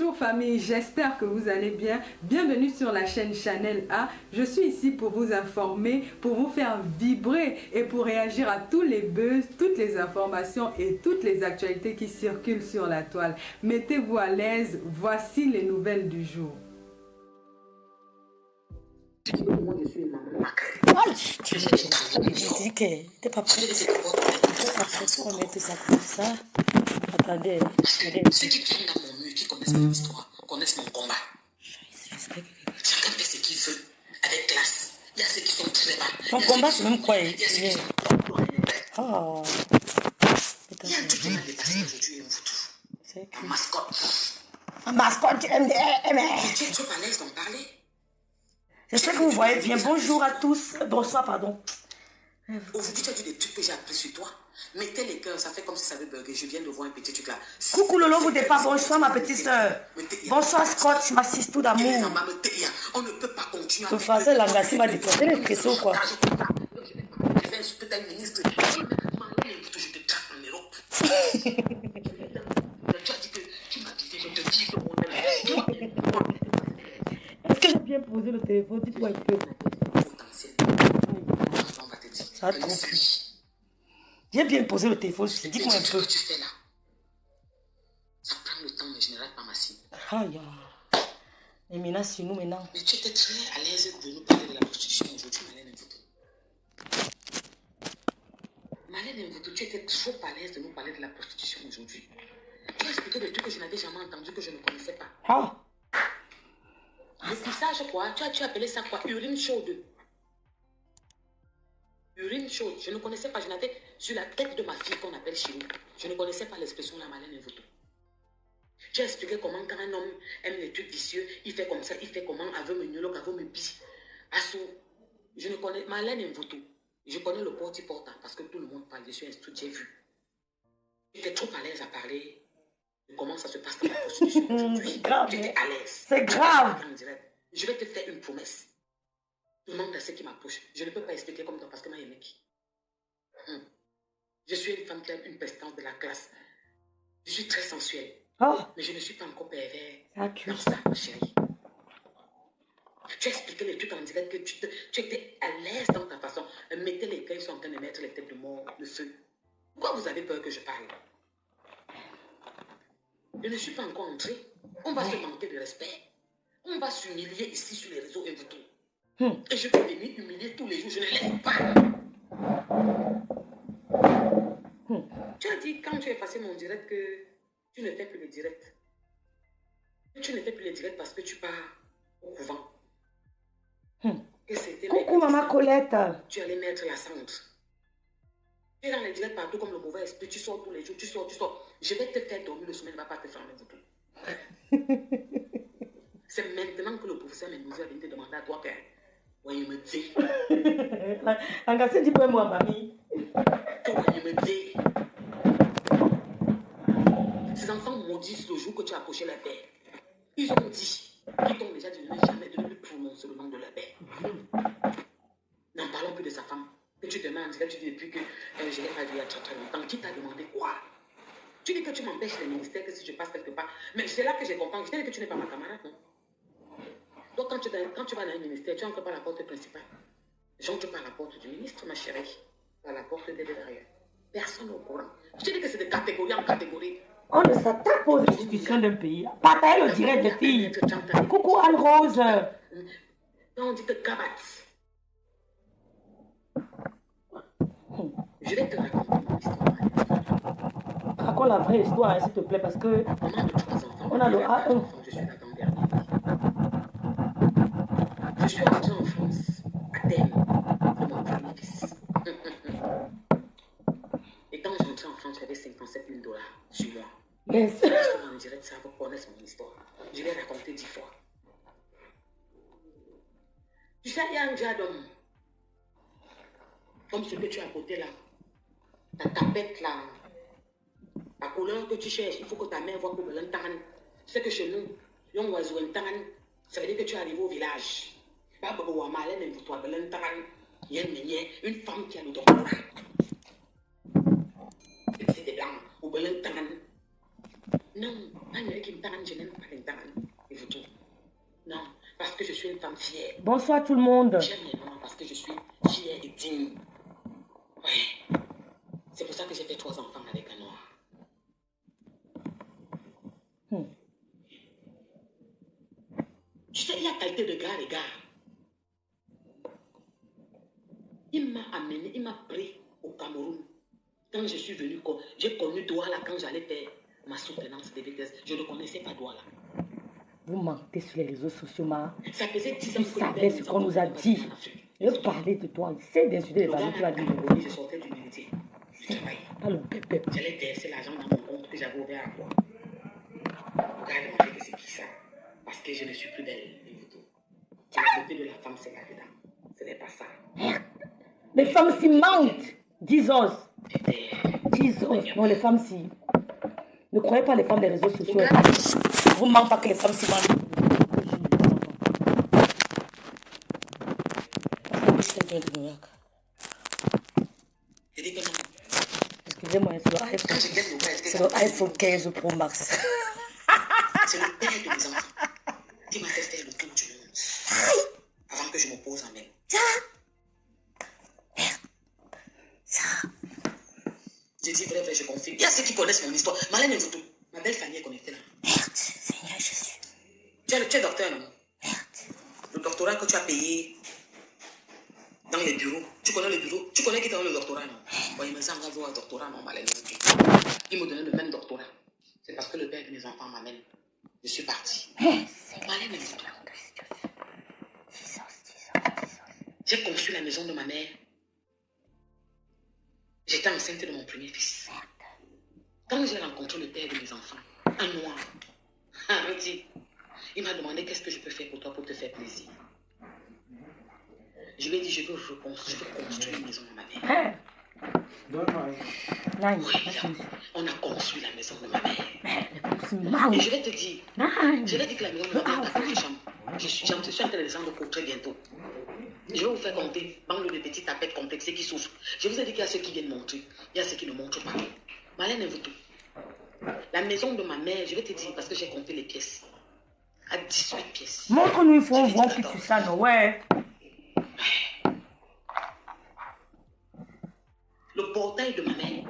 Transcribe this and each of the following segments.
Bonjour famille, j'espère que vous allez bien. Bienvenue sur la chaîne Chanel A. Je suis ici pour vous informer, pour vous faire vibrer et pour réagir à tous les buzz, toutes les informations et toutes les actualités qui circulent sur la toile. Mettez-vous à l'aise, voici les nouvelles du jour. Je dis que t'es pas prêt. T'es pas prêt qu'on mette ça comme ça. Attendez. Ceux qui viennent dans mon mur, qui connaissent mon histoire, connaissent mon combat. Chacun fait ce qu'il veut, avec classe. Il y a ceux qui sont très bas. Ton combat, c'est même quoi? Il y a ceux qui sont Oh. Il y a un truc qui m'a dépassé aujourd'hui et vous tous. C'est La mascotte. un mascotte MDM. Tu es trop à l'aise d'en parler. J'espère que vous voyez bien. Bonjour à tous. Bonsoir, pardon. Aujourd'hui, tu as vu des trucs que j'ai appris sur toi. Mettez les cœurs, ça fait comme si ça avait bugué. Je viens de voir un petit truc là. Coucou Lolo, vous pas. Bonsoir ma petite soeur. Bonsoir Scott, ma siste tout d'amour. On ne peut pas continuer à Le français, l'anglais m'a déporté les pressos quoi. Je vais insulter ta ministre. Je te trappe en Europe. Tu as dit que tu m'as dit que je te dis Est-ce que j'ai bien posé le téléphone? Dites-moi un peu. Ça a trop plu. J'ai bien posé le téléphone, dites-moi un peu. Ce que tu fais là, ça prend le temps, mais je ne rate pas ma cible. Aïe. Et maintenant, sur nous maintenant. Mais tu étais très à l'aise de nous parler de la prostitution aujourd'hui, Malène Mvuto. Malène Mvuto, tu étais trop à l'aise de nous parler de la prostitution aujourd'hui. Tu as expliqué des trucs que je n'avais jamais entendus, que je ne connaissais pas. Ah. Le pissage, quoi? Tu as appelé ça quoi? Urine chaude. Urine chaude. Je ne connaissais pas. Je n'avais sur la tête de ma fille qu'on appelle Chirou. Je ne connaissais pas l'expression la Malène Mvuto. Tu as expliqué comment quand un homme aime les trucs vicieux, il fait comme ça, il fait comment, avec me nolok, avec me bi. Assou. Je ne connais Malène Mvuto. Je connais le porte-portant parce que tout le monde parle. Je suis instruit, j'ai vu. J'étais trop à l'aise à parler de comment ça se passe dans la prostitution aujourd'hui. C'est grave. J'étais à l'aise. C'est grave. Je vais te faire une promesse. Demande à ceux qui m'approchent. Je ne peux pas expliquer comme toi parce que moi, il qui. Je suis une femme qui a une prestance de la classe. Je suis très sensuelle. Oh. Mais je ne suis pas encore pervers. Ça cuit. Dans ça, ma chérie. Tu as expliqué les trucs en direct que tu étais à l'aise dans ta façon. Mettez les gars, ils sont en train de mettre les têtes de mort, le feu. Pourquoi vous avez peur que je parle? Je ne suis pas encore entrée. On va se manquer de respect. On va s'humilier ici sur les réseaux et vous tout. Et je peux venir humilier tous les jours. Je ne laisse pas. Tu as dit quand tu as effacé mon direct que tu ne fais plus le direct. Tu ne fais plus le direct parce que tu pars au couvent. Coucou maman Colette. Tu allais mettre la cendre. Tu es dans les directs partout comme le mauvais esprit. Tu sors tous les jours, tu sors. Je vais te faire dormir, le sommeil ne va pas te faire le tout. C'est maintenant que le professeur Mendoza vient te demander à toi que... Oui, il me dit. Engagez du point moi, mamie. Toi, il me dit. Ces enfants maudissent le jour que tu as approché la paix. Ils ont dit qu'ils t'ont déjà dit de ne jamais de prononcer le nom de la paix. N'en parlons plus de sa femme. Que tu te mets en direct, tu dis depuis que je n'ai pas dit il y a très longtemps. Qui t'a demandé quoi? Tu dis que tu m'empêches les ministères, que si je passe quelque part. Mais c'est là que j'ai compris. Je t'ai dit que tu n'es pas ma camarade, non? Donc quand tu vas dans un ministère, tu n'entres pas à la porte principale. J'entre pas à la porte du ministre, ma chérie. À la porte de derrière. Personne n'est au courant. Je te dis que c'est de catégorie en catégorie. On ne s'attaque pas aux institutions d'un pays. Partager le direct des filles. Coucou Anne-Rose. On dit que Kabat. Je vais te raconter mon histoire. Raconte la vraie histoire, hein, s'il te plaît, parce que on a le A1. Je suis l'avant-dernier. Je suis rentrée en France, à terme, de mon premier fils. Et quand j'entrais en France, j'avais 57 000 $ sur moi. Yes. En direct, ça va connaître mon histoire. Je l'ai raconté 10 fois. Tu sais, il y a un diadème. Comme ce que tu as à côté là. Ta tapette là. La couleur que tu cherches, il faut que ta mère voit que tu l'entends. C'est que chez nous, ça veut dire que tu es arrivé au village. Une femme qui a le doctorat. C'est des blancs. Non, Anne qui me parle, je n'aime pas les parents. Et vous tout. Non, parce que je suis une femme fière. Bonsoir tout le monde. J'aime mes mamans parce que je suis fière et digne. Ouais. C'est pour ça que j'ai fait 3 enfants avec un noir. Tu sais, il y a qualité de gars, les gars. Il m'a amené, il m'a pris au Cameroun. Quand je suis venu, j'ai connu Douala quand j'allais faire ma soutenance de vitesse. Je ne connaissais pas Douala. Vous mentez sur les réseaux sociaux, ma. Ça faisait 10 Tu ans que savais ce qu'on nous a dit. Je veux parler de toi. Essaie d'insulter les amis, tu vas dire. Je sortais du militaire. Je travaillais. Pas le bébé. J'allais verser l'argent dans mon compte que j'avais ouvert à quoi. Regardez-moi que c'est qui ça. Parce que je ne suis plus belle. La beauté de la femme, c'est là-dedans. Ce n'est pas ça. Les femmes s'y mentent. Jesus. Jesus. Non, les femmes s'y. Ne croyez pas les femmes des réseaux sociaux. Vous ne mentez pas que les femmes s'y mentent. Je dis que non. Excusez-moi, c'est le iPhone 15 Pro Max. C'est le père de mes enfants qui m'a fait faire le tour du monde. Avant que je me pose en même. Je dis vrai, je confie. Il y a ceux qui connaissent mon histoire. Malène et vous tout. Ma belle famille est connectée là. Merde, Seigneur Jésus. Tu es docteur, non? Merde. Le doctorat que tu as payé dans les bureaux. Tu connais le bureau? Tu connais qui t'a donné le doctorat, non? Bon, il me semble avoir un doctorat, non, Malène et vous tout. Il me donnait le même doctorat. C'est parce que le père de mes enfants m'amène. Je suis parti. Malène et vous tout. J'ai conçu la maison de ma mère. J'étais enceinte de mon premier fils. Quand j'ai rencontré le père de mes enfants, un noir, il m'a demandé qu'est-ce que je peux faire pour toi pour te faire plaisir. Je lui ai dit, je veux construire une maison de ma mère. Oui, on a construit la maison de ma mère. Et je vais te dire, je vais dire que la maison de ma mère n'a pas de chambre. Je suis en train de descendre au très bientôt. Je vais vous faire compter, banque de petits tapettes complexés qui souffrent. Je vous ai dit qu'il y a ceux qui viennent montrer, il y a ceux qui ne montrent pas. Malène et vous tout. La maison de ma mère, je vais te dire, parce que j'ai compté les pièces. À 18 pièces. Montre-nous une fois, on voit que tu sais, non? Ouais. Le portail de ma mère.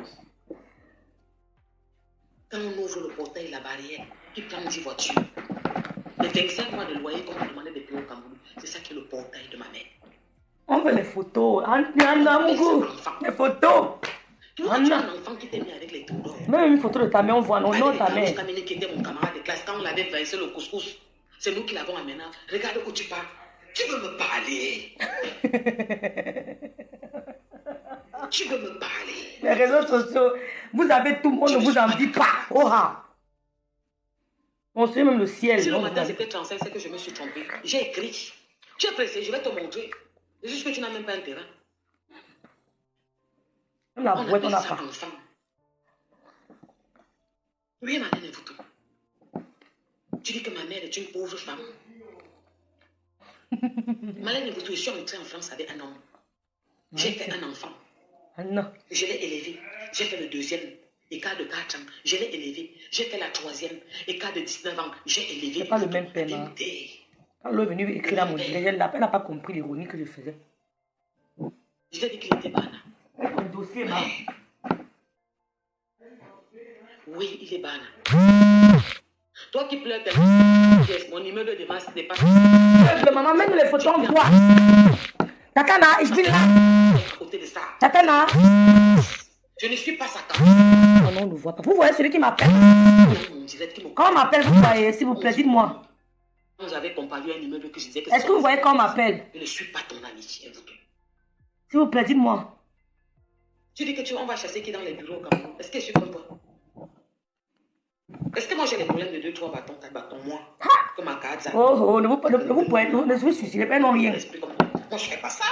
Quand on ouvre le portail, la barrière, qui prend 10 voitures. Les 25 mois de loyer qu'on m'a demandé de payer au Cameroun, c'est ça qui est le portail de ma mère. On veut les photos. Anna, mon goût. Les photos. Tu vois, tu as un enfant qui t'est mis avec les trous d'or. Même une photo de ta mère, on voit. Non, non, ta mère. Kamine qui était mon camarade de classe, quand on l'avait versé le couscous, c'est nous qui l'avons amené. Regarde où tu pars. Tu veux me parler? Tu veux me parler? Les réseaux sociaux, vous avez tout le monde, ne vous en dit pas. Oh, ah. On sait même le ciel. Si le matin c'était 35, c'est que je me suis trompée. J'ai écrit. Tu es pressé, je vais te montrer. C'est juste que tu n'as même pas un terrain. Même la boîte, on n'a pas. Enfant. Oui, Malène et vous tout. Tu dis que ma mère est une pauvre femme. Malène et vous tout, je suis entrée en France avec un homme. J'ai fait un enfant. Non. Je l'ai élevé. J'ai fait le deuxième. Écart de 4 ans. Je l'ai élevé. J'ai fait la troisième. Écart de 19 ans. J'ai élevé. C'est pas le même père. Quand l'on est venu écrire la monnaie, elle n'a pas compris l'ironie que je faisais. Je t'ai dit qu'il était bana. Le dossier, ma. Oui, il est bana. Toi qui pleures tellement, mon immeuble de masse dépasse. Maman, mets-nous les photos, on voit. Tatana, je vais là. Côté de ça. Tatana. Je ne suis pas Satan. Non, non, on ne voit pas. Vous voyez celui qui m'appelle? Quand on m'appelle, vous voyez, s'il vous plaît, dites-moi. Quand j'avais comparé un immeuble que je disais que... Est-ce que vous voyez quand on m'appelle? Je ne suis pas ton ami. S'il vous plaît, dites-moi. Tu dis que on va chasser qui dans les bureaux quand même. Est-ce que je suis comme toi? Est-ce que moi j'ai les problèmes de 2-3 bâtons, 4 bâtons, moi? Comme un cadre. Oh, ne vous suicidez pas, non, rien. Moi, je ne fais pas ça.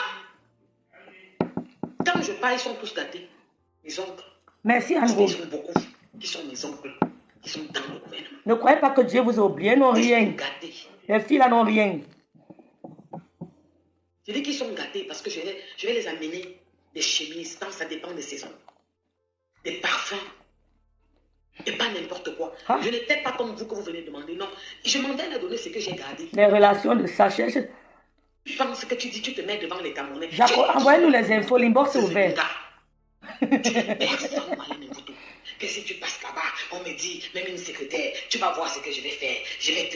Quand je parle, ils sont tous gâtés. Mes oncles. Merci, Anne-Rose. Ils sont beaucoup. Qui sont mes oncles. Ils sont dans le gouvernement. Ne croyez pas que Dieu vous a oublié, non, rien. Les filles là n'ont rien. Je dis qu'ils sont gâtés parce que je vais les amener des chemises, tant ça dépend des saisons. Des parfums. Et pas n'importe quoi. Ah. Je n'étais pas comme vous que vous venez demander. Non, je m'en vais leur donner ce que j'ai gardé. Les relations de ça, cherche. Tu penses que tu dis, tu te mets devant les Camerounais. Jaco, envoyez-nous les infos, l'inbox est ouvert. Tu n'es personne, Malène Mvuto. Que si tu passes là-bas, on me dit, même une secrétaire, tu vas voir ce que je vais faire. Je vais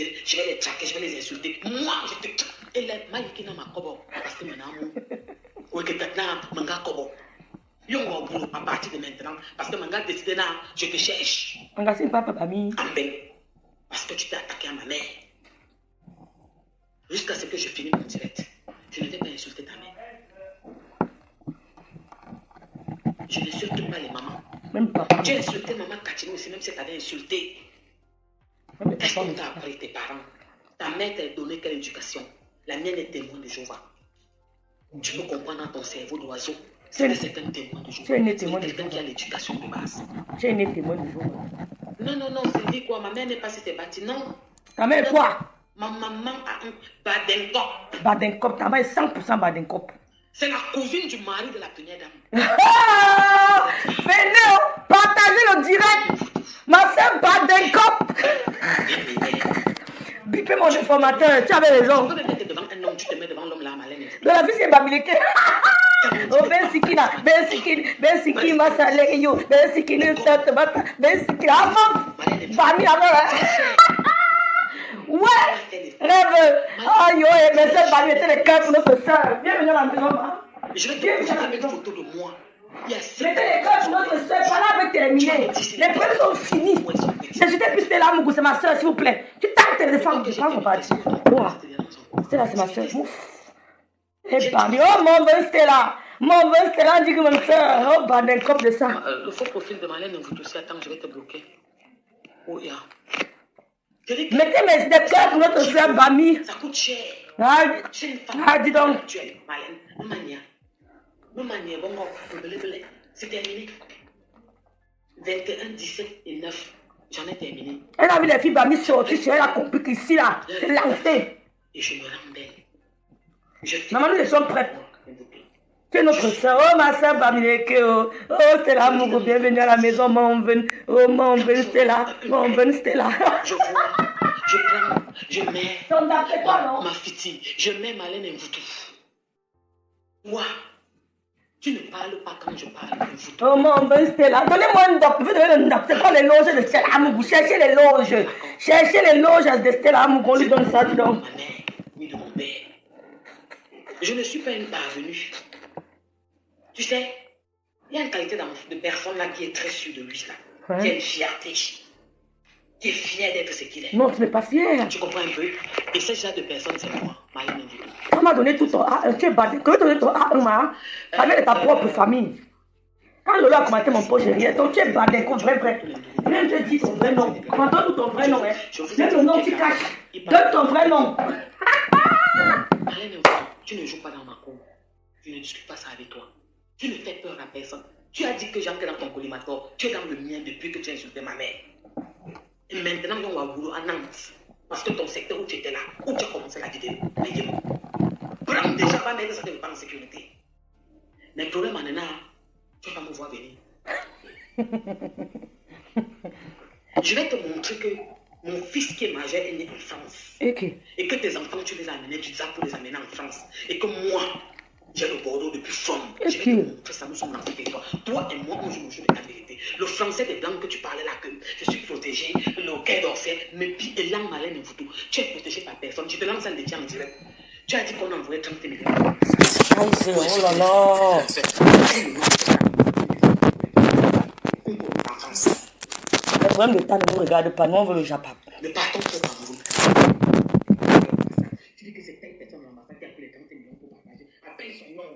les traquer, je vais les insulter. Moi, je te... Et les maïki na ma kobo. Parce que maintenant, ou que maintenant, manga kobo. Yon au boulot à partir de maintenant. Parce que manga décidé là, je te cherche. Manga, c'est papa, ami. Amben. Parce que tu t'es attaqué à ma mère. Jusqu'à ce que je finisse mon direct. Je ne vais pas insulter ta mère. Je n'insulte pas les mamans. Même papa. Tu as insulté maman Katino aussi, même si tu avais insulté. Qu'est-ce qu'on t'a appris tes parents? Ta mère t'a donné quelle éducation? La mienne est témoin de Jéhovah. Tu peux comprendre dans ton cerveau d'oiseau. C'est un témoin de Jéhovah. Tu es né témoin de quelqu'un qui a Jéhovah. l'éducation de base. Tu es né témoin de Jéhovah. Non, c'est dit quoi? Ma mère n'est pas si t'es bâtie. Non. Ta mère est quoi? Ma maman a un Badenkop. Badenkop. Ta mère est 100% Badenkop. C'est la cousine du mari de la première dame. Ah, venez, partagez le direct. Ma soeur Badenkop. Bipez mon informateur, tu avais raison. Pourquoi tu te mets devant un homme, tu te mets devant l'homme là, Malène? De la vie, c'est Bamileke. Oh, ben Sikina, ma salaire, yo, ben Sikina, ben Sikina, avant, Bami, avant, ouais, rêve, oh, yo, mais cette Bami était le cœur pour notre soeur. Bienvenue à la maison, hein. Je vais te poster une photo de moi. Mettez les cœurs pour notre soeur, par là, avec terminé. Les preuves sont finies. Je suis plus Stella Mougou, c'est ma soeur, s'il vous plaît. Tu tapes tes femmes, je pense qu'on va dire. Stella, c'est ma soeur. Et Bami, oh, mon ben Stella. Mon ben Stella dit que ma soeur, oh, bah, d'un cop de ça. Le faux profil de Malène Mvuto aussi, attends, je vais te bloquer. Oh, yeah. Mettez mes cœurs pour notre soeur Bami. Ça coûte cher. C'est une femme. Dis donc. Malène, Mamania, bon, c'est terminé. 21, 17 et 9, j'en ai terminé. Elle a vu les filles Bami sortir, elle a compris qu'ici, là, c'est lancé. Et je me rends belle. Maman, nous sommes prêts. Tu es notre soeur. Oh, ma soeur Bamileke. Oh, Stella Mougou, bienvenue à la maison, mon ben. Oh, mon ben Stella. Mon ben Stella. Je vois, je prends, je mets ma fille, je mets Malène Mvuto. Moi, tu ne parles pas quand je parle Mvuto. Oh, mon ben Stella. Donnez-moi une doc. Vous devez une doc. C'est pas les loges de Stella Mougou. Cherchez les loges. Cherchez les loges de Stella Mougou. On lui donne ça, dis donc. Ma mère, ni de mon père. Je ne suis pas une parvenue. Tu sais, il y a une qualité de personne là qui est très sûre de lui, là. Qui a une fierté. Qui est fier d'être ce qu'il est. Non, tu n'es pas fier. Tu comprends un peu? Et ce genre de personne, c'est moi, Malène Mvuto. On m'a donné tout ton A1. Tu es battu. Quand tu as donné ton A1, avec ta propre famille. Quand Lola a commenté mon poche, j'ai rien. Donc tu es battu, vrai. Même je dis ton vrai nom. Donne ton vrai nom. Donne le nom, tu caches. Donne ton vrai nom. Malène Mvuto, tu ne joues pas dans ma cour. Je ne discute pas ça avec toi. Tu ne fais peur à personne. Tu as dit que j'entre dans ton collimateur. Tu es dans le mien depuis que tu as insulté ma mère. Et maintenant, on va au boulot à Nantes. Parce que ton secteur où tu étais là, où tu as commencé la vidéo, prends déjà pas mettre ça pas en sécurité. Mais le problème maintenant, tu vas pas me voir venir. Je vais te montrer que mon fils qui est majeur est né en France. Okay. Et que tes enfants, tu les as amenés, tu as pour les amener en France. Et que moi, j'ai le Bordeaux depuis forme. Je vais te montrer ça, nous sommes dans ce territoire. Toi et moi, on joue le jeu de la vérité. Le français des blancs que tu parlais là, que je suis protégé, le quai d'Orsay, mais puis et langue Malène Mvuto. Tu es protégé par personne. Tu te lances un détient en direct. Tu as dit qu'on envoyait 30 millions. Oh là là. Le problème de temps ne vous regarde pas, nous on veut le Japon. Ne partons pas par vous. Tu dis que c'est telle personne dans l'ambassade qui a pris les 30 millions pour partager. Appelle son nom.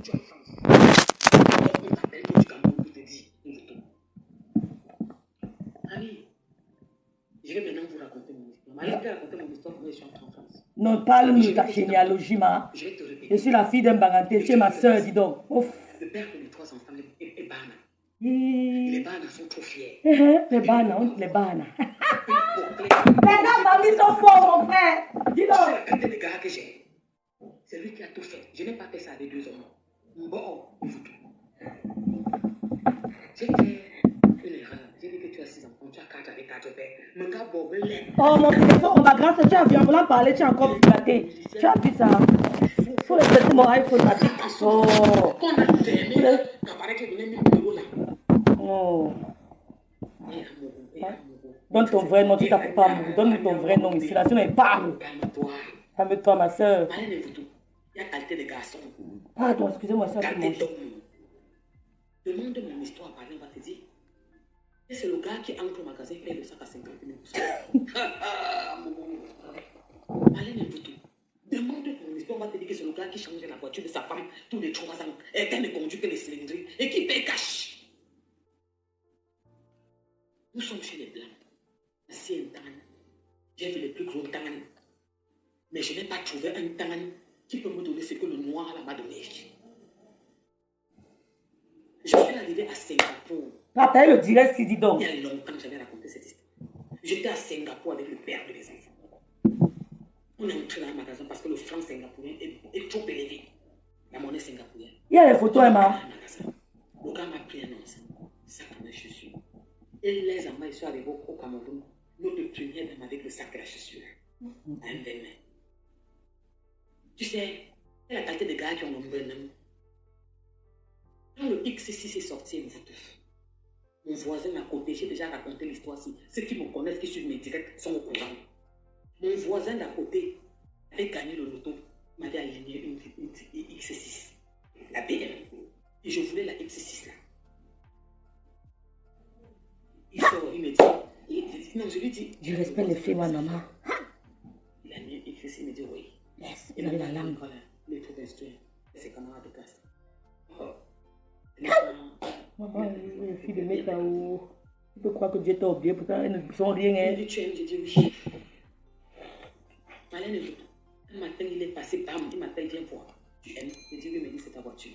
Tu es en France. On t'appelle du Cameroun pour te dire Mvuto. Ami, je vais maintenant vous raconter mon histoire. Malgré que raconter mon histoire, je suis entré en France. Non, parle-nous de ta généalogie, ma. Je vais te répéter. Je suis la fille d'un baganté, tu es ma soeur, dis donc. Ouf. Le père de mes 3 enfants est Bana. Les Les Bana sont trop fiers. Les Bana. Les gars, mamie sont forts, mon frère. Dis C'est donc. la qualité de gars que j'ai. C'est lui qui a tout fait. Je n'ai pas fait ça avec 2 hommes. Bon, Mvuto. J'ai fait une erreur. J'ai dit que tu as 6 enfants. Tu Oh, mon téléphone, ma grâce, tu as vu, en voulant parler, tu as encore flaté. Tu as vu ça? Il faut respecter mon iPhone, ma petite. Oh. Oh. Donne ton vrai nom, tu t'appelles pas Amourou. Donne-nous ton vrai nom ici, là, sinon il parle. Calme-toi, ma soeur. Pardon, excusez-moi, ça a manger. Demande mon histoire, par exemple, on va te dire. Et c'est le gars qui entre au magasin paye le sac à 50 000 Allez, n'importe où. Demande mon histoire, on va te dire que c'est le gars qui change la voiture de sa femme tous les 3 ans et qu'elle ne conduit que les cylindries et qui paye cash. Nous sommes chez les Blancs. C'est un temps. J'ai vu les plus gros temps. Mais je n'ai pas trouvé un temps qui peut me donner ce que le noir m'a donné. Je suis arrivé à Singapour. T'as le direct qui dit donc. Il y a longtemps que j'avais raconté cette histoire. J'étais à Singapour avec le père de mes enfants. On est entré dans un magasin parce que le franc singapourien est trop élevé. La monnaie singapourienne. Il y a les photos, Emma. Le gars m'a pris un ensemble. Sac à ma chaussure. Et les amants, ils sont arrivés au Cameroun. Notre première dame avec le sac à la chaussure. Un des mains. Tu sais, c'est la qualité des gars qui ont le nom. Quand le X6 est sorti, mon voisin à côté, j'ai déjà raconté l'histoire ici. Ceux qui me connaissent, qui suivent mes directs, sont au courant. Mon voisin d'à côté avait gagné le loto, m'avait aligné une X6, la BM. Et je voulais la X6 là. Il sort, il me dit, non, je lui dis. Je respecte les filles, ma maman. Il a mis une X6, il me dit oui. Yes, il a la langue. Voilà, les trucs instruits, ses camarades de classe. Maman, les filles de mettre là-haut. Tu peux croire que Dieu t'a oublié, pourtant elles ne sont rien. Il me dit, tu aimes, j'ai dit oui. Malin est tout. Un matin, il est passé, bam, il m'appelle, viens voir. Tu aimes? Je dis, oui, mais c'est ta voiture.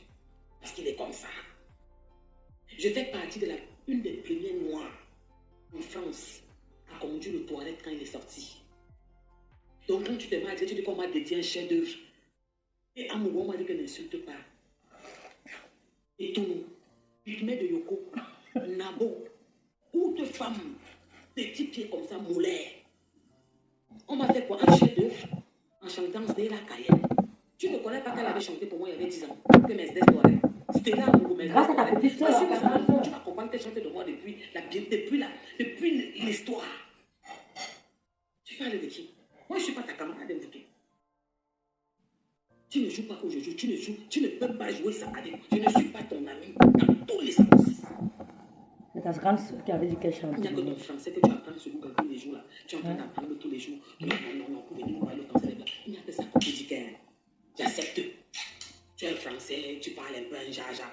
Parce qu'il est comme ça. Je fais partie de une des premières noirs en France à conduire le toilette quand il est sorti. Donc, quand tu te mets à dire, tu dis qu'on m'a dédié un chef d'œuvre. Et Amourou, on m'a dit que n'insulte pas. Et tout, pygmée de Yoko, Nabo, ou de femmes, petits pieds comme ça, moulaires. On m'a fait quoi? Un chef d'œuvre en chantant Stella Cayenne. Tu ne connais pas qu'elle avait chanté pour moi il y avait 10 ans, que Mercedes Toilette. Stella Amourou, grâce à ta petite soeur, tu vas comprendre qu'elle chantait de moi depuis l'histoire. Tu parles de qui? Moi, je ne suis pas ta camarade d'invité. Tu ne joues pas où je joue, tu ne peux pas jouer ça avec moi. Je ne suis pas ton ami dans tous les sens. C'est ta grande soeur qui avait dit qu'elle chantait. Il n'y a que ton français que tu apprends sur Google tous les jours là. Tu es en train d'apprendre tous les jours. Non, pour venir nous parler au français. Il n'y a que ça pour te dire que j'accepte. Tu es français, tu parles un peu un jaja.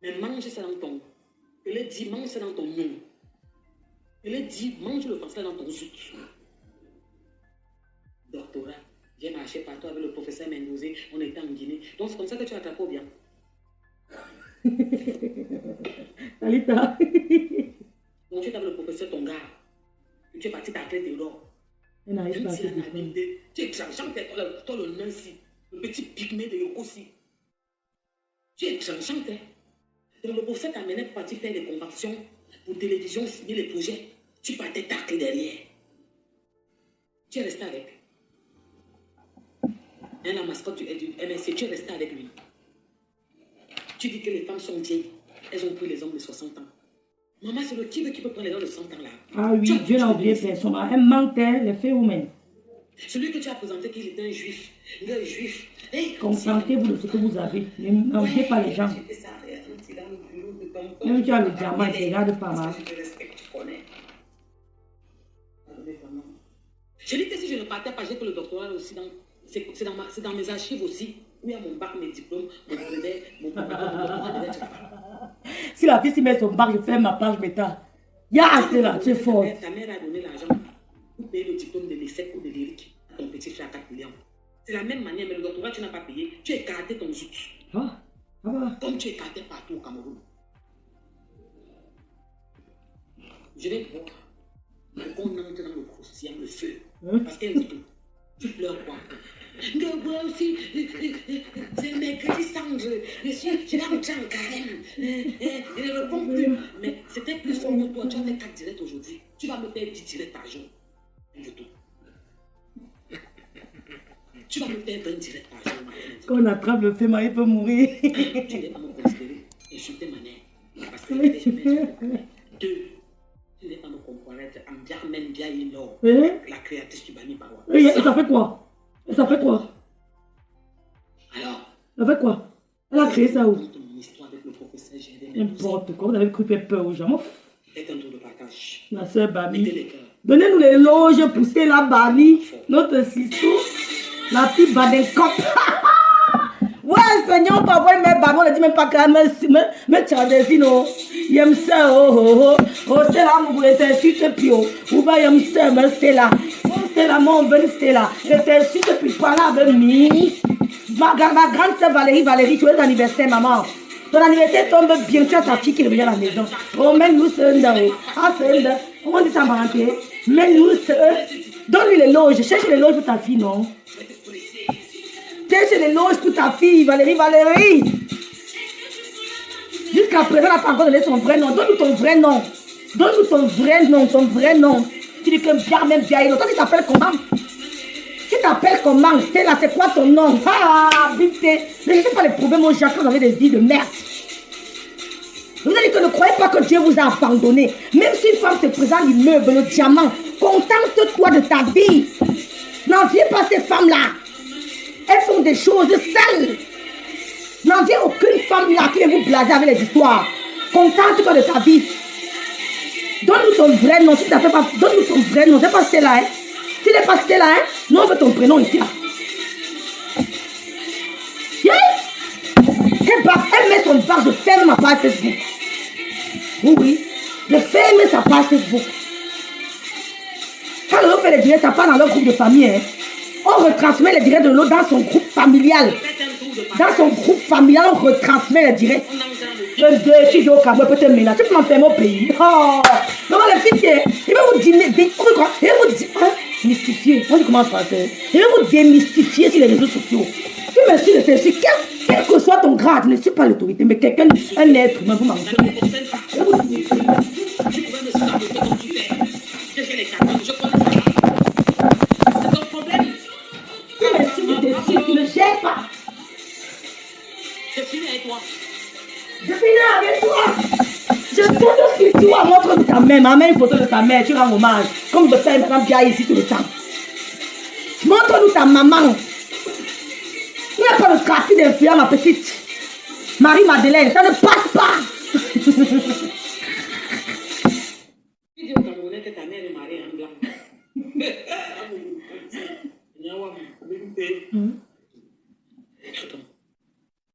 Mais mange ça dans ton. Je l'ai dit, mange ça dans ton nom. Je l'ai dit, mange le français dans ton zout. Doctorat. J'ai marché partout avec le professeur Mendozé, on était en Guinée. Donc c'est comme ça que tu attrapes bien. Alita. Donc tu es avec le professeur ton gars. Tu es parti t'appeler Théodore. Elle n'arrive pas à se défendre. Tu es tranchant, toi le nain si, le petit pygmée de Yoko si. Tu es tranchant, hein. Donc le professeur t'amenait pour partir faire des conventions pour télévision, signer les projets. Tu partais tacler derrière. Tu es resté avec. La mascotte du MSC, tu es resté avec lui. Tu dis que les femmes sont vieilles. Elles ont pris les hommes de 60 ans. Maman, c'est le qui peut prendre les hommes de 100 ans là. Ah oui, Dieu l'a oublié personne. Elle mentait, les faits humains. Celui que tu as présenté qu'il était un juif. Il est un juif. Hey, contentez-vous de ce que vous avez. Ne mangez pas les gens. Même tu as le diamant, ne regarde pas mal. Je dis que si je ne partais pas, j'ai que le doctorat aussi dans. C'est dans mes archives aussi, où il y a mon bac, mes diplômes, mon brevet, mon doctorat. Si la fille s'y met son bac, je fais ma page méta. C'est là, tu es forte. Ta mère a donné l'argent pour payer le diplôme de l'ESSEC ou de l'ERIC à ton petit frère à 4 millions. C'est la même manière, mais le doctorat, tu n'as pas payé. Tu as écarté ton zout. Comme tu écartais partout au Cameroun. Je vais voir. Qu'on entre dans le croustillant, le feu. Parce qu'elle dit tout. Tu pleures quoi? Moi aussi, c'est mercredi sans je suis rentré en carême. Je ne réponds plus. Mais c'était plus fort que toi. Tu as fait 4 directs aujourd'hui. Tu vas me faire 10 directs par jour. Tu vas me faire 20 directs par jour, Marlène. Quand on attrape le fait, Marie peut mourir. Tu n'es pas me considérer, insulter ma mère. Parce que je n'ai jamais insulté. 2. Tu n'es pas me comparé en bien même bien la créatrice du Bani Bawa. Et ça fait quoi? Et ça fait quoi? Alors? Ça fait quoi? Elle a créé ça où? Mon histoire avec le professeur Gédé. N'importe quoi, vous avez cru faire peur aux gens. Faites un tour de partage. Ma soeur Bami. Mettez les cœurs. Donnez-nous les loges, poussez la Bami, notre sister, la petite Badenkop. Ouais, Seigneur, pas voir mes Bami, on ne dit même pas qu'à me tchandesi, non. Yem se, oh, c'est là, mon t'insulte, puis oh, ou va yem se, mais c'est là. C'est là, mon ben, c'est là. Je t'insulte, puis pas là, avec mi. Ma grande sœur Valérie, tu es l'anniversaire, maman. Ton anniversaire tombe bien, tu as ta fille qui revient à la maison. Oh, mais nous, c'est un ah, c'est un comment on dit ça en parenté? Mais nous, donne-lui les loges, cherche les loges pour ta fille, non? Cherche les loges pour ta fille, Valérie. Jusqu'à présent, elle n'a pas encore donné son vrai nom. Donne-nous ton vrai nom. Donne-nous ton vrai nom. Tu dis que bien, même bien. Toi, tu t'appelles comment? Tu t'appelles comment? Stella, c'est quoi ton nom? Ah, vite. Ne cherchez pas les problèmes aux gens quand vous avez des vies de merde. Vous allez que ne croyez pas que Dieu vous a abandonné. Même si une femme te présente l'immeuble, le diamant, contente-toi de ta vie. N'enviez pas ces femmes-là. Elles font des choses sales. N'enviez aucune femme là qui vient vous blaser avec les histoires. Contente-toi de ta vie. Donne-nous ton vrai nom. Si tu n'appelles pas, donne-nous ton vrai nom. C'est pas Stella, hein? Tu n'es pas Stella, hein? Nous, on veut ton prénom ici. Yeah? Elle met son barre, je ferme ma page Facebook. Oui. Je ferme sa page Facebook. Quand l'autre fait les directs, ça part dans leur groupe de famille. Hein? On retransmet les directs de l'autre dans son groupe familial. Dans son groupe familial, on retransmet les directs. Tu vis au Cameroun, peut te mélanger. Tu peux m'enfermer au pays. Oh! Non, les filles, il va vous dire, il va vous dire, hein? Mystifier. On dit comment ça se fait. Il va vous démystifier sur les réseaux sociaux. Tu me suis de tes quel que soit ton grade, je ne suis pas l'autorité, mais quelqu'un, un être humain, vous m'enfermez. Tu pouvais me saboter comme tu fais. Je fais les cartons, je connais ça. C'est ton problème. Tu me suis de tes tu ne gères pas. Je finis avec toi. Je finis avec toi. Je saute sur toi, montre ta mère, maman une photo de ta mère, tu rends hommage. Comme je fais une femme bien ici tout le temps. Montre-nous ta maman. Il n'y a pas de trafic d'influence, ma petite. Marie-Madeleine, ça ne passe pas. Tu dis au Camerounais que ta mère est mariée en blanc.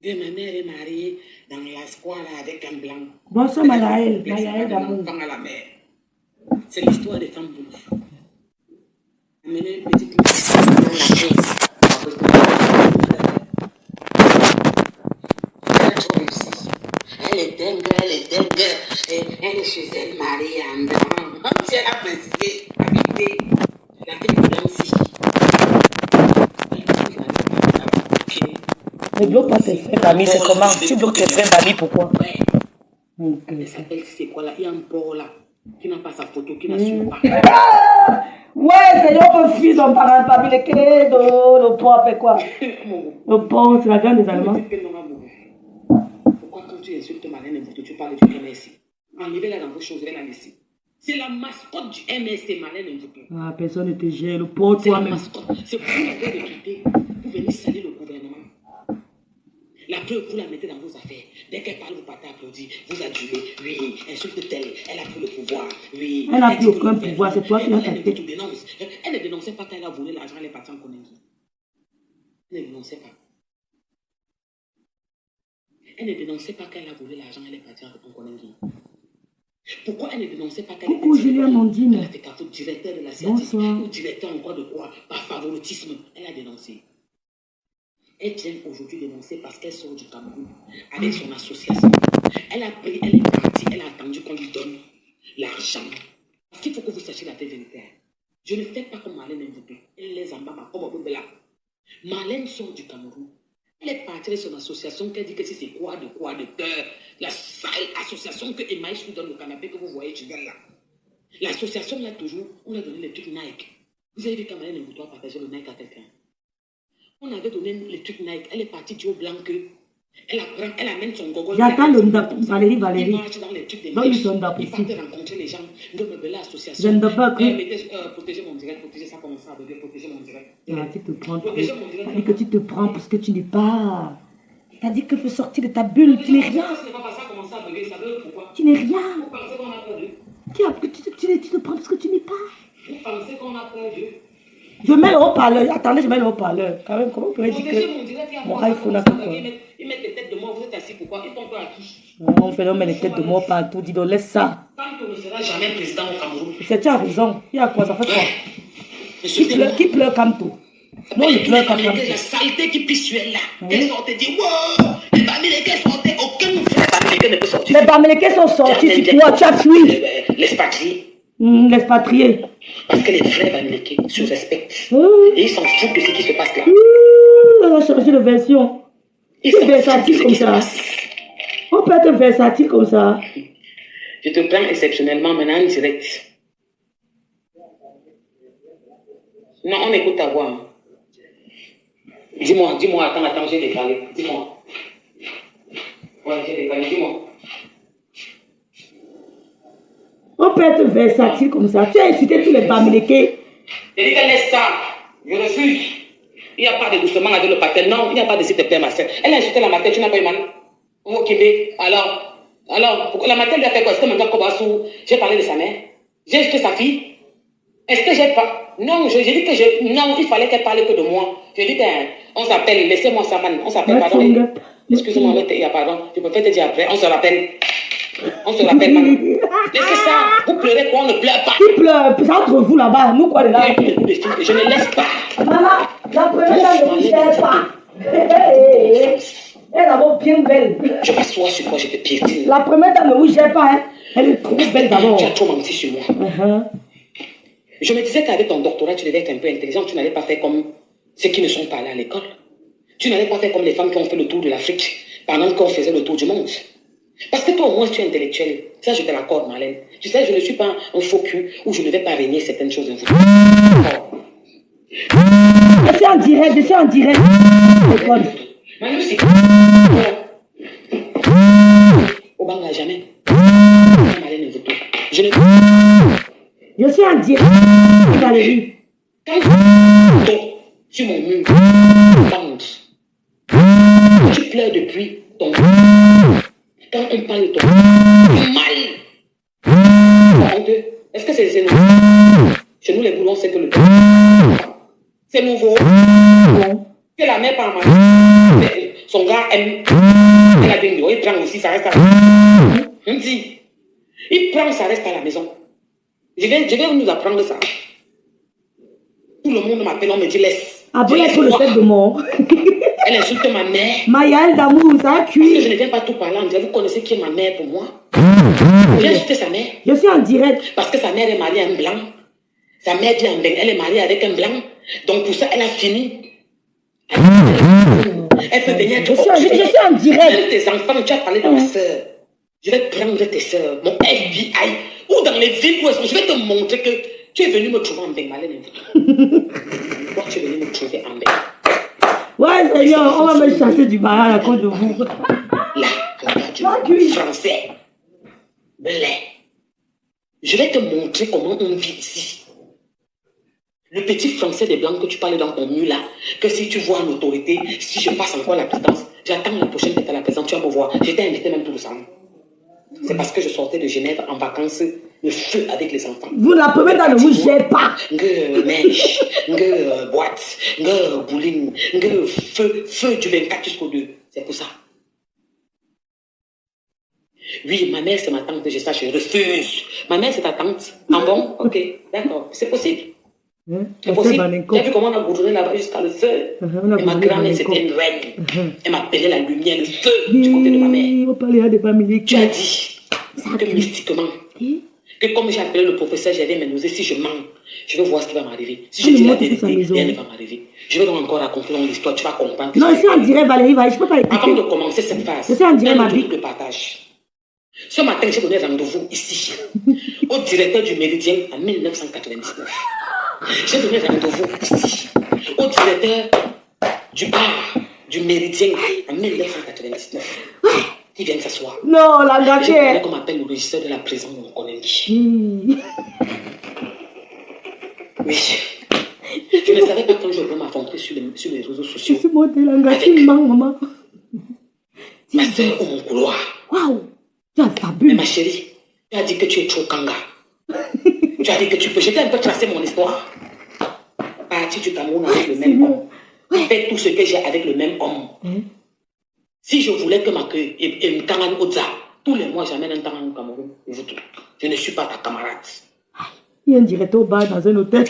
Ma mère est mariée dans la square avec un blanc. Bonsoir Malaël, Malaël d'amour. C'est l'histoire des femmes boules. Amener une petite dans la caisse. Elle est dingue. Elle est chez elle, mariée en blanc. Comme si elle a précisé, habité. La fille blanc aussi. Ne bloque pas tes frères d'amis, c'est comment? Tu bloques tes frères d'amis, pourquoi? Ouais. Elle s'appelle, c'est quoi là? Il y a un porc là, qui n'a pas sa photo, qui n'assume pas. Ouais, c'est notre fils, on parle pas, mais le porc fait quoi? Le porc, c'est la grande des Allemands. Pourquoi quand tu insultes Marlène, tu parles du MSC? Enlevez-la dans vos choses, elle la laisser. C'est la mascotte du MSC, Marlène Mvoutou. Ah, personne ne te gère, le porc, c'est toi-même. La mascotte. C'est pour vous l'avez recruté. Vous venez salir le gouvernement. La preuve, vous la mettez dans vos affaires. Dès qu'elle parle, vous partez applaudir. Vous adulez. Oui, insulte-t-elle. Elle a pris le pouvoir. Oui. Elle n'a plus aucun pouvoir, c'est toi qui l'as fait. Elle ne dénonçait pas quand elle a volé l'argent, elle est partie en Konengi. Elle ne dénonçait pas. Elle ne dénonçait pas qu'elle a volé l'argent, elle est partie en Konengi. Pourquoi elle ne dénonçait pas qu'elle Coucou Julien Mondine. Elle a fait carte directeur de la scientifique ou directeur encore de quoi? Par favoritisme. Elle a dénoncé. Elle vient aujourd'hui dénoncer parce qu'elle sort du Cameroun avec son association. Elle a pris, elle est partie, elle a attendu qu'on lui donne l'argent. Parce qu'il faut que vous sachiez la vérité. Je ne fais pas comme Marlène Mvoutou. Elle les embâche comme Bobela. Marlène sort du Cameroun. Elle est partie avec son association qui dit que c'est quoi de cœur. La sale association que Emmaïs lui donne le canapé que vous voyez, tu viens là. L'association là toujours, on a donné les trucs Nike. Vous avez vu quand Malène Mbouto a partagé le Nike à quelqu'un. On avait donné les trucs Nike. Elle est partie du haut blanc que. Elle amène son gogo. J'attends le Ndap. Valérie. Il marche dans les trucs des Donne-lui mèches. son Ndap Il ici. partait rencontrer les gens. Je me l'association. Je ne peux pas que... Protéger mon direct. Protéger ça comme ça. Protéger mon direct. Ah, tu te prends trop. Protéger mon direct. T'as dit que tu te prends parce que tu n'es pas... T'as dit qu'il faut sortir de ta bulle. Tu n'es rien. Ce n'est pas parce que ça a commencé à bugger. Ça veut pourquoi? Tu n'es rien. Vous pensez qu'on a peur d'eux? Tu te prends parce que tu n'es pas. Vous pensez qu'on a peur d'eux? Je mets le haut-parleur. Attendez, je mets le haut-parleur. Quand même, comment vous pouvez dire Protéger que... mon direct. Mon iPhone a fait quoi? Ils mettent les têtes de moi. Vous êtes assis pourquoi? Ils font peur à qui? On fait on met les têtes de mort partout. Dis donc, laisse ça. Tant qu'on ne sera jamais président au Cameroun. Tu as raison. Il y a quoi? Ça fait quoi? Monsieur, Qui pleure comme tout? Non, il pleure comme tout. la saleté qui pisse sur elle là. Elle sortait dit wow, les Bamilekés sortaient, aucun Bamilekés ne peut sortir. Les Bamilekés sont sortis sur toi, tu as fui. L'expatrié. L'expatrié. Parce que les vrais Bamilekés se respectent. Et ils s'en foutent de ce qui se passe là. On a changé de version. Ils C'est s'en versatile foutent de ce comme qui se ça. passe. On peut être versatile comme ça. Je te prends exceptionnellement maintenant en direct. Non, on écoute ta voix. Hein. Dis-moi, attends, j'ai décalé. Dis-moi. Ouais, j'ai décalé, dis-moi. On peut être versatile comme ça. Tu as incité tous les Bamilekés. J'ai dit qu'elle laisse ça. Je refuse. Il n'y a pas de doucement avec le patel. Non, il n'y a pas de s'il te plaît, ma soeur. Elle a insulté la matin, tu n'as pas eu mal. Ok, alors, la matin lui a fait quoi? Est-ce que maintenant, j'ai parlé de sa mère? J'ai insulté sa fille? Est-ce que j'ai pas? Non, j'ai dit que non, il fallait qu'elle parle que de moi. J'ai dit qu'on s'appelle, laissez-moi ça, man. On s'appelle, pardon. Excusez-moi, mais pardon. Je peux pas te dire après. On se rappelle. Man. Laissez ça. Vous pleurez quoi? On ne pleure pas. Qui pleure? C'est entre vous là-bas. Nous, quoi, là? Je ne laisse pas. Maman, la première dame ne vous gère pas. Elle est d'abord bien belle. Je m'assois sur moi, je te piétine. La première dame ne vous gère pas. Hein. Elle est trop belle d'abord. Tu as trop menti sur moi. Je me disais qu'avec ton doctorat, tu devais être un peu intelligent. Tu n'allais pas faire comme ceux qui ne sont pas allés à l'école. Tu n'allais pas faire comme les femmes qui ont fait le tour de l'Afrique pendant qu'on faisait le tour du monde. Parce que toi, au moins, tu es intellectuel. Ça, je te l'accorde, Marlène. Tu sais, je ne suis pas un faux cul où je ne vais pas régner certaines choses d'un vous. Je suis en direct. Manu, c'est au Banga, jamais. Marlène Mbouto. Je suis en direct. Valérie. Quand sur mon mur, bande. Tu pleures depuis ton... Quand on parle de ton mal, est-ce que c'est nous? Chez nous, les boulons, c'est que le c'est nouveau. Que la mère parle mal. Son gars aime. Elle a bien dit, il prend aussi, ça reste à la maison. On dit, il prend, ça reste à la maison. Je vais nous apprendre ça. Tout le monde m'appelle, on me dit laisse. Après, elle le tête de mort. Elle insulte ma mère. Maïal d'amour, ça a Parce que cuit. je ne viens pas tout parler en direct. Vous connaissez qui est ma mère pour moi? J'ai insulté sa mère. Je suis en direct. Parce que sa mère est mariée à un blanc. Sa mère dit elle est mariée avec un blanc. Donc pour ça, elle a fini. Elle peut venir. Je suis en direct. Même tes enfants, tu as parlé de ma soeur. Je vais prendre tes soeurs, mon FBI, ou dans les villes où elles sont. Je vais te montrer que tu es venu me trouver en Bengalais. Moi, tu es venu me trouver en Bengalais. Ouais, Seigneur, on va me chasser du mariage à cause de vous. Là, regarde, français, blé. Je vais te montrer comment on vit ici. Le petit français des blancs que tu parles dans ton mur là, que si tu vois en autorité, si je passe encore la présidence, j'attends la prochaine tête à la présidence, tu vas me voir. J'étais invité même tout le salon. C'est parce que je sortais de Genève en vacances, le feu avec les enfants. Vous, la première dame ne vous gère pas. Neige, boîte, bowling, feu du 24 jusqu'au 2. C'est pour ça. Oui, ma mère c'est ma tante, je refuse. Ma mère c'est ta tante. Ah bon? Ok, d'accord, c'est possible. C'est possible. Tu as vu comment on a bourgeonné là-bas jusqu'à le feu? Et ma grand-mère c'était une reine. Elle m'appelait la lumière, le feu du côté de ma mère. Tu as dit que mystiquement, que comme j'ai appelé le professeur, j'avais mes nausées, si je mens, je vais voir ce qui va m'arriver. Si je dis la vérité, rien ne va m'arriver. Je vais donc encore raconter dans l'histoire, tu vas comprendre. Non, je suis en direct, Valérie, je ne peux pas écouter. Avant de commencer cette phase, je suis en direct, ma vie. De partage. Ce matin, j'ai donné rendez-vous ici, au directeur du Méridien en 1999. J'ai donné rendez-vous ici au directeur du bar du Méridien en 1999. Qui vient s'asseoir. Non, la J'ai gâchée. demandé qu'on m'appelle le régisseur de la prison de Mokonengi. Oui. Je ne savais pas quand je peux m'affronter sur les réseaux sociaux. C'est moi de la gâchée, maman. Ma soeur ou mon couloir. Waouh, tu as Mais fabuleux. ma chérie, tu as dit que tu es trop kanga. Tu as dit que tu peux. Je t'ai un peu tracé mon histoire. Parti du Cameroun avec le même homme. Fais tout ce que j'ai avec le même homme. Si je voulais que ma queue et une Tangan Oza, tous les mois j'amène un Tangan au Cameroun. Je ne suis pas ta camarade. Il y a un directeur au bar dans un hôtel.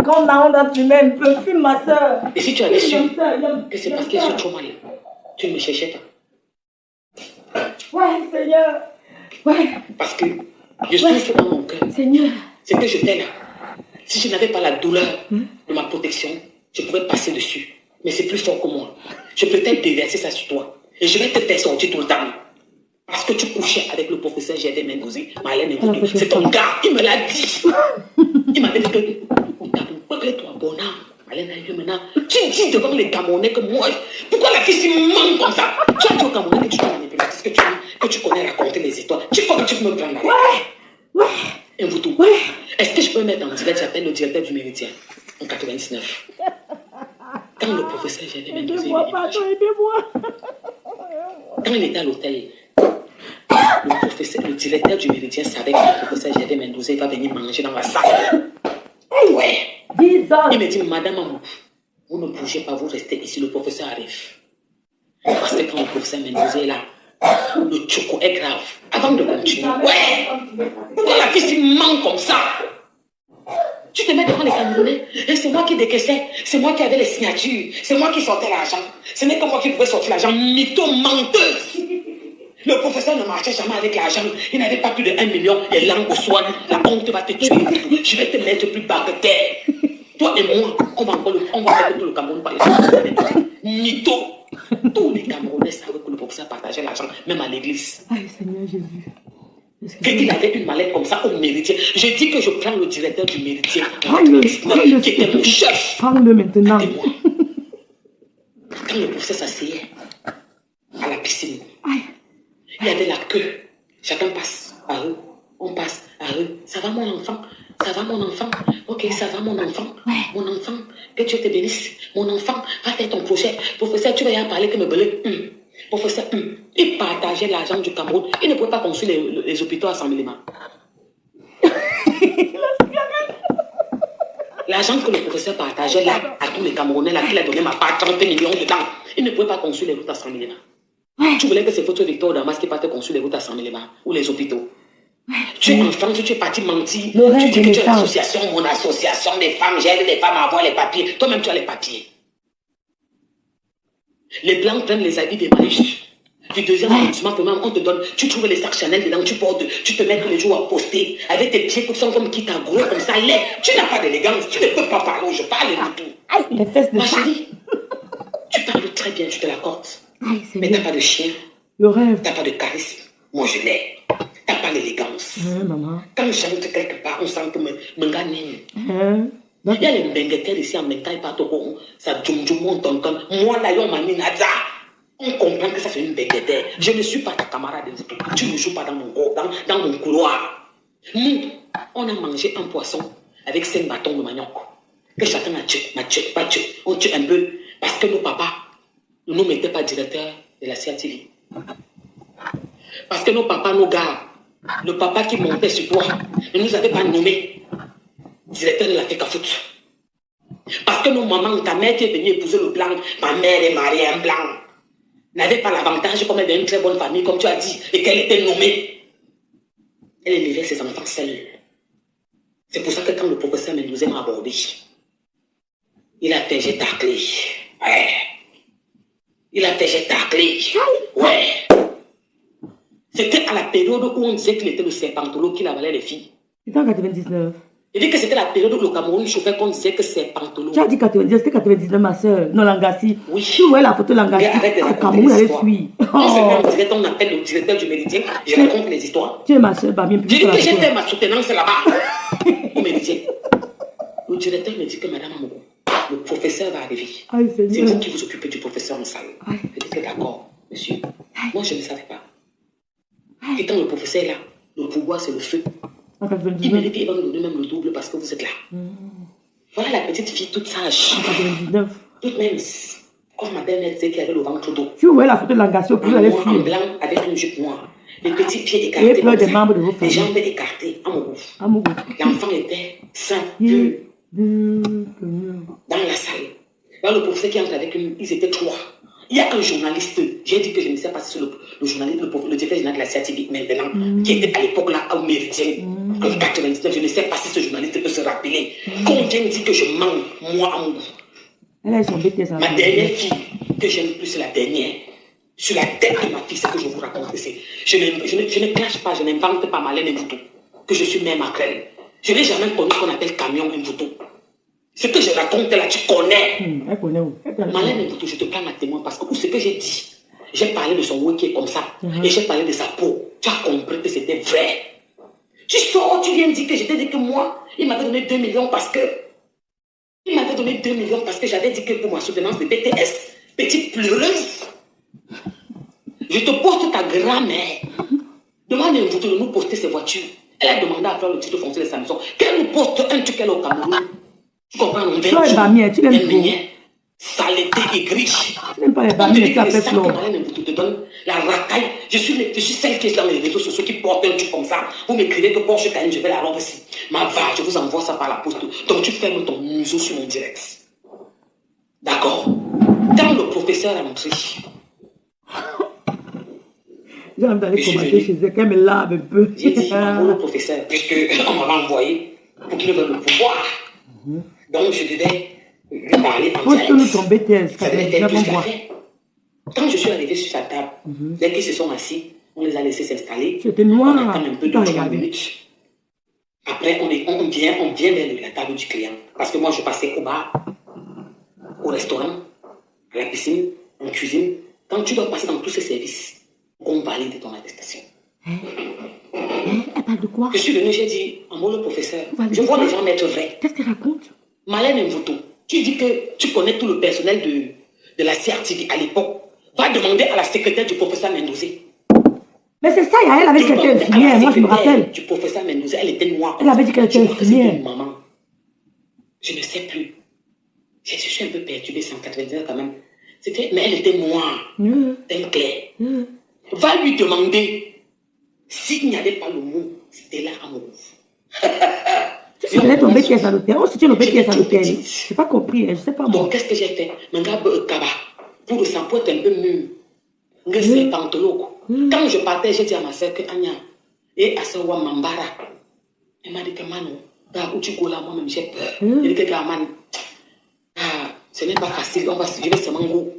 Quand on a fumé un peu, fume ma soeur. Et si tu avais su que c'est parce que je suis trop mal, tu ne me cherchais pas. Ouais, Seigneur. Ouais. Parce que je souffre dans mon cœur. Seigneur. C'est que je fais là. Si je n'avais pas la douleur de ma protection, je pouvais passer dessus. Mais c'est plus fort que moi. Je peux peut-être déverser ça sur toi. Et je vais te faire sortir tout le temps. Parce que tu couchais avec le professeur G.D. Mendoza. Malène, c'est ton gars. Il me l'a dit. Il m'a dit que toi, bon âme. Malène, maintenant, tu dis devant les Camerounais que moi, pourquoi la fille s'y manque comme ça? Tu as dit aux Camerounais que tu es manipulatrice, que tu connais raconter les histoires. Tu crois que tu peux me prendre la tête? Ouais. Et vous tout. Est-ce que je peux mettre en direct, j'appelle le directeur du Méridien en 99. Quand le professeur G.D. Mendoza, Aidez-moi, pardon, aidez-moi. quand il était à l'hôtel, le directeur du Méridien savait que le professeur G.D. Mendoza va venir manger dans la salle. Ouais. 10 ans. Il me dit, Madame Amou, vous ne bougez pas, vous restez ici, le professeur arrive. Parce que quand le professeur Mendoza est là, le choco est grave. Avant de continuer, pourquoi la fille s'y manque comme ça? Tu te mets devant les Camerounais, et c'est moi qui décaissais, c'est moi qui avais les signatures, c'est moi qui sortais l'argent. Ce n'est que moi qui pouvais sortir l'argent, mytho, menteuse. Le professeur ne marchait jamais avec l'argent, il n'avait pas plus de 1 million, et langue au soin, la honte va te tuer. Je vais te mettre plus bas que terre. Toi et moi, on va faire que tout le Cameroun parle. Mytho. Tous les Camerounais savaient que le professeur partageait l'argent, même à l'église. Aïe, Seigneur Jésus. Qu'il avait une mallette comme ça au Méridien. Je dis que je prends le directeur du Méridien, Prends-le, qui était mon chef. Prends-le maintenant. Quand le professeur s'asseyait à la piscine, il y avait la queue. Chacun passe à eux. On passe à eux. Ça va mon enfant? Ça va mon enfant? Ok, ça va mon enfant? Mon enfant, que Dieu te bénisse. Mon enfant, va faire ton projet. Professeur, tu vas y en parler que me belé. Professeur, il partageait l'argent du Cameroun. Il ne pouvait pas construire les hôpitaux à 100 000 mains. L'argent que le professeur partageait là, à tous les Camerounais, là, qu'il a donné ma part, 30 millions dedans, il ne pouvait pas construire les routes à 100 000 mains. Tu voulais que c'est votre Victor Damas qui partait construire les routes à 100 000 mains, ou les hôpitaux. Tu es en France, tu es parti mentir. Tu dis que tu es l'association, mon association des femmes, j'aide les femmes à avoir les papiers. Toi-même, tu as les papiers. Les Blancs prennent les habits des Marius. Du deuxième arrondissement, on te donne, tu trouves les sacs Chanel dedans, tu portes, tu te mets tous les jours à poster, avec tes pieds qui sont comme qui t'a gros, comme ça, laid. Tu n'as pas d'élégance, tu ne peux pas parler, je parle et tout. Aïe, les fesses de Ma chérie, tu parles très bien, je te l'accorde. Mais t'as pas de chien, le rêve. t'as pas de charisme. Moi, je l'ai. T'as pas l'élégance. Maman. Quand j'entre quelque part, on sent que me gagne. Il y a les benguetels ici en Menkai, pas trop. Ça djum on tonton. Moi, là, on m'a mis naza. On comprend que ça c'est une benguetel. Je ne suis pas ta camarade. Tu ne joues pas dans mon couloir. Nous, on a mangé un poisson avec 5 bâtons de manioc. Que chacun a tué, on tue un peu. Parce que nos papas ne nous mettaient pas directeur de la CATV. Parce que nos papas, nos gars, le papa qui montait sur toi, ne nous avait pas nommé directeur de la FECAFOOT. Parce que nos mamans, ta mère qui est venue épouser le blanc, ma mère est mariée à un blanc, n'avait pas l'avantage comme elle avait une très bonne famille, comme tu as dit, et qu'elle était nommée. Elle élevait ses enfants seule. C'est pour ça que quand le professeur Mendoza m'a abordé, il a fait j'ai taclé. Ouais. Il a fait j'ai taclé. Ouais. C'était à la période où on disait qu'il était le serpentolo qui avalait les filles. C'était en 99. Il dit que c'était la période où le Cameroun chauffait qu'on disait que c'est serpentolo. Tu as dit 99, c'était 99 ma soeur. Non, Langassi. Oui. Tu vois la photo Langassi. Au Cameroun, elle suit. On appelle le directeur du Méridien. Je raconte les histoires. Tu es ma soeur, bien plus. Je dis que j'ai fait ma soutenance là-bas. Vous me dites, le directeur me dit que Madame Amogo, le professeur va arriver. C'est vous qui vous occupez du professeur en salle. Je dis que d'accord, monsieur. Moi, je ne savais pas. Et quand le professeur est là, le pouvoir, c'est le feu. Il me dit qu'il va nous donner même le double parce que vous êtes là. Voilà la petite fille toute sage. Toute mince. Comme ma belle-mère disait qu'il avait le ventre d'eau. Si vous voyez la photo de l'engagement, vous allez fuir. En blanc, avec une jupe noire. Les petits pieds écartés. Les jambes écartées. Amoureux. L'enfant était sain, pur. Dans la salle. Là, le professeur qui entre avec lui, ils étaient 3. Il y a un journaliste. J'ai dit que je ne sais pas si c'est le journaliste, le directeur général de la CATV maintenant, qui était à l'époque là, au Méridien, en 99. Je ne sais pas si ce journaliste peut se rappeler. Combien dit que je mens, moi, amoureux. Ma dernière fille, que j'aime plus, c'est la dernière. Sur la tête de ma fille, c'est que je vous raconte. Je ne clash pas, je n'invente pas Malène Mvuto, que je suis mère maquerelle. Je n'ai jamais connu ce qu'on appelle camion Mvuto. Ce que je raconte là, tu connais. Malène Mvuto, je te prends à témoin parce que ce que j'ai dit, j'ai parlé de son oui qui est comme ça, et j'ai parlé de sa peau. Tu as compris que c'était vrai. Tu sors, tu viens dire que je t'ai dit que moi, il m'avait donné 2 millions parce que. Il m'avait donné 2 millions parce que j'avais dit que pour ma soutenance de BTS, petite pleureuse, je te poste ta grand-mère. Demande à Mvuto de nous poster ses voitures. Elle a demandé à faire le titre foncier de Samsung. Qu'elle nous poste un truc qu'elle au Cameroun. Tu comprends, mon bébé? Tu l'aimes trop. Saleté et griche. Tu n'aimes pas les bamiers, tu appelles Flo. Je te donne la racaille. Je suis celle qui est dans les réseaux sociaux qui porte un truc comme ça. Vous m'écrivez que Porsche Cayenne, je vais la rendre ici. Ma va, je vous envoie ça par la poste. Donc tu fermes ton museau sur mon direct. D'accord? Quand le professeur a montré, j'ai envie d'aller commenter chez elle, qu'elle me lave un peu. J'ai dit, le professeur, puisqu'on m'avait envoyé pour qu'il me donne le pouvoir. Donc je devais lui parler en direct. Poste-nous ton BTS, ça devait être plus qu'à faire. Quand je suis arrivé sur sa table, dès qu'ils se sont assis, on les a laissés s'installer. C'était noir. On attend un peu de 3 minutes. Après, on vient vers la table du client. Parce que moi, je passais au bar, au restaurant, à la piscine, en cuisine. Quand tu dois passer dans tous ces services, on valide ton attestation. Elle parle de quoi? Je suis venu, j'ai dit, en mot le professeur, je vois les gens mettre vrai. Qu'est-ce qu'elle raconte? Malène Mvuto, tu dis que tu connais tout le personnel de la CRTV à l'époque. Va demander à la secrétaire du professeur Mendozé. Mais c'est ça, elle avait dit qu'elle était infirmière, moi je me rappelle. Du professeur Mendozé, elle était noire. Elle avait dit qu'elle était infirmière. Maman, je ne sais plus. Je suis un peu perturbée, 199 quand même. Mais elle était noire, telle claire. Va lui demander s'il n'y avait pas le mot Stella Amoureux. Tu connais ton BTS à l'hôtel. On se tient le BTS à l'hôtel. Je n'ai pas compris, je ne sais pas moi. Donc qu'est-ce que j'ai fait? Pour le sang, pour être un peu mûr. C'est pantologue. Quand je partais, j'ai dit à ma soeur que Anya et à Sawa Mambara. Elle m'a dit que Manu, où tu go là, moi-même j'ai peur. Elle dit que Manu, ce n'est pas facile, je vais seulement go.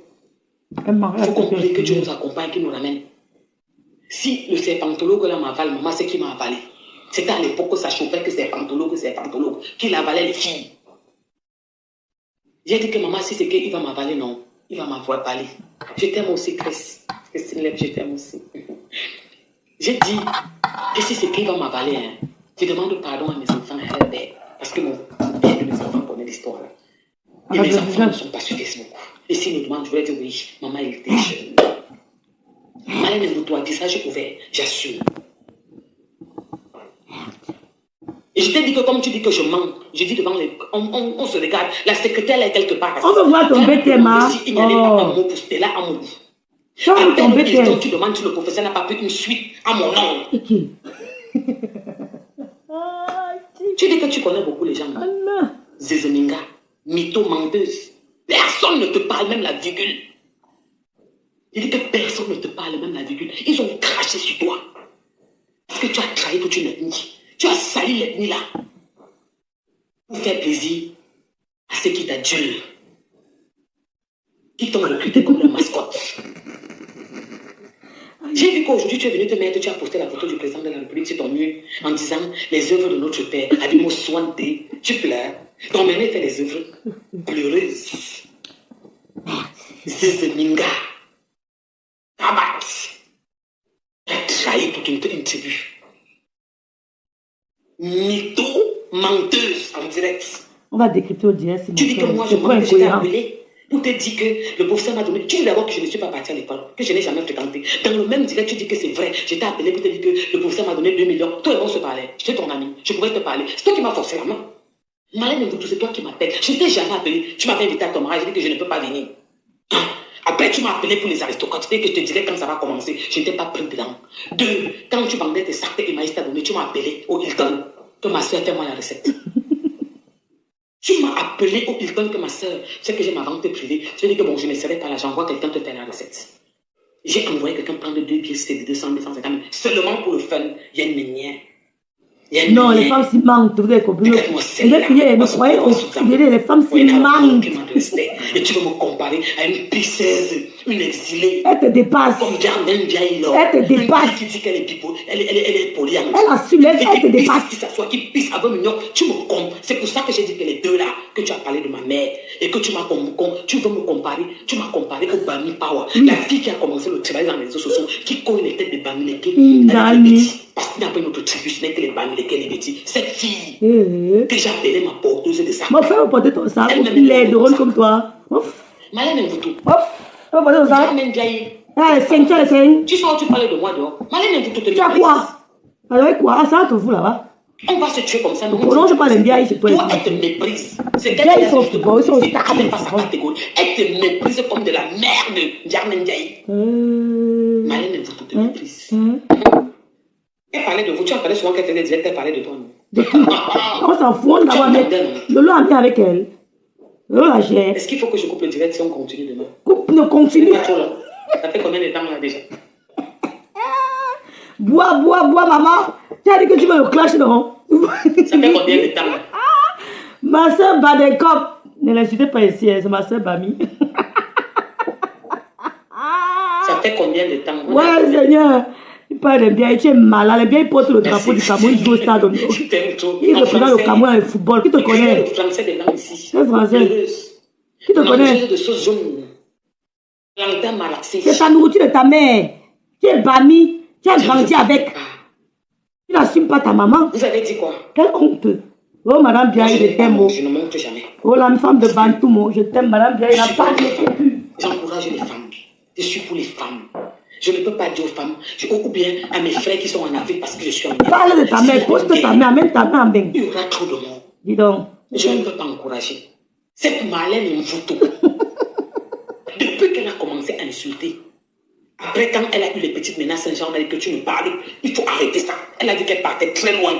Il faut comprendre que Dieu nous accompagne, qu'il nous ramène. Si le serpentologue là m'avale, maman, c'est qui m'a avalé. C'était à l'époque que ça chauffait que serpentologue, qu'il avalait les filles. J'ai dit que maman, si c'est qu'il va m'avaler, non. Il va m'avaler. Je t'aime aussi, Christine Leb, je t'aime aussi. J'ai dit que si c'est qu'il va m'avaler, hein, je demande pardon à mes enfants et à leur père. Parce que mon père de mes enfants connaît l'histoire. Et mes enfants ne sont pas sur Facebook. Et s'ils me demandent, je vais dire oui, maman, il était jeune. Malène Mvuto a dit ça, j'ai ouvert, j'assume. Et je t'ai dit que comme tu dis que je mens, je dis devant les... On se regarde, la secrétaire est quelque part. On veut voir ton BTMA. Il n'y avait pas un mot pour Stella Amoureux. Ton BTMA. Tu demandes si le professeur n'a pas pris une suite à mon nom. Okay. Tu dis que tu connais beaucoup les gens. Zezeminga, mytho, menteuse. Personne ne te parle, même la virgule. Il dit que personne ne te parle, même la virgule. Ils ont craché sur toi. Parce que tu as trahi toute une ethnie. Tu as sali l'ethnie là. Pour faire plaisir à ceux qui t'adulent. Qui t'ont recruté comme leur mascotte. J'ai vu qu'aujourd'hui tu es venu te mettre, tu as posté la photo du président de la République sur ton mur en disant les œuvres de notre père, Abimo Swante, tu pleures. Ton mère fait les œuvres pleureuses. Zezeminga. Tabat. Tu as trahi toute une tribu. Mytho. menteuse en direct. On va décrypter au direct. Tu dis que moi, je mens, que je t'ai appelé pour te dire que le professeur m'a donné. Tu dis d'abord que je ne suis pas partie à l'école, que je n'ai jamais fréquenté. Dans le même direct, tu dis que c'est vrai. Je t'ai appelé pour te dire que le professeur m'a donné 2 millions. Toi et moi, on se parlait. J'étais ton ami. Je pouvais te parler. C'est toi qui m'as forcé la main. Malène, c'est toi qui m'appelles. Je ne t'ai jamais appelé. Tu m'avais invité à ton mariage. Je dis que je ne peux pas venir. Après, tu m'as appelé pour les aristocrates. Tu dis que je te dirais quand ça va commencer. Je n'étais pas pris dedans. 2, quand tu vendais tes sacs et Maïs t'a donné, tu m'as appelé au Hilton que ma soeur fait moi la recette. Tu m'as appelé au Hilton que ma soeur, c'est que j'ai ma vente privée. Je dis que bon, je ne serai pas là, j'envoie quelqu'un te faire la recette. J'ai envoyé quelqu'un prendre 2 pièces, de 200, 250 000, seulement pour le fun. Il y a une minière. Non, les femmes s'y mentent, vous avez compris. Les femmes s'y mentent. Et tu veux me comparer à une pisseuse, une exilée. Elle te dépasse. Comme Jardin Diaïlo. Elle te dépasse. Qui dit qu'elle est elle est polyamoureuse. Elle assume, elle te dépasse. Qui s'assoit, qui pisse à 20 millions, tu me comptes. C'est pour ça que j'ai dit que les deux là, que tu as parlé de ma mère, et que tu veux me comparer, tu m'as comparé au Bami Power. La fille qui a commencé le travail dans les réseaux sociaux, qui cogne les têtes de Bami Leke. Parce qu'il n'y a pas une autre tribu, ce n'est que les Bami Leke, les petits. Cette fille, que j'ai appelée ma porteuse de sac. Mon frère va porter ton sac, il est drôle comme toi. Malène Mvoutou. Elle va porter ton sac. Ah, les 5, tu as les 5. Tu sors, tu parlais de moi dehors. Malène Mvoutou te tu as quoi? Alors quoi? Ah, ça va te foutre là-bas. On va se tuer comme ça. Non, c'est pas les vieilles, c'est pas les toi, elle te méprise. C'est qu'elle vieilles sont football, ils sont stars. pas sa catégorie. Elle te méprise comme de la merde. Jarmen Diaye. Malène Mvoutou te méprise. Elle parlait de vous, tu as parlé souvent qu'elle te disait qu'elle parlait de toi. On s'en fout, on va mettre. Lolo a mis avec elle. Lolo la gère. Est-ce qu'il faut que je coupe le direct si on continue demain? Coupe, ne continue. Ça fait combien de temps là déjà? Bois, maman. Tu as dit que tu veux le clash, non? Ça fait combien de temps là? Ma soeur Badekop. Ne l'insultez pas ici, c'est ma soeur Bami. Ça fait combien de temps? Ouais, Seigneur. Il parle de bien, tu es malade. Les biens, ils portent le drapeau du Cameroun, ils jouent au stade. Il représente le Cameroun dans le football. Qui te connaît? Le français des langues ici. C'est français. Qui te connaît? De sauce jaune. C'est ta nourriture de ta mère. Tu es Bami. Tu as grandi avec. Tu n'assumes pas ta maman. Vous avez dit quoi? Quelle honte. Oh, madame Biaye, je t'aime. Je ne montre jamais. Oh, la femme de Bantou, je t'aime, madame Biaye. J'encourage les femmes. Je suis pour les femmes. Je ne peux pas dire aux femmes, ou bien à mes frères qui sont en Afrique parce que je suis en Afrique. Parle de ta mère, pose ta mère, amène ta mère en bain. Il y aura trop de monde. Dis donc. Je ne peux pas encourager. Cette Malène Mvoutou, depuis qu'elle a commencé à insulter, après quand elle a eu les petites menaces, genre, elle a dit que tu me parles, il faut arrêter ça. Elle a dit qu'elle partait très loin.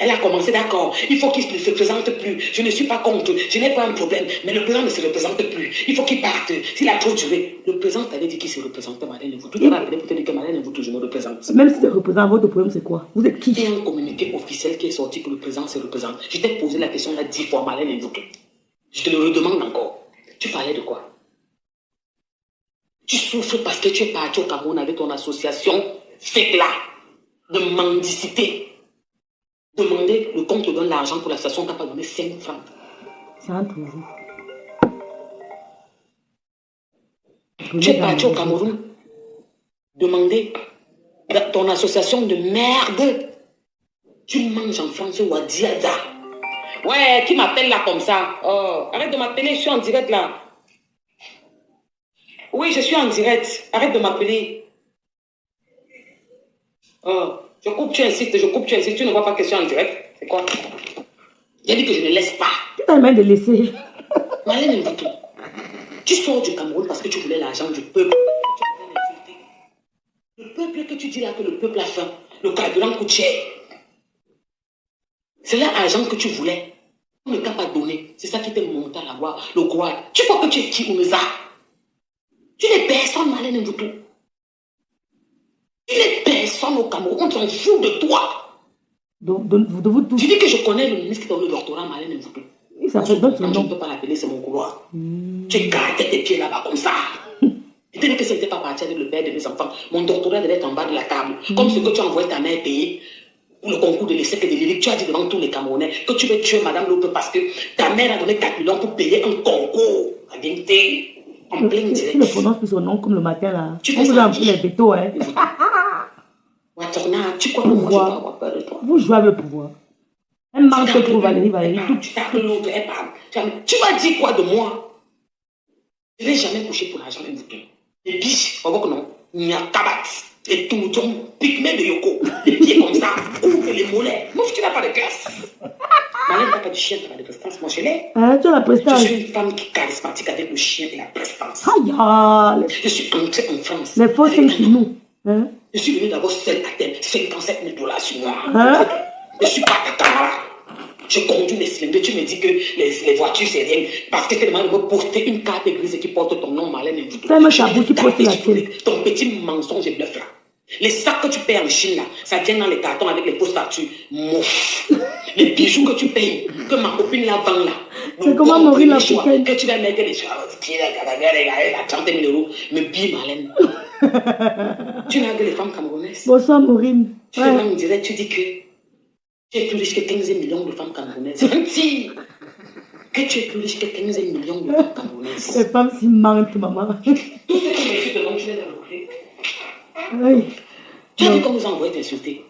Elle a commencé, d'accord, il faut qu'il ne se représente plus. Je ne suis pas contre, je n'ai pas un problème, mais le président ne se représente plus. Il faut qu'il parte. S'il a trop duré, le président t'avait dit qu'il se représentait, Malène Mvoutou. Tu vas appeler pour te dire que Malène Mvoutou, je me représente. Même si tu représentes, votre problème c'est quoi? Vous êtes qui? Il y a un communiqué officiel qui est sorti que le président se représente. Je t'ai posé la question là 10 fois, Malène Mvoutou. Je te le redemande encore. Tu parlais de quoi? Tu souffres parce que tu es parti au Cameroun avec ton association fake là, de mendicité. Demander le compte te donne l'argent pour l'association, tu n'as pas donné 5 francs. C'est entre vous. Tu es parti au Cameroun. Demander ton association de merde. Tu manges en France ou à Diada. Ouais, qui m'appelle là comme ça? Oh, arrête de m'appeler, je suis en direct là. Oui, je suis en direct. Arrête de m'appeler. Oh, je coupe, tu insistes, tu ne vois pas que je suis en direct. C'est quoi? J'ai dit que je ne laisse pas. Tu t'as même de laisser. Malène Mvoutou, tu sors du Cameroun parce que tu voulais l'argent du peuple. Le peuple que tu dis là que le peuple a faim, le carburant coûte cher. C'est l'argent que tu voulais. On ne t'a pas donné. C'est ça qui t'est monté à la voix, le quoi. Tu crois que tu es qui, Oumeza? Tu n'es personne, Malène Mvoutou. Tu n'es personne au Cameroun. On s'en fout de toi. Donc, vous tous. Tu dis que je connais le ministre qui donne le doctorat, Malène Mvoutou. Il s'appelle d'autres Je noms. ne peux pas l'appeler, c'est mon couloir. Tu gardais tes pieds là-bas comme ça. Je t'ai dit que ce n'était pas parti avec le père de mes enfants. Mon doctorat devait être en bas de la table. Comme ce que tu as envoyé ta mère payer pour le concours de l'ESSEC et de l'IRIC. Tu as dit devant tous les Camerounais que tu veux tuer Madame Lope parce que ta mère a donné 4 millions pour payer un concours. La vérité. En plein direct. Tu ne prononces plus son nom comme le matin là. Tu On fais vous ça, a pris les bétos, hein. Watorna, tu crois que moi je dois avoir peur de toi? Vous jouez avec le pouvoir. Elle manque trop, Valérie. Tu tapes l'autre, elle parle. Tu vas dire quoi de moi? Je n'ai jamais couché pour l'argent d'un bouton. Les biches, on voit que non. Il y a tabac, les toutons, pygmées de Yoko, les pieds comme ça, ouvre les mollets. Moi, tu n'as pas de classe. Malène, tu n'as pas de chien, tu n'as pas de prestance. Moi, je l'ai. Tu as la prestance. Je suis une femme qui est charismatique avec le chien et la prestance. Je suis entrée en France. Les faux signes sur nous. Je suis venu d'abord seul à terme, 57 000 $ sur moi. Je suis pas tata. Je conduis les cylindres. Tu me dis que les voitures, c'est rien. Parce que tu demandes de me poster une carte d'église qui porte ton nom, Marlène. Fais-moi ta bouche qui poste la tienne. Ton petit mensonge et bluff là. Les sacs que tu payes en Chine là, ça vient dans les cartons avec les fausses factures. Mouf. Les bijoux que tu payes, que ma copine la vend là. C'est comment mourir l'Africaine. Que tu vas mettre les choix, à 30 000 €. Me bille, Marlène. Tu n'as que les femmes camerounaises. Bonsoir, Maureen. Tu me dirais, tu dis que tu es plus riche que 15 millions de femmes camerounaises. Menti. Que tu es plus riche que 15 millions de femmes camerounaises. Les femmes s'y mentent, maman. Tout ce que m'insultes, donc tu les as recrutés. Oui. Tu as vu qu'on nous a envoyé t'insulter.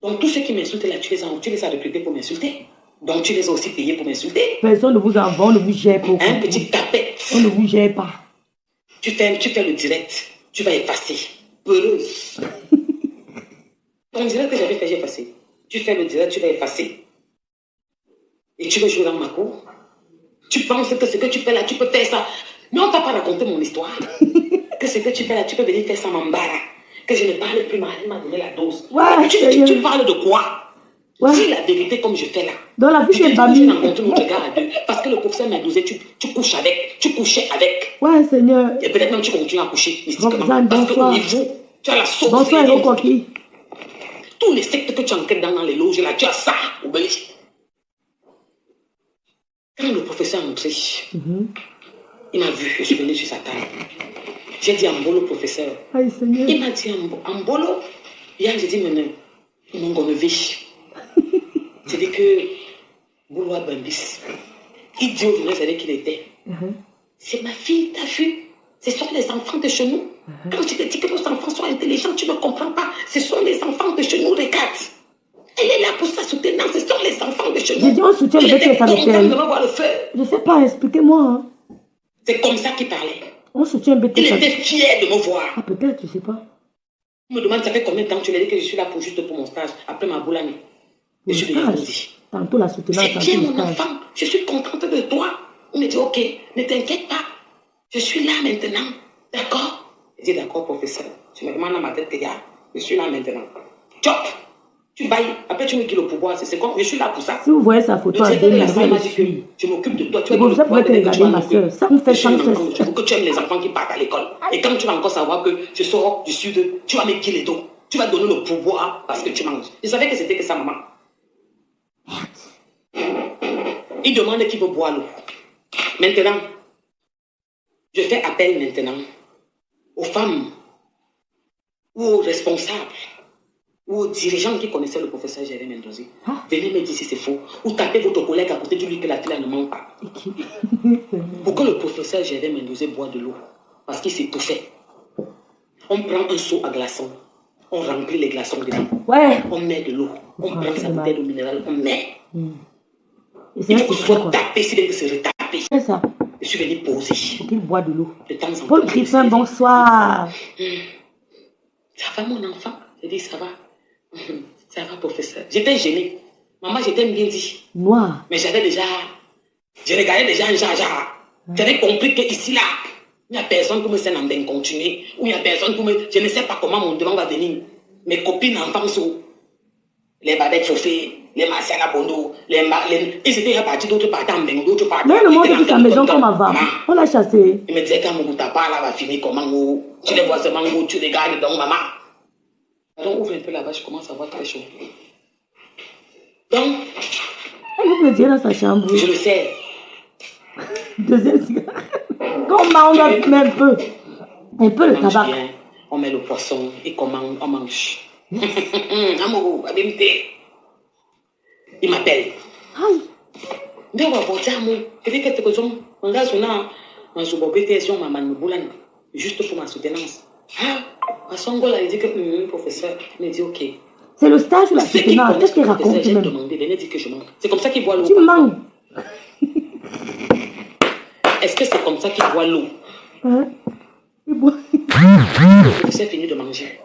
Donc tous ceux qui m'insultent là, tu les as recrutés pour m'insulter. Donc tu les as aussi payés pour m'insulter. Personne ne vous envoie, on ne vous gère pas. Un petit tapette. On ne vous gère pas. Tu fais le direct. Tu vas effacer. Peureuse. Ton direct que j'avais fait, j'ai effacé. Tu fais le direct, tu vas effacer. Et tu veux jouer dans ma cour. Tu penses que ce que tu fais là, tu peux faire ça. Mais on ne t'a pas raconté mon histoire. Que ce que tu fais là, tu peux venir faire ça m'embarras. Que je ne parle plus mal, elle m'a donné la dose. Ouais, tu parles de quoi? Ouais. Dis la vérité comme je fais là. Dans la vie, c'est pas Je mieux. rencontre notre gars à deux. Parce que le professeur m'a dosé, tu couchais avec. Ouais, Seigneur. Et peut-être même tu continues à coucher mystiquement. Roxane, Parce bonsoir. qu'au niveau, tu as la sauce. Bonsoir, Héro Coquille. Tous les sectes que tu enquêtes dans les loges là, tu as ça, oublie. Quand le professeur est entré, il m'a vu, je suis venu sur sa table. J'ai dit Ambolo, professeur. Aïe, Seigneur. Il m'a dit Ambolo. Hier, j'ai dit, mais mon gonneviche. J'ai dit que Boulois Bambis. Il dit au journaliste avec qui il était. C'est ma fille, t'as vu? Ce sont les enfants de chez nous. Quand je te dis que nos enfants sont intelligents, tu ne comprends pas. Ce sont les enfants de chez nous, regarde. Elle est là pour sa soutenance, ce sont les enfants de chez nous. J'ai dit on soutient le BTS avec elle. Je ne sais pas, expliquez-moi. Hein. C'est comme ça qu'il parlait. On soutient le BTS. Il était fier de me voir. Ah, peut-être, je ne sais pas. Il me demande, ça fait combien de temps tu lui as dit que je suis là pour juste pour mon stage, après ma boule année. Je suis venu dit. Tantôt la soutenance, c'est bien mon enfant, je suis contente de toi. Il me dit, ok, ne t'inquiète pas. Je suis là maintenant. D'accord? Je dis, d'accord, professeur. Tu me demandes dans ma tête, regarde, je suis là maintenant. Chop! Tu bailles, après tu me dis le pouvoir, c'est comme, je suis là pour ça. Si vous voyez sa photo à 2000, je m'occupe de toi. Tu vas ça pourrait te regarder, ma soeur. Ça me fait sans cesse. Je veux que tu aimes les enfants qui partent à l'école. Et quand tu vas encore savoir que je sors du sud, tu vas me guider les dos. Tu vas donner le pouvoir parce que tu manges. Je savais que c'était que ça, maman. Il demande qui veut boire l'eau. Maintenant, je fais appel maintenant aux femmes ou aux responsables ou aux dirigeants qui connaissaient le professeur Jérémy Mendoza. Venez me dire si c'est faux. Ou tapez votre collègue à côté de lui que la fille ne ment pas. Pourquoi le professeur Jérémy Mendoza boit de l'eau? Parce qu'il s'étouffait. On prend un seau à glaçons. On remplit les glaçons dedans. Ouais. On met de l'eau. On prend sa bouteille de minéral. On met. Il faut taper si que se retaper. C'est ça. Je suis venu poser. Il boit de l'eau. De temps en temps. Paul Griffin, bonsoir. Ça va mon enfant? J'ai dit ça va. Ça va professeur. J'étais gênée. Maman, j'étais bien dit. Noir. Mais j'avais déjà... Je regardais déjà un jaja. J'avais compris qu'ici là, il n'y a personne pour me faire en continuer. Ou il n'y a personne pour me... Je ne sais pas comment mon devant va venir. Mes copines en France, les babettes chauffées, les martiens à Bondo, ils étaient répartis d'autres parties en Bengo, d'autres parties. Mais le monde de sa maison comme avant. On l'a chassé. Il me disait quand mon papa là va finir comment tu les vois seulement où tu regardes donc maman. Alors ouvre un peu là-bas, je commence à voir très chaud. Donc, elle me dit dans sa chambre. je le sais. Deuxième cigare. Comment on va fumer un peu? Un peu le tabac. Bien, on met le poisson et comment on mange. Amoureux, abimité. Il m'appelle. Aïe. Mais on va porter à moi. Je dis que tu peux on a son nom. On se bat question maman me boulane. Juste pour ma soutenance. Ah, à son goal, il dit que professeur. Il me dit ok. C'est le stage ou la Ceux qui soutenance? connaissent Qu'est-ce qu'il le professeur, raconte j'ai même? demandé, venez dire que je mens. C'est comme ça qu'il boit l'eau. Tu mens. Est-ce que c'est comme ça qu'il boit l'eau? Hein? Il boit. Le professeur finit de manger.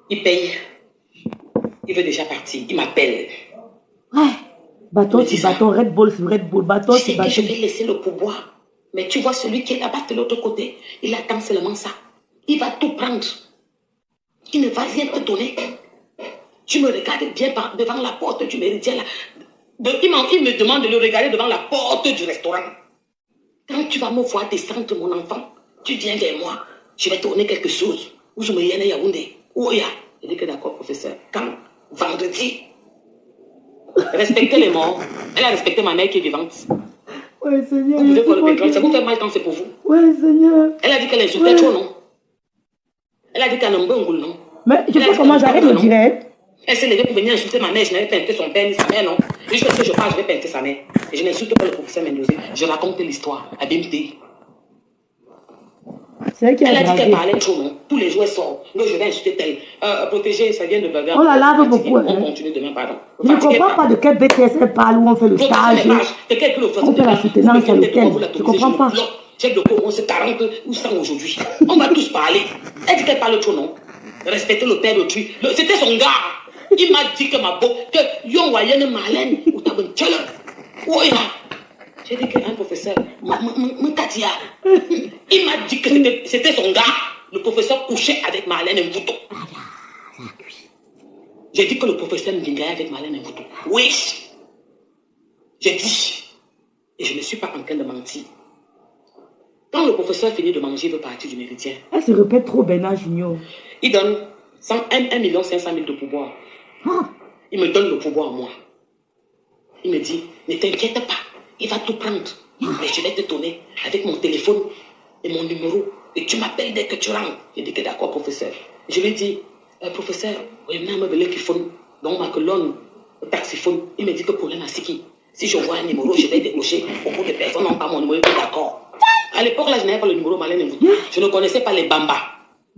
Il paye. Il veut déjà partir. Il m'appelle. Ouais. Bâton Il me dit sur ça. bâton, Red Bull sur Red Bull, bâton Tu sur sais que je bâton. vais laisser le pourboire. Mais tu vois celui qui est là-bas de l'autre côté, il attend seulement ça. Il va tout prendre. Il ne va rien te donner. Tu me regardes bien devant la porte du méridien là. Il me demande de le regarder devant la porte du restaurant. Quand tu vas me voir descendre, mon enfant, tu viens vers moi. Je vais tourner quelque chose. Où je me y ai Yaoundé. Où il y a. Je dis que d'accord, professeur. Quand? Vendredi. Respectez les morts. Elle a respecté ma mère qui est vivante. Ouais, Seigneur. Vous pouvez voir le pétrole. Ça vous fait mal quand c'est pour vous. Ouais, Seigneur. Elle a dit qu'elle insultait trop, non? Elle a dit qu'elle n'aime pas un goût, non? Mais je sais comment j'arrête le direct. Elle s'est levée pour venir insulter ma mère. Je n'avais pas insulté son père ni sa mère, non? Juste parce que je parle, je vais peinter sa mère. Et je n'insulte pas le professeur Mendozé. Je raconte l'histoire à BMT. C'est elle qui a Elle a dit qu'elle dragué. parlait trop, non? Tous les jours, elle sort. Donc, je vais insulter tel. Protéger, ça vient de bagarre. On la lave beaucoup. On Hein. continue demain, pardon. Je ne comprends pas de quel BTS elle parle où on fait le stage. On fait la soutenance à l'hôtel. Je ne comprends pas. Chef de cour, c'est 40 ou 100 aujourd'hui. On va tous parler. Elle dit qu'elle parle trop, non? Respecter le père d'autrui. C'était son gars. Il m'a dit que ma beau, que yon wayenne malène ou ta bonne tchèle. Oui, là. J'ai dit qu'un professeur, mon Katia, il m'a dit que c'était son gars. Le professeur couchait avec Marlène Mvuto. J'ai dit que le professeur me guingait avec Marlène Mvuto. Oui. J'ai dit. Et je ne suis pas en train de mentir. Quand le professeur finit de manger, il veut partir du méridien. Elle se répète trop, Bernard Junior. Il donne 1 500 000 de pourboire. Ah. Il me donne le pourboire à moi. Il me dit, ne t'inquiète pas, il va tout prendre. Mais je vais te donner avec mon téléphone et mon numéro. Et tu m'appelles dès que tu rentres. J'ai dit que d'accord, professeur. Je lui ai dit, professeur, il y a un téléphone, donc ma colonne, le taxiphone. Il me dit que pour un asiki, si je vois un numéro, je vais décrocher. Beaucoup de personnes n'ont pas mon numéro. D'accord. À l'époque, là, je n'avais pas le numéro Marlène Mvuto. Je ne connaissais pas les bambas.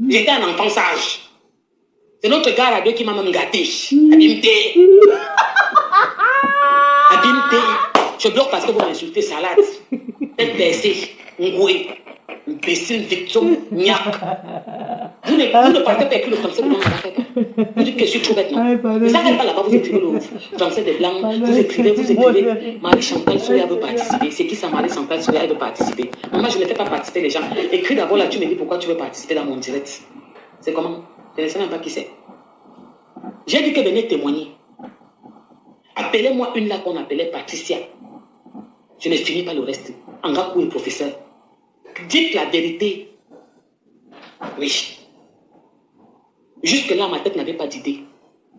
J'étais un enfant sage. C'est notre gars à deux qui m'a même gâté. Abimté. Abimté. Je bloque parce que vous m'insultez salade. Tête baissée. Ngoué. Imbécile, victime, niaque. Vous ne partez pas écrire le français de blanc à la tête. Vous dites que je suis trop bête, non? Vous n'arrêtez pas là-bas, vous écrivez le français des blancs. Vous écrivez. Marie-Chantal Soya veut participer. C'est qui ça, Marie-Chantal Soya veut participer? Maman, je ne fais pas participer les gens. Écris d'abord là, tu me dis pourquoi tu veux participer dans mon direct. C'est comment? Je ne sais même pas qui c'est. J'ai dit que venez témoigner. Appelez-moi une là qu'on appelait Patricia. Je ne finis pas le reste. Angakou est professeur. Dites la vérité. Oui. Jusque-là, ma tête n'avait pas d'idée.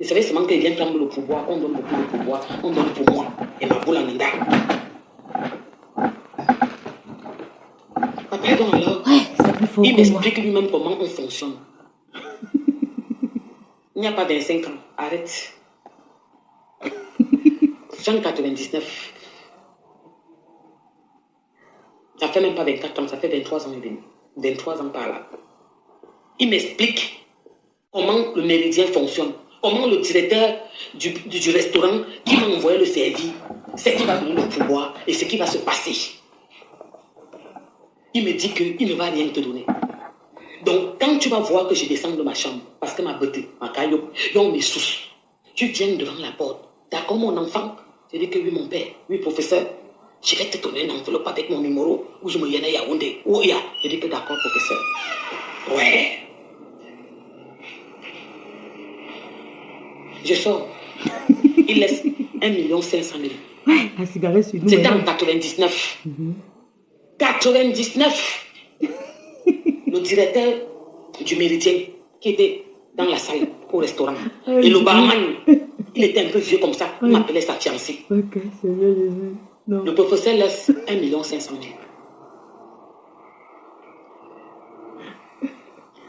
Je savais seulement qu'elle vient prendre le pouvoir. On donne beaucoup de pouvoir. On donne pour moi. Et ma boule en enda. Après, donc alors, il m'explique lui-même comment on fonctionne. Il n'y a pas 25 ans. Arrête. Jean 99. Ça fait même pas 24 ans, ça fait 23 ans et demi. 23 ans par là. Il m'explique comment le méridien fonctionne. Comment le directeur du restaurant qui m'a envoyé le service, c'est qui va donner le pouvoir et ce qui va se passer. Il me dit qu'il ne va rien te donner. Donc, quand tu vas voir que je descends de ma chambre, parce que ma beauté, ma caillou, on me souffle, tu viens devant la porte. D'accord, mon enfant? Je dis que oui, mon père, oui, professeur. Je vais te donner une enveloppe avec mon numéro où je me y en ai Yaoundé. Où il y a? Je dis que d'accord, professeur. Ouais. Je sors. Il laisse 1 500 000. Ouais, la cigarette sur nous. C'était en 99. 99. Le directeur du méridien qui était dans la salle au restaurant. Et le barman, il était un peu vieux comme ça. Il m'appelait sa fiancée. Ok, c'est bien, Jésus. Non. Le professeur laisse 1 500 000.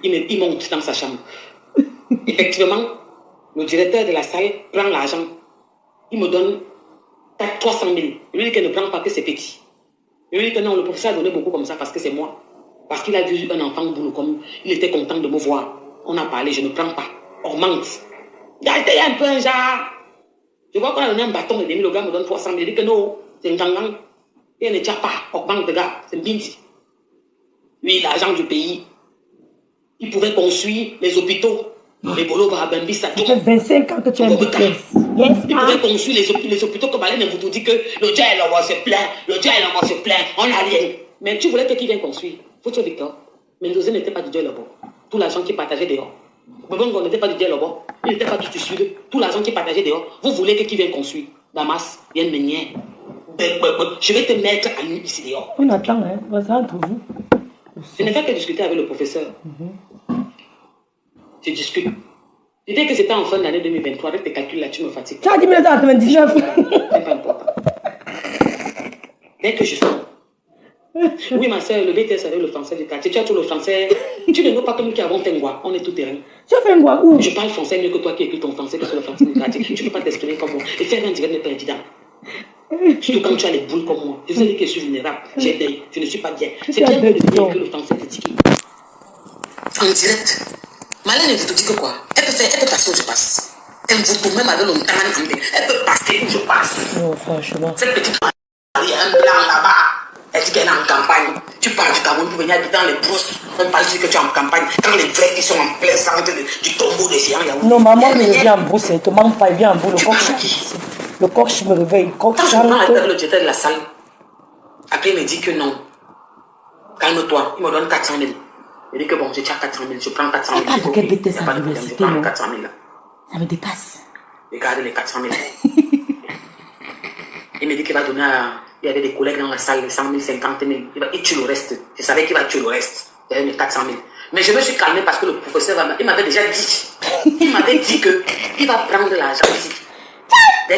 Il monte dans sa chambre. Effectivement, le directeur de la salle prend l'argent. Il me donne 300 000. Il lui dit qu'il ne prend pas que c'est petit. Il lui dit que non, le professeur a donné beaucoup comme ça parce que c'est moi. Parce qu'il a vu un enfant boulot comme il était content de me voir. On a parlé, je ne prends pas. augmente. Il y a un peu un genre. Je vois qu'on a donné un bâton et demi, le gars me donne 300 000. Il dit que non, c'est un gangang. Il ne tient pas, augmente le gars, c'est Binti. Lui, l'argent du pays. Il pouvait construire les hôpitaux. Les bolos à Bambi, ça Ça fait 25 ans que tu as un business. Yes, il pouvait construire les hôpitaux comme Alain vous dit que le dieu est là-bas, se plaint, le dieu est là-bas, se plaint, on n'a rien. Mais tu voulais que qui vienne construire. Faut tu Victor. Mendoza n'était pas du dieu là-bas. Tout l'argent qui partageait dehors. Bobongo n'était pas du dieu là-bas. Il n'était pas du tout sud. Tout l'argent qui partageait dehors. Vous voulez que qui vienne construire. Damas, vienne me nier. Je vais te mettre à nu ici dehors. On attend, hein. On va entre vous. Je n'ai fait que discuter avec le professeur. Je discute. Je dis que c'était en fin d'année 2023, avec tes calculs là, tu me fatigues. Tu as dit 1999. C'est pas important. Dès que je sors. Oui, ma soeur, le BTS avec le français du quartier. Tu as tout le français. Tu ne veux pas que nous qui avons fait un goût. On est tout terrain. Tu as fait un quoi où? Je parle français mieux que toi qui écris ton français que sur le français du quartier. Tu ne peux pas t'exprimer comme moi. Et faire un direct n'est pas évident. Surtout quand tu as les boules comme moi. Je vous ai dit que je suis vulnérable. J'ai des. Je ne suis pas bien. C'est bien de dire que le français est étiqué. En direct. Malène, vous te dit que quoi? Elle peut passer où je passe. Elle vous tombe même avec le temps. Elle peut passer où je passe. Non, franchement. Cette petite Marie, un blanc là-bas. Elle dit qu'elle est en campagne. Tu pars du Cameroun pour venir habiter dans les brousses. On parle dire que tu es en campagne. Quand les vrais qui sont en plein centre du tombeau des géants. Non, maman me revient en brousse. Elle te manque pas, elle vient en brousse. Le coach me réveille. Quand je prends le directeur de la salle, après il me dit que non. Calme-toi. Il me donne 400 000. Il dit que bon, je tiens 400 000. Je prends 400 000. Ah, de quel BTS à l'université, je prends non? 400 000 là. Ça me dépasse. Regardez les 400 000. Il me dit qu'il va donner à... Il y avait des collègues dans la salle, 100 000, 50 000. Il tue le reste. Je savais qu'il va tuer le reste. Il y avait mes 400 000. Mais je me suis calmé parce que le professeur, il m'avait déjà dit. Il m'avait dit qu'il va prendre l'argent ici.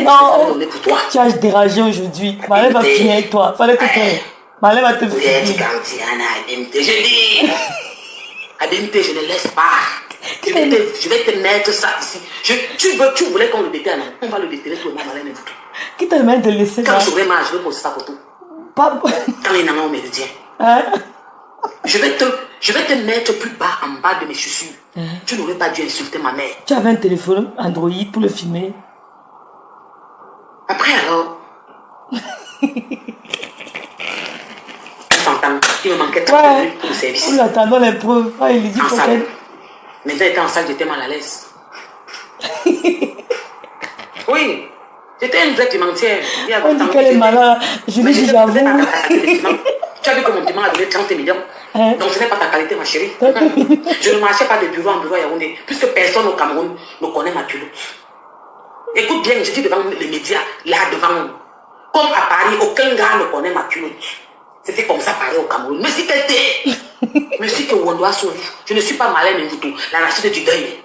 Non, pour toi. tu as dérangé aujourd'hui. Malène va finir avec toi. Fallait que tu... Malène va te finir. Je dis, Abimte, je ne laisse pas. Je vais te mettre ça ici. Tu voulais qu'on le déterre, non? On va le déterrer tout le monde, Malène et vous. Qui t'a demandé de laisser Quand là? j'aurai mal, je vais poser sa photo. Pas... Quand il y en a un méridien. Hein? Je vais te mettre plus bas en bas de mes chaussures. Tu n'aurais pas dû insulter ma mère. Tu avais un téléphone Android pour le filmer. Après alors, on s'entend. Il me manquait 30 minutes pour le service. Nous attendons les preuves. Ah, il dit En pour salle. qu'elle... Maintenant, j'étais en salle, j'étais mal à l'aise. Oui, j'étais une vraie pimentière. On dit qu'elle est malade. Je lui dis j'avoue. Tu as vu que mon piment a donné 30 millions. Hein? Donc ce n'est pas ta qualité, ma chérie. Je ne marchais pas de bureau en bureau à Yaoundé, puisque personne au Cameroun ne connaît ma culotte. Écoute bien, je dis devant les médias, là devant. Comme à Paris, aucun gars ne connaît ma culotte. C'était comme ça Paris au Cameroun. Mais si qu'elle t'est, mais si que Wondo a sauvé, je ne suis pas malin mais tout. La rachide du deuil.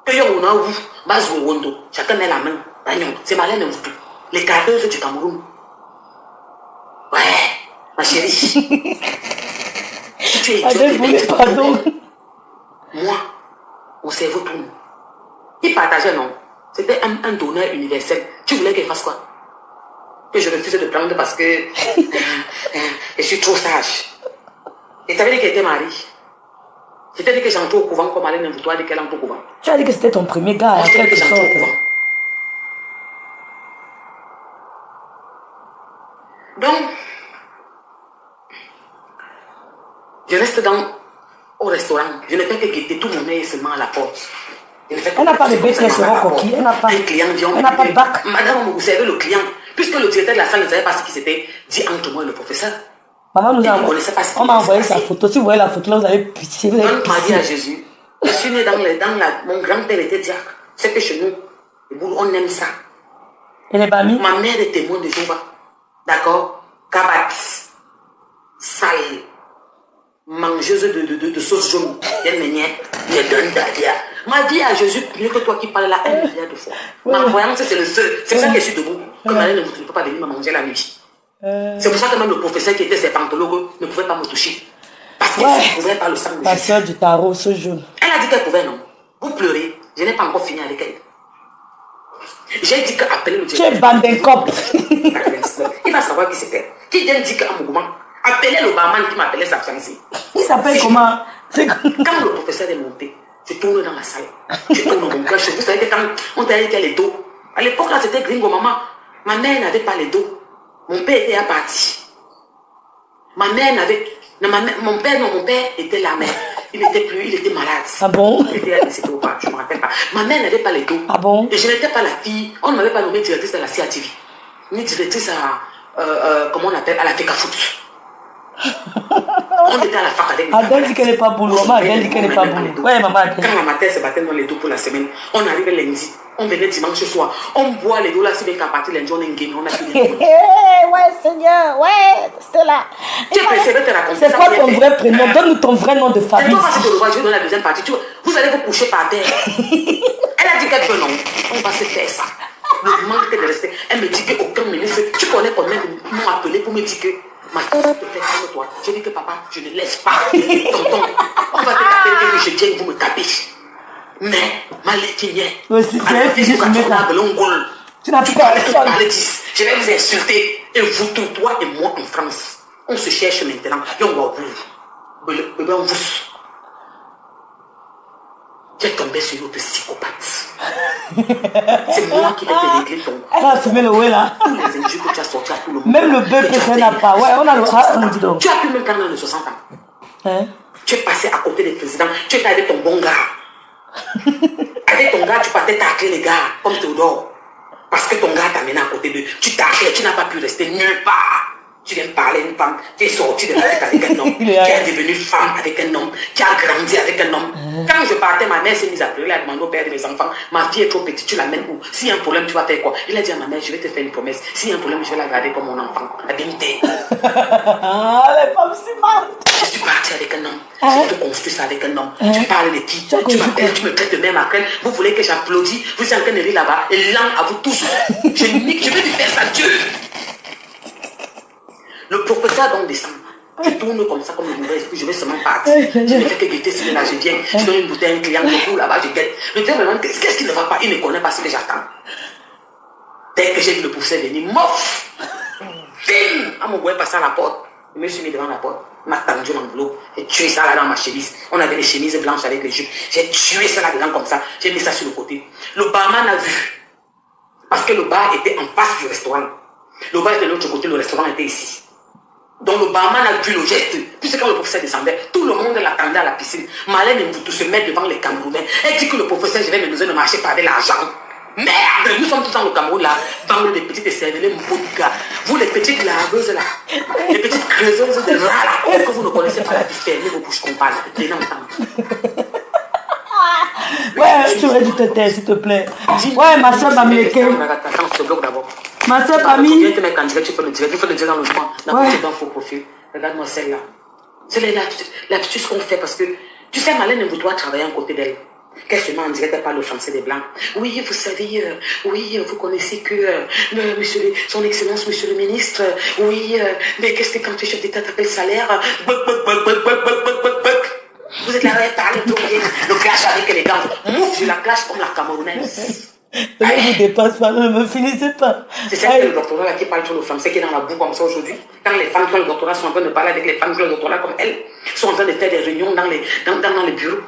Que yon a où, base au Wondo, chacun met la main. C'est malin mais tout. Les carteuses du Cameroun. Ouais, ma chérie. Si tu es idiote, pardon. moi, mon cerveau tourne. Il partageait, non? C'était un donneur universel. Tu voulais qu'il fasse quoi? Que je refuse de prendre parce que je suis trop sage. Et t'avais dit qu'elle était mariée. Je t'ai dit que j'entre au couvent comme Alain Mvoutoua a dit qu'elle entre au couvent. Tu as dit que c'était ton premier gars. Moi, je t'ai dit que j'entre au couvent. Donc, je reste au restaurant. Je ne fais que guetter tout mon œil seulement à la porte. Elle n'a pas de BTS sur un coquille. Elle n'a pas, de bac. Madame, vous savez le client. Puisque le directeur de la salle ne savait pas ce qui s'était dit entre moi et le professeur. Maman nous a envoyé. On m'a envoyé sa photo. Si vous voyez la photo là, vous avez pitié. On m'a dit à Jésus. Je suis né mon grand-père était diacre. C'est que chez nous, on aime ça. Et les bamis? Ma mère est témoin de Jéhovah. D'accord? Kabat. Sale. Mangeuse de sauce jaune. Elle me niait. Elle donne d'ailleurs. M'a dit à Jésus, mieux que toi qui parles là, 1 milliard de fois. Ma croyance, c'est le seul. C'est pour ça que je suis debout. Comme elle ne peut pas venir me manger la nuit. C'est pour ça que même le professeur qui était ses pantalons ne pouvait pas me toucher. Parce qu'il ne pouvait pas le sang de Jésus. La soeur du tarot, ce jaune. Elle a dit qu'elle pouvait, non? Vous pleurez. Je n'ai pas encore fini avec elle. J'ai dit qu'appeler le directeur. Tu es bandenkop. Il va savoir qui c'était. Qui vient dire qu'à mon moment, appelez le barman qui m'appelait sa fiancée. Il s'appelle comment? Quand le professeur est monté, Je tourne dans la salle. Je tourne mon cœur. Vous savez que quand on t'a dit qu'il y a les dos, à l'époque là c'était gringo maman. Ma mère n'avait pas les dos. Mon père était à partie. Ma mère n'avait... Non, mon père était la mère. Il était malade. Ah bon? Il était décédé ou pas, je ne me rappelle pas. Ma mère n'avait pas les dos. Ah bon? Et je n'étais pas la fille. On ne m'avait pas nommée directrice à la CATV. Ni directrice à... comment on appelle? À la FECAFOOT. On était à la fac avec... Adèle dit qu'elle n'est pas boulot. Maman, Adèle dit qu'elle n'est pas boulot. Ouais, maman, Adèle. Quand ma mère se battait dans les dos pour la semaine, on arrivait lundi. On venait dimanche soir. On boit les dos là, si bien qu'à partir de lundi, on est game. On a fini. Ouais, Seigneur. Ouais, c'était là. Tu es pressé de te raconter. C'est quoi ton vrai prénom? Donne-nous ton vrai nom de Et famille. toi, si tu le vois, je vais donner la deuxième partie. Vous allez vous coucher par terre. Elle a dit qu'elle peut non. On va se faire ça. Le manque de respect. Elle me dit qu'aucun ministre. Tu connais combien de m'ont appelé pour me dire que ma fille te fait calme-toi. Je dis que papa, je ne laisse pas. Tonton, on va te taper que je tiens, vous me tapez. Mais, malétinière. Aussi, c'est fini, tu n'as plus personne. Je vais vous insulter. Et vous, toi et moi en France, on se cherche maintenant. Et on va vous. Bébé, on vous. Tu es tombé sur l'autre psychopathe. C'est moi qui vais te régler ton. Elle a assumé le ouais là. Tous les injures que tu as sortis à tout le monde. Même le bœuf que ça n'a pas. Ouais, on a le. Ah, on dit donc. Tu as pu même prendre de 60 ans. Hein? Tu es passé à côté des présidents. Tu étais avec ton bon gars. Avec ton gars, tu partais tacler les gars, comme Théodore. Parce que ton gars t'a mené à côté d'eux. Tu taclais, tu n'as pas pu rester nulle part. Tu viens parler à une femme, tu es sorti de la tête avec un homme, qui est devenue femme avec un homme, qui a grandi avec un homme. Quand je partais, ma mère s'est mise à pleurer, elle a demandé au père de mes enfants, ma fille est trop petite, tu l'amènes où? S'il y a un problème, tu vas faire quoi? Il a dit à ma mère, je vais te faire une promesse. S'il y a un problème, je vais la garder comme mon enfant. La vérité. Ah, les femmes si mal. Je suis partie avec un homme. Tu te construis ça avec un homme. Tu parles de qui? Tu m'appelles, tu me traites de même à quel? Vous voulez que j'applaudisse? Vous êtes en train de rire là-bas. Et langue à vous tous. Je nique, je vais lui faire ça, Dieu. Le professeur donc descend. Je tourne comme ça, comme le mauvais esprit, je vais seulement partir. Je ne fais que guetter si là, je viens. Je donne une bouteille à un client, je cours là-bas, je guette. Le client me demande qu'est-ce qui ne va pas. Il ne connaît pas ce que j'attends. Dès que j'ai vu le professeur venir, mof! Bim! À mon goût, passer à la porte. Je me suis mis devant la porte. M'a tendu l'enveloppe. J'ai tué ça là dans ma chemise. On avait des chemises blanches avec les jupes. J'ai tué ça là dedans comme ça. J'ai mis ça sur le côté. Le barman a vu. Parce que le bar était en face du restaurant. Le bar était de l'autre côté, le restaurant était ici. Donc le barman a vu le geste. Puisque quand le professeur descendait, tout le monde l'attendait à la piscine. Malène Mboutou se met devant les Camerounais. Elle dit que le professeur, je vais me besoin de marcher par de l'argent. Merde, nous sommes tous dans le Cameroun là, dans les petites cervelles, Mboutka. Vous les petites laveuses là, les petites creuseuses de rats là, que vous ne connaissez pas la vie, fermez vos bouches qu'on parle. Venez entendre. Ouais, tu aurais dû te taire, s'il te plaît. Ouais, ma soeur m'a mis les quais. Attends, je te bloque d'abord. Ma soeur m'a mis. Viens te mettre en direct, tu fais le direct, il faut le dire dans le logement. D'abord, tu es dans faux profil. Regarde-moi celle-là. C'est l'astuce qu'on fait parce que, tu sais, Malène ne doit travailler à côté d'elle. Qu'elle se met en direct, elle parle le français des Blancs. Oui, vous savez, oui, vous connaissez que son Excellence, Monsieur le Ministre, oui, mais qu'est-ce que quand tu es chef d'État, t'appelles salaire? Vous êtes là, parlez trop bien. Le clash avec les gars. Mouf, je la clash comme la Camerounaise. Ne vous dépasse pas, ne me finissez pas. C'est ça que le doctorat là qui parle sur le français qui est dans la boue comme ça aujourd'hui. Quand les femmes qui ont le doctorat sont en train de parler avec les femmes qui ont le doctorat comme elles, sont en train de faire des réunions dans les bureaux.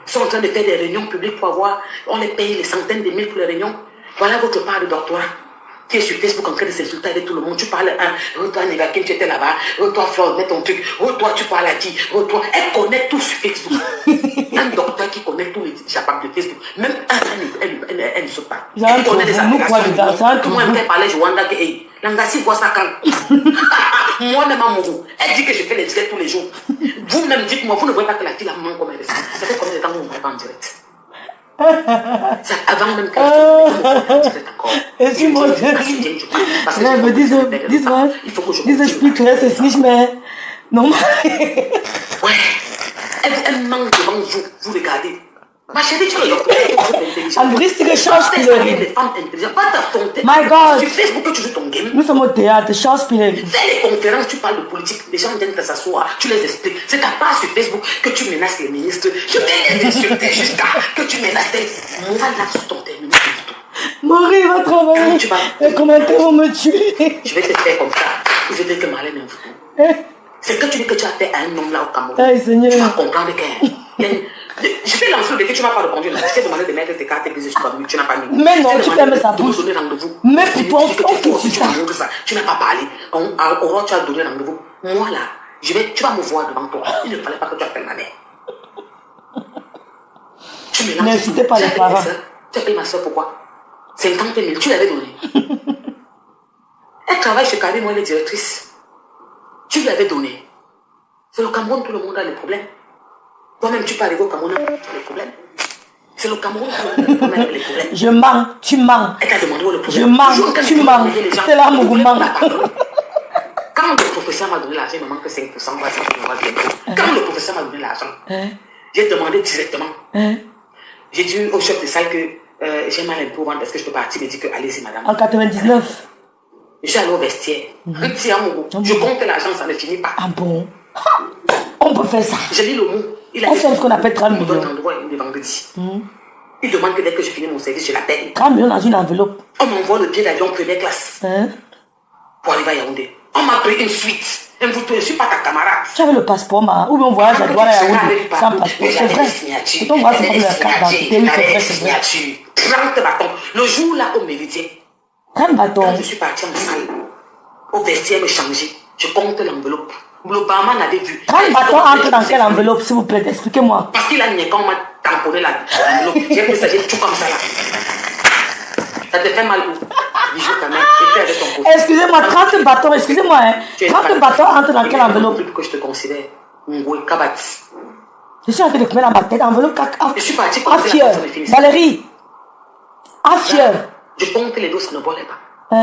Sont en train de faire des réunions publiques pour avoir, on les paye les centaines de mille pour les réunions. Voilà votre part de doctorat. Qui est sur Facebook en train de s'insulter avec tout le monde. Tu parles à toi Negakim, tu étais là-bas. Toi Flore, mets ton truc. Toi tu parles à qui. Toi, elle connaît tout sur Facebook. Un docteur qui connaît tous les chapeaux de Facebook. Même elle ne sait pas. Elle connaît les applications. Tout le monde peut parler, je vois que Langassi voit ça quand. Moi-même à mon goût. Elle dit que je fais les directs tous les jours. Vous-même dites-moi, vous ne voyez pas que la fille a maman comme elle est. Ça fait combien de temps que vous ne voyez pas en direct? Ça, avant même qu'elle se encore. Et si mon Dieu, dis explique-le, c'est snitch, mais non. Ouais, elle manque devant vous, vous regardez. Ma chérie, tu es le docteur, Albrecht, tu changes Pilleri. My God. Sur Facebook, tu joues ton game. Nous sommes au théâtre, change Pilleri. Fais les conférences, tu parles de politique, les gens viennent s'asseoir, tu les expliques. C'est ta part sur Facebook que tu menaces les ministres. Je vais les insulter jusqu'à que tu menaces les... Moi, là, sur ton terme. Mourir va travailler. Les commentaires vont me tuer. Je vais te faire comme ça. Je vais dire que Malène est un fou. C'est que tu dis que tu as fait à un homme là au Cameroun. Aïe, Seigneur. Tu vas comprendre qu'il y a Je t'ai lancé le défi, tu ne m'as pas répondu. Je t'ai demandé de mettre tes cartes grises, tu n'as pas mis. Mais non, tu fermes sa bouche. Tu m'as donné rendez-vous. Mais pourquoi on fait ça? Tu n'as pas parlé. Aurore, tu as donné rendez-vous. Moi là, tu vas me voir devant toi. Il ne fallait pas que tu appelles ma mère. Tu me lances. N'incitez pas les parents. Tu appelles ma soeur pourquoi? 50 000, tu l'avais donné. Elle travaille chez Karim, moi elle est directrice. Tu lui avais donné. C'est le Cameroun, tout le monde a des problèmes. Toi-même, tu peux arriver au Cameroun, tu as des problèmes. C'est le Cameroun, tout le monde a des problèmes. Je mens, tu mens. Elle t'a demandé où le problème. Je mens, tu mens. C'est là mon ment. Quand le professeur m'a donné l'argent, il me manque 5%. Quand le professeur m'a donné l'argent, j'ai demandé directement. J'ai dit au chef de salle que j'ai mal un peu au ventre, est-ce que je peux partir? Il m'a dit que allez-y, madame. En 99. Je suis allé au vestiaire. Je compte l'argent, ça ne finit pas. Ah bon? On peut faire ça. J'ai lu le mot. Il a dit ce qu'on appelle 30 millions. Il me donne l'endroit le vendredi. Il demande que dès que je finis mon service, je l'appelle. 30 millions dans une enveloppe. On m'envoie le billet d'avion première classe. Pour arriver à Yaoundé. On m'a pris une suite. Je ne suis pas ta camarade. Tu avais le passeport, ma. Ou bien on voyage à Douala à Yaoundé sans passeport. C'est vrai. Et ton voyage, c'est comme la carte d'identité. Oui, c'est vrai, c'est vrai. 30 bâtons. Le jour là, au Méridien. 30 bâtons. Quand je suis parti en salle, au vestiaire me changer, je compte l'enveloppe. Le barman avait vu. 30 bâtons entrent dans quelle enveloppe, s'il vous plaît? Expliquez-moi. Parce qu'il a nié quand on m'a tamponné l'enveloppe. J'ai pris ça, j'ai tout comme ça là. Ça te fait mal où? Bijou quand même. Avec ton côté. Excusez-moi, 30 bâtons, excusez-moi. 30 bâtons entrent dans quelle enveloppe? Plus que je te considère. Ngoué Kabati. Je suis en train de mettre dans ma tête enveloppe. Je suis parti pour Affieur. Valérie. Affieur. Je compte les dos, ça ne volait pas.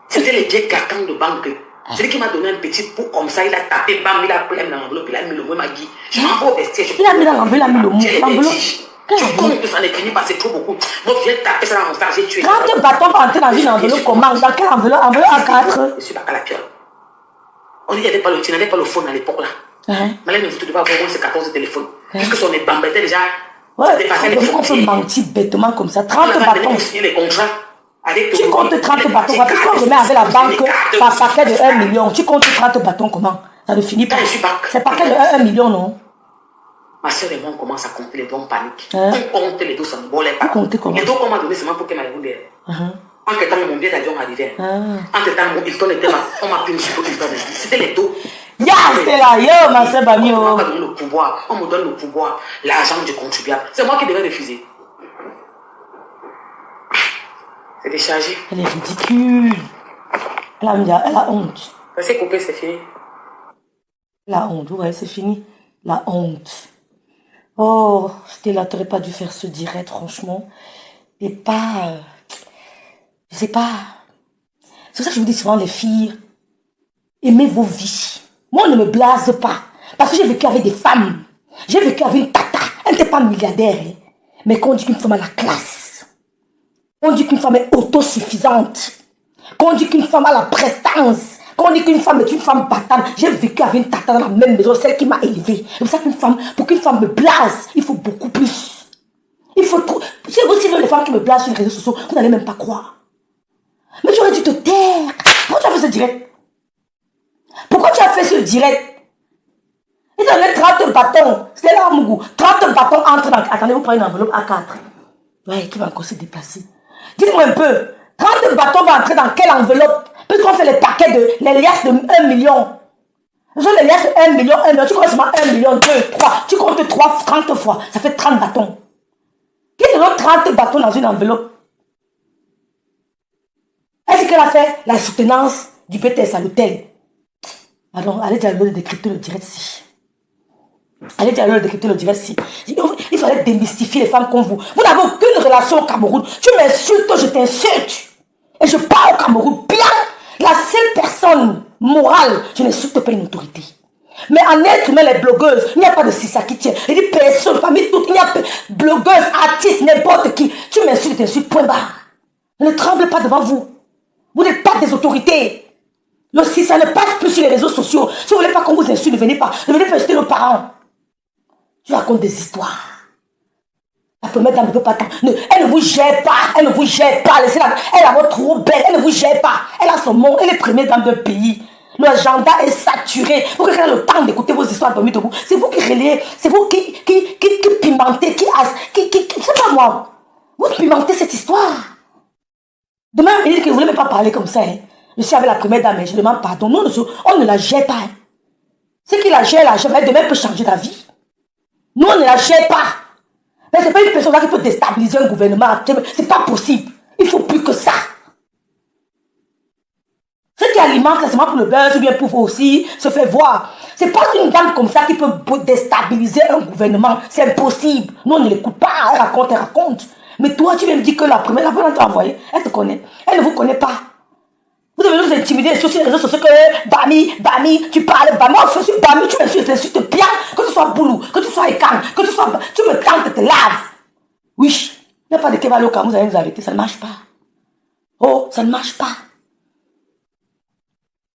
C'était les pieds claquants de banque. C'est lui qui m'a donné un petit pot comme ça, il a tapé, bam, il a pris l'enveloppe, il a mis le mot Magui. Je m'en vais au vestiaire. Il a mis dans l'enveloppe, il a mis le mot. L'enveloppe. Je compte que ça n'est fini pas, c'est trop beaucoup. Moi, je viens taper ça dans mon stage, j'ai tué. 30 bâtons rentrés dans une enveloppe comment? Dans quelle enveloppe? Enveloppe A4. Je suis pas à la pierre. On dit qu'il n'y avait pas le phone à l'époque là. Malgré vous devez avoir au moins 14 téléphones. Puisque son était déjà. Ouais, on peut mentir bêtement comme ça. 30 bâtons. Les contrats. Tu comptes 30 bâtons. Parce qu'on remet avec la banque par paquet de 1 million. Tu comptes 30 bâtons comment? Ça ne finit pas. C'est paquet de 1 million, non? Ma soeur et moi, on commence à compter les dons en panique. On compte les dos, ça ne volait pas. Les dos qu'on m'a donné seulement pour qu'elle m'aille derrière. Entre temps, mon billet d'avion arrivait. Entre temps, mon Hilton était là. On m'a pris une super Hilton. C'était les dos. Ya, c'était là, yo, ma soeur Bamio. On m'a donné le pouvoir. On me donne le pouvoir. L'argent du contribuable. C'est moi qui devais refuser. C'est déchargé. Elle est ridicule. Elle a honte. Ça s'est coupé, c'est fini. La honte, ouais, c'est fini. La honte. Oh, Stella, t'aurais pas dû faire ce direct, franchement. Et pas... je sais pas. C'est pour ça que je vous dis souvent, les filles, aimez vos vies. Moi, on ne me blase pas. Parce que j'ai vécu avec des femmes. J'ai vécu avec une tata. Elle n'était pas milliardaire. Hein. Mais quand on dit qu'une femme a la classe, on dit qu'une femme est autosuffisante, quand on dit qu'une femme a la prestance, quand on dit qu'une femme est une femme battante, j'ai vécu avec une tata dans la même maison, celle qui m'a élevée. C'est pour ça qu'une femme, pour qu'une femme me blase, il faut beaucoup plus. Il faut trop. Si vous suivez les femmes qui me blasent sur les réseaux sociaux, vous n'allez même pas croire. Mais tu aurais dû te taire. Pourquoi tu as fait ce direct? Pourquoi tu as fait ce direct? Il donnait 30 bâtons. C'était là, Mougou. 30 bâtons entrent dans... Attendez, vous prenez une enveloppe A4. Ouais, qui va encore se déplacer? Dites-moi un peu. 30 bâtons vont entrer dans quelle enveloppe? Puisqu'on fait les paquets de... les liasses de 1 million. Ce sont les liasses de 1 million, 1 million. Tu comptes seulement 1 million, 2, 3. Tu comptes 3, 30 fois. Ça fait 30 bâtons. Qui te donne 30 bâtons dans une enveloppe? Est-ce qu'elle a fait la soutenance du BTS à l'hôtel? Alors, allez dire à l'heure de décrypter le direct si. Allez dire à l'heure de décrypter le direct si. Il fallait démystifier les femmes comme vous. Vous n'avez aucune relation au Cameroun. Tu m'insultes, je t'insulte. Et je pars au Cameroun. Bien, la seule personne morale, je n'insulte pas une autorité. Mais en être humain, les blogueuses, il n'y a pas de Sissa qui tient. Il dit personne, parmi toutes, il n'y a pas de blogueuses, artistes, n'importe qui. Tu m'insultes, t'insultes, point barre. Ne tremble pas devant vous. Vous n'êtes pas des autorités. Le Sissa ne passe plus sur les réseaux sociaux. Si vous ne voulez pas qu'on vous insulte, ne venez pas. Ne venez pas insulter nos parents. Tu racontes des histoires. La première dame ne peut pas attendre. Elle ne vous gère pas. Elle ne vous gère pas. Laissez-la. Elle est trop belle. Elle ne vous gère pas. Elle a son monde. Elle est première dame d'un pays. L'agenda est saturé. Vous qui avez le temps d'écouter vos histoires dormir debout. C'est vous qui relayez, c'est vous qui pimentez, c'est pas moi. Vous pimentez cette histoire. Demain, il dit que vous ne voulez même pas parler comme ça. Hein. Je suis avec la première dame, je demande pardon. Non, on ne la gère pas. Hein. Ce qui la gère, mais demain peut changer d'avis. Nous, on ne la gère pas. Mais ce n'est pas une personne qui peut déstabiliser un gouvernement. Ce n'est pas possible. Il faut plus que ça. Ce qui alimente classement pour le buzz ou bien pour vous aussi se fait voir. Ce n'est pas une dame comme ça qui peut déstabiliser un gouvernement. C'est impossible. Nous, on ne l'écoute pas. Elle raconte. Mais toi, tu viens me dire que la première t'a envoyé. Elle te connaît. Elle ne vous connaît pas. Vous devez nous intimider sur les réseaux sociaux que Bami, tu parles Bami. Moi, je suis Bami, tu m'insultes bien. Que tu sois Boulou, que tu sois Ekan, que tu me tentes, te laves. Oui, il n'y a pas de Kevalo quand vous allez nous arrêter. Ça ne marche pas. Oh, ça ne marche pas.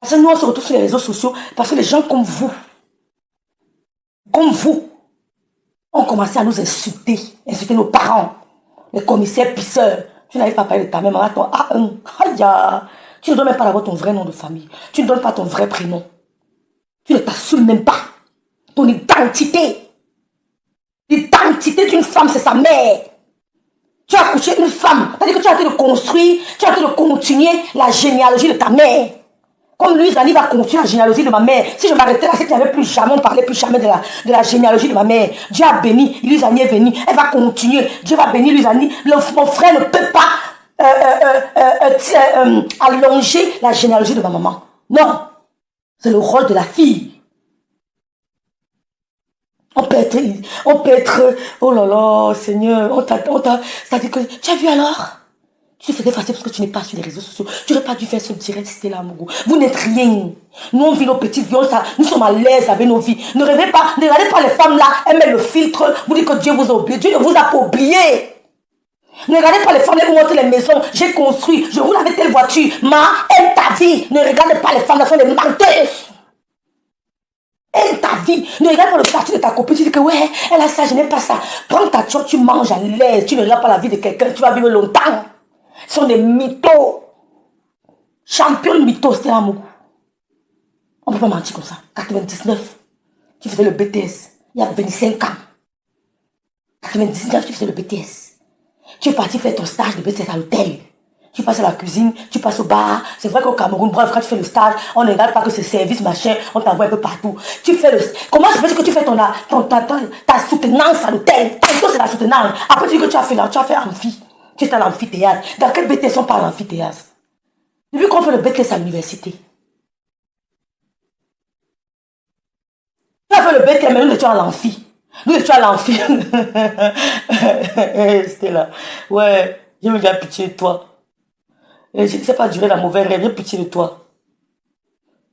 Parce que nous, on se retrouve sur les réseaux sociaux parce que les gens comme vous, ont commencé à nous insulter nos parents, les commissaires pisseurs. Tu n'arrives pas à parler de ta mère, maman, ton A1. Aïe, tu ne donnes même pas d'abord ton vrai nom de famille. Tu ne donnes pas ton vrai prénom. Tu ne t'assumes même pas. Ton identité. L'identité d'une femme, c'est sa mère. Tu as accouché une femme. C'est-à-dire que tu as été de construire, tu as été de continuer la généalogie de ta mère. Comme lui, Zani va continuer la généalogie de ma mère. Si je m'arrêtais là, c'est qu'il n'y avait plus jamais, on ne parlait plus jamais de la généalogie de ma mère. Dieu a béni, Lusani est venue. Elle va continuer. Dieu va bénir Lusani. Mon frère ne peut pas allonger la généalogie de ma maman. Non. C'est le rôle de la fille. On peut être, oh là là, Seigneur, c'est-à-dire que, tu as vu alors? Tu te fais effacer parce que tu n'es pas sur les réseaux sociaux. Tu n'aurais pas dû faire ce direct, c'était là, Mogo. Vous n'êtes rien. Nous, on vit nos petites vies, nous sommes à l'aise avec nos vies. Ne regardez pas les femmes là, elles mettent le filtre, vous dites que Dieu vous a oublié. Dieu ne vous a pas oublié. Ne regardez pas les femmes, elles vous montrent les maisons, j'ai construit, je roule avec telle voiture. Aime ta vie. Ne regardez pas les femmes, elles sont des menteuses. Aime ta vie. Ne regarde pas le parti de ta copine. Tu dis que ouais, elle a ça, je n'ai pas ça. Prends ta chope, tu manges à l'aise. Tu ne regardes pas la vie de quelqu'un, tu vas vivre longtemps. Ce sont des mythos. Champion de mythos, c'était l'amour. On ne peut pas mentir comme ça. 99, tu faisais le BTS. Il y a 25 ans. 99, tu faisais le BTS. Tu es parti faire ton stage de BTS à l'hôtel. Tu passes à la cuisine, tu passes au bar. C'est vrai qu'au Cameroun, bref, quand tu fais le stage, on ne regarde pas que c'est service, machin, on t'envoie un peu partout. Tu fais comment je fais que tu fais ta soutenance à l'hôtel? C'est la soutenance. Après, tu dis que tu as fait amphi. Tu es à l'amphithéâtre. Dans quel BTS on parle d'amphithéâtre? Depuis qu'on fait le BTS à l'université. Tu as fait le BTS, mais nous étions à l'amphi. Nous étions à l'amphi. C'était là. Ouais, je me viens pitié de toi. Je ne sais pas durer la mauvaise rêve, j'ai pitié de toi.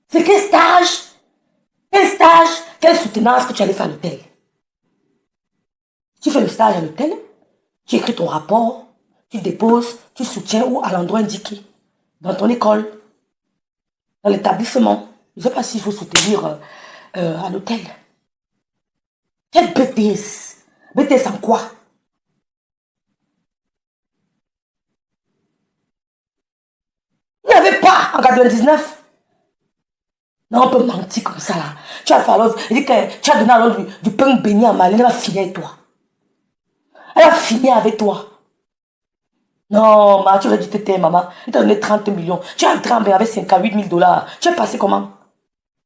C'est quel stage? Quelle soutenance que tu allais faire à l'hôtel? Tu fais le stage à l'hôtel, tu écris ton rapport, tu déposes, tu soutiens où à l'endroit indiqué. Dans ton école, dans l'établissement. Je ne sais pas s'il faut soutenir à l'hôtel. Quel BTS? BTS en quoi? Il n'y avait pas en 99. Non, on peut mentir comme ça là. Tu as fait alors, il dit que tu as donné alors du pain béni à Malène, elle va finir avec toi. Elle va finir avec toi. Non, tu aurais dû te taire, maman. Il t'a donné 30 millions. Tu es entré en avec 58 000 $. Tu es passé comment?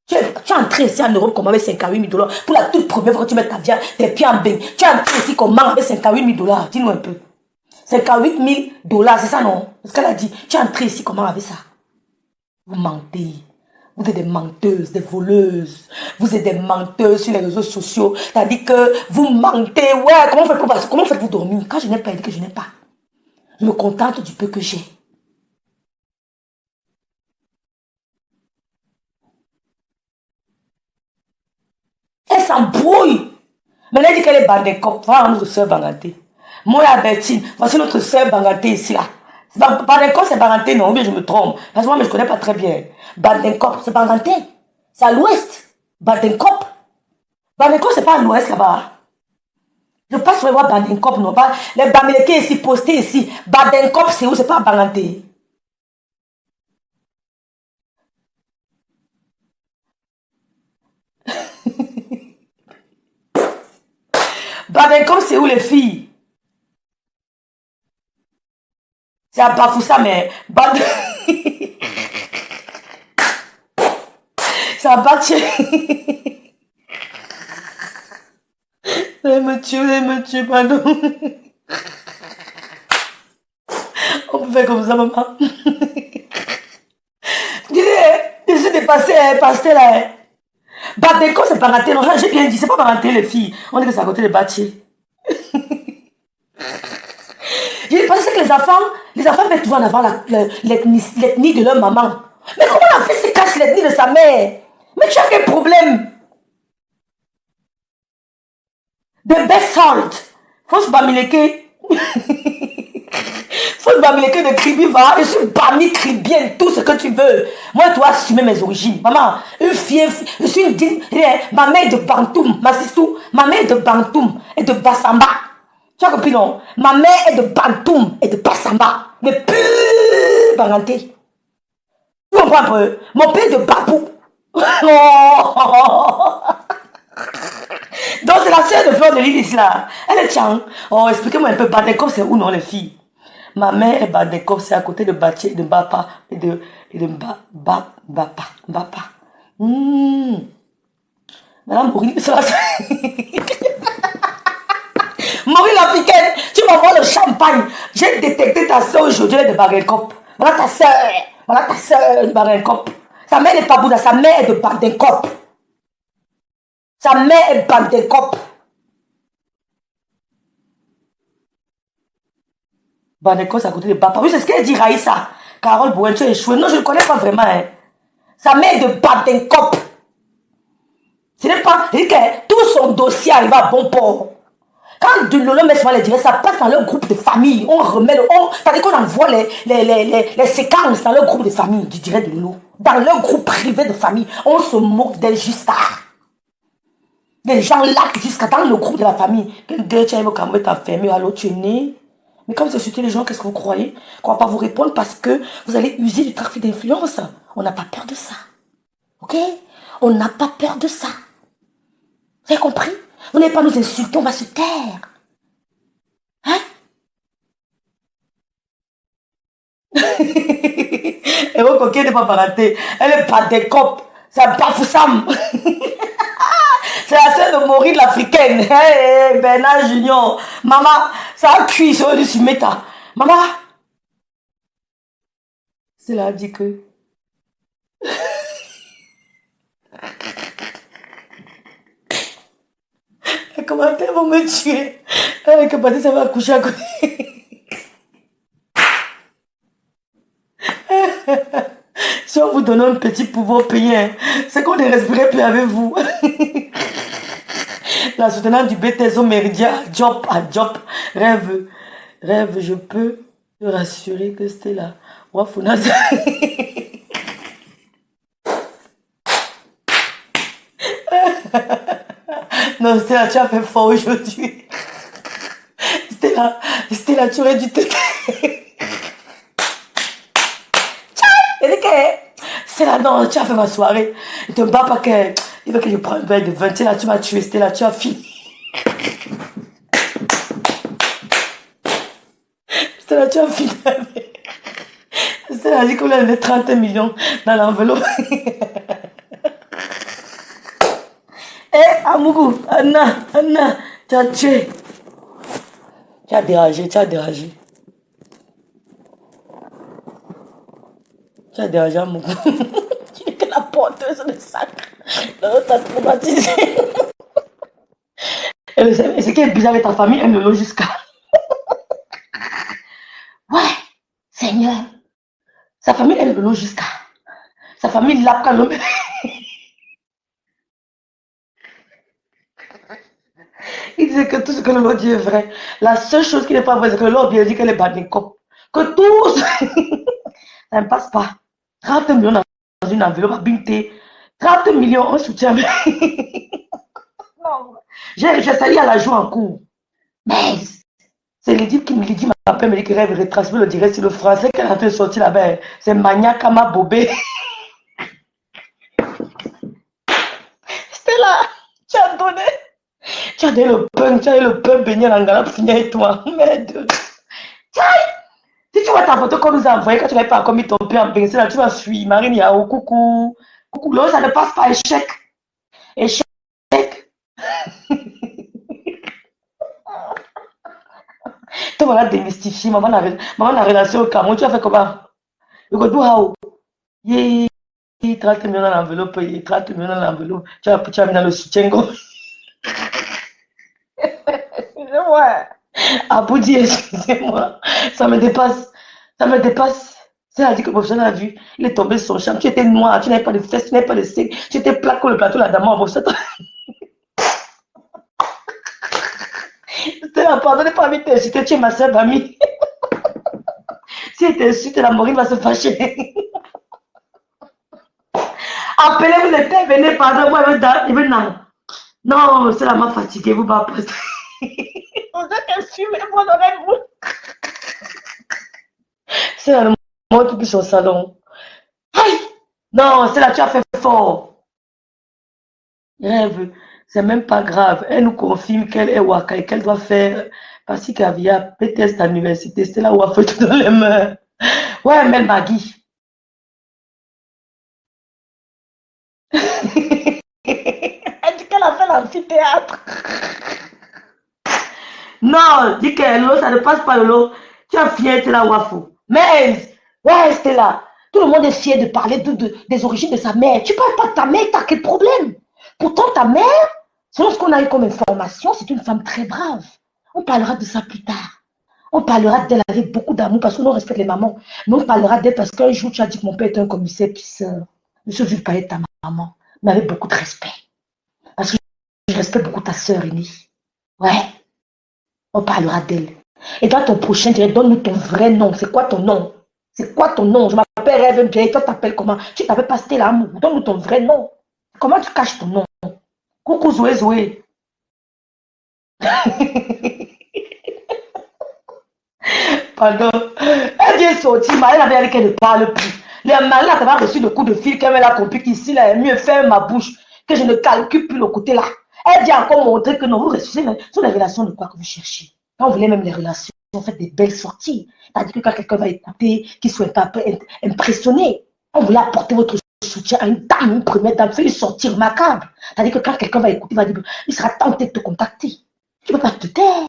Tu es entré ici en Europe comment avec 58 000 $? Pour la toute première fois que tu mets tes pieds en bain. Tu es entré ici comment avec 58 000 $? Dis-nous un peu. 58 000 $, c'est ça non? C'est ce qu'elle a dit. Tu es entré ici comment avec ça? Vous mentez. Vous êtes des menteuses, des voleuses. Vous êtes des menteuses sur les réseaux sociaux. C'est-à-dire que vous mentez. Ouais, comment faites-vous dormir? Quand je n'ai pas dit que je n'ai pas. Je me contente du peu que j'ai. Elle s'embrouille. Maintenant, elle dit qu'elle est bandécope. Voilà notre soeur Banganté. Moi, la Bertine, voici notre soeur Banganté ici, là. Bandenkop, c'est Banganté, non, mais je me trompe. Parce que moi, je ne connais pas très bien. Bandenkop, c'est Banganté. C'est à l'ouest. Bandenkop. Bandenkop, c'est pas à l'ouest, là-bas. Je passe sur voir Bandenkop, non pas. Les Bamileke ici, postés ici. Bandenkop, c'est où? C'est pas Banganté. Badinkom, c'est où les filles? C'est à Bafoussa, mais... C'est à Baché. Vous allez me tuer, pardon. On peut faire comme ça, maman. Je suis dépassée, pasteur là. Badinkom, c'est pas raté. Non, j'ai bien dit, c'est pas raté les filles. On dit que c'est à côté de Baché. Je pensais que les enfants peuvent toujours en avoir l'ethnie de leur maman. Mais comment la fille se cache l'ethnie de sa mère? Mais tu as quel problème? De best salt. Faut se bamileke. Faut se bamileke de Kribiva. Je suis bami Kribien, tout ce que tu veux. Moi, je dois assumer mes origines. Maman, une fille, je suis une digne. Ma mère est de Bantoum, ma sistou. Ma mère est de Bantoum et de Bassamba. Tu as compris, non? Ma mère est de Bantoum et de Bassamba. Mais plus parenté. Tu comprends un peu? Mon père est de Babou. Donc c'est la sœur de Fleur de Lys là. Elle est tiens. Oh, expliquez-moi un peu. Badinkom, c'est où, non, les filles? Ma mère est Badinkom, c'est à côté de Baché, de Bapa et de Bapa. Madame Maureen, c'est la Maureen l'Africaine, tu m'envoies le champagne. J'ai détecté ta soeur aujourd'hui, elle est de Badinkom. Voilà ta soeur de Badinkom. Sa mère n'est pas Bouddha, sa mère est de Badinkom. Sa mère est Badinkom. Badinkom, c'est à côté de Bapa. Oui, c'est ce qu'elle dit, Raïssa. Carole Bouen, tu as échoué. Non, je ne connais pas vraiment. Hein. Sa mère est de Badinkom. Ce n'est pas... Tout son dossier arrive à bon port. Quand de l'eau met souvent les directs, ça passe dans leur groupe de famille. On remet c'est-à-dire qu'on envoie les séquences dans leur groupe de famille du direct de l'eau. Dans leur groupe privé de famille. On se moque d'elle jusqu'à... Les gens là jusqu'à dans le groupe de la famille. Quelqu'un tu vas t'enfermer, alors tu es né. Mais comme c'est surtout les gens, qu'est-ce que vous croyez? Qu'on ne va pas vous répondre parce que vous allez user du trafic d'influence. On n'a pas peur de ça. Ok? On n'a pas peur de ça. Vous avez compris? Vous n'allez pas nous insulter, on va se taire. Hein? Et votre coquille n'est pas parenté. Elle est pas des copes. C'est un Bafoussam. C'est la sœur de Maureen l'Africaine. Hey, Bernard Junior. Maman, ça a cuit sur du méta. Maman. C'est là, dit que. Comment elles vont me tuer? Que Patrice, ça va coucher à côté. Si on vous donne un petit pouvoir payé, c'est qu'on ne respirait plus avec vous. La soutenance du BTSO Méridien, job à job, rêve, je peux te rassurer que c'était là. Wafuna. Non, Stella, tu as fait fort aujourd'hui. Stella, tu aurais dû te... Stella, non, tu as fait ma soirée. Ne te bats pas que... Il veut que je prenne un verre de vin. Stella, tu m'as tué. Stella, tu as fini. Stella, tu as fini. Stella a dit qu'on a mis 30 millions dans l'enveloppe. Eh, Amougou, Anna, tu as tué. Tu as dérangé. Tu as dérangé, Amougou. Tu es que la porteuse de sac. T'as traumatisé. Et ce qui est bizarre avec ta famille, elle me l'a jusqu'à. Ouais, Seigneur. Sa famille, elle me l'a jusqu'à. Sa famille l'a quand même. Il disait que tout ce que le Lord dit est vrai. La seule chose qui n'est pas vraie, c'est que le Lord vient dire qu'elle est Badinkom. Que tout ça ne passe pas. 30 millions dans une enveloppe à Binté. 30 millions, on soutient. Non. J'ai sali à la joue en cours. Mais c'est l'édite qui me dit, m'appelle, me dit qu'elle retransmet le direct sur le français qu'elle a fait sortir là-bas. C'est Maniakama Bobé. C'était là. Tu as donné. Tu as donné le pain, tu as eu le pain baigné dans la pour finir avec toi. Merde. Si tu vois ta photo qu'on nous a envoyée, quand tu n'avais pas encore mis ton pain en bain, là, tu vas fuir. Marine Yao, coucou. Coucou, là, ça ne passe pas. Échec. Échec. Toi, voilà, démystifié. Maman, la relation au Cameroun, tu as fait comment? Le go do how? Yeah. 30 millions dans l'enveloppe, 30 millions dans l'enveloppe. Tu as mis dans le soutien-gorge. Ouais. Aboudi, excusez-moi. Ça me dépasse. Ça me dépasse. C'est-à-dire que le professeur a vu. Il est tombé sur son champ. Tu étais noir. Tu n'avais pas de fesses. Tu n'avais pas de seins. Tu étais plat comme le plateau là d'amant. Pardonnez pas vite t'insulter. Tu es ma soeur amie. Si elle t'insulte, la Maureen va se fâcher. Appelez-vous les têtes. Venez, pardon. Moi, il veut non. Non, c'est la m'a fatigué. Vous va passer. Vous êtes insumé. Vous aurez. C'est là le monde qui bouge au salon. Aïe! Non, c'est là tu as fait fort. Rêve, c'est même pas grave. Elle nous confirme qu'elle est Waka et qu'elle doit faire parce qu'il y a peut-être à l'université. C'est là où elle fait tout dans les mains. Ouais, Mel Magui. Elle dit qu'elle a fait l'amphithéâtre. Non, dis que l'eau, ça ne passe pas l'eau. Tu as fier, tu es là, Wafo. Mais, ouais, Stella. Tout le monde est fier de parler des origines de sa mère. Tu parles pas de ta mère, t'as quel problème? Pourtant, ta mère, selon ce qu'on a eu comme information, c'est une femme très brave. On parlera de ça plus tard. On parlera d'elle avec beaucoup d'amour parce que nous respecte les mamans. Mais on parlera d'elle parce qu'un jour, tu as dit que mon père était un commissaire pisseur. Je ne veux pas être ta maman, mais avec beaucoup de respect. Parce que je respecte beaucoup ta sœur aînée. Ouais. On parlera d'elle. Et dans ton prochain direct, donne-nous ton vrai nom. C'est quoi ton nom? C'est quoi ton nom? Je m'appelle Rêve bien. Et toi, t'appelles comment? Tu t'appelles pas Stella Amour. Donne-nous ton vrai nom. Comment tu caches ton nom? Coucou Zoé Zoé. Pardon. Elle vient sortir, elle avait dit qu'elle ne parle plus. Le mari là, t'avais reçu le coup de fil qu'elle a compris qu'ici, là, elle est mieux faire ma bouche, que je ne calcule plus le côté là. Elle dit encore montrer que non, vous recherchez sur les relations de quoi que vous cherchez. Quand vous voulez même les relations, vous faites des belles sorties. C'est-à-dire que quand quelqu'un va écouter, qu'il ne soit pas impressionné, on voulait apporter votre soutien à une dame, une première dame, faire une sortie remarquable. C'est-à-dire que quand quelqu'un va écouter, il va dire, il sera tenté de te contacter. Tu ne peux pas te taire.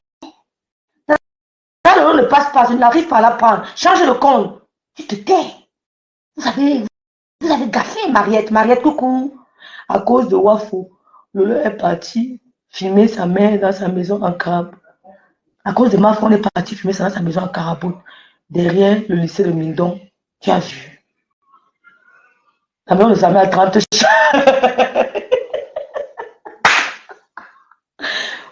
Quand le nom ne passe pas, je n'arrive pas à l'apprendre. Change le compte. Tu te tais. Vous avez gaffé, Mariette. Mariette, coucou. À cause de Wafo, Lolo est parti filmer sa mère dans sa maison en carabe. À cause de ma femme, on est parti filmer ça dans sa maison en caraboute. Derrière le lycée de Mindon. Tu as vu. La maison de sa mère a 30 chats.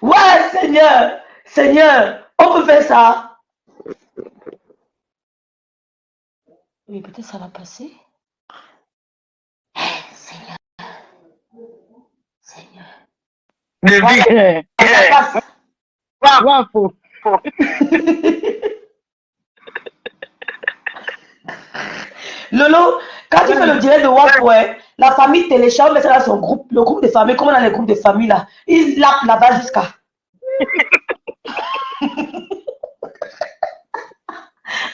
Ouais, Seigneur. Seigneur. On peut faire ça. Oui, peut-être ça va passer. Seigneur. Seigneur. Wafo. Lolo, quand tu fais le direct de Wafo, la famille télécharge, mais c'est dans son groupe, le groupe de famille, comme on a les groupes de famille là, ils lapent là-bas jusqu'à.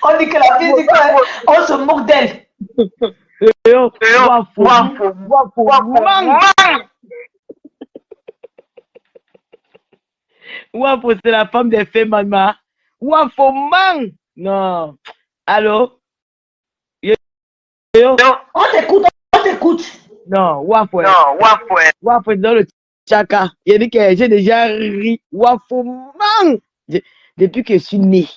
On dit que la fille dit qu'on se moque d'elle. Wafo, c'est la femme des faits, maman. Wafo, man. Non. Allô? Yo. On t'écoute. Non, Wafo. Wafo, dans le chaka. Il a dit que j'ai déjà ri. Wafo, man. Depuis que je suis né,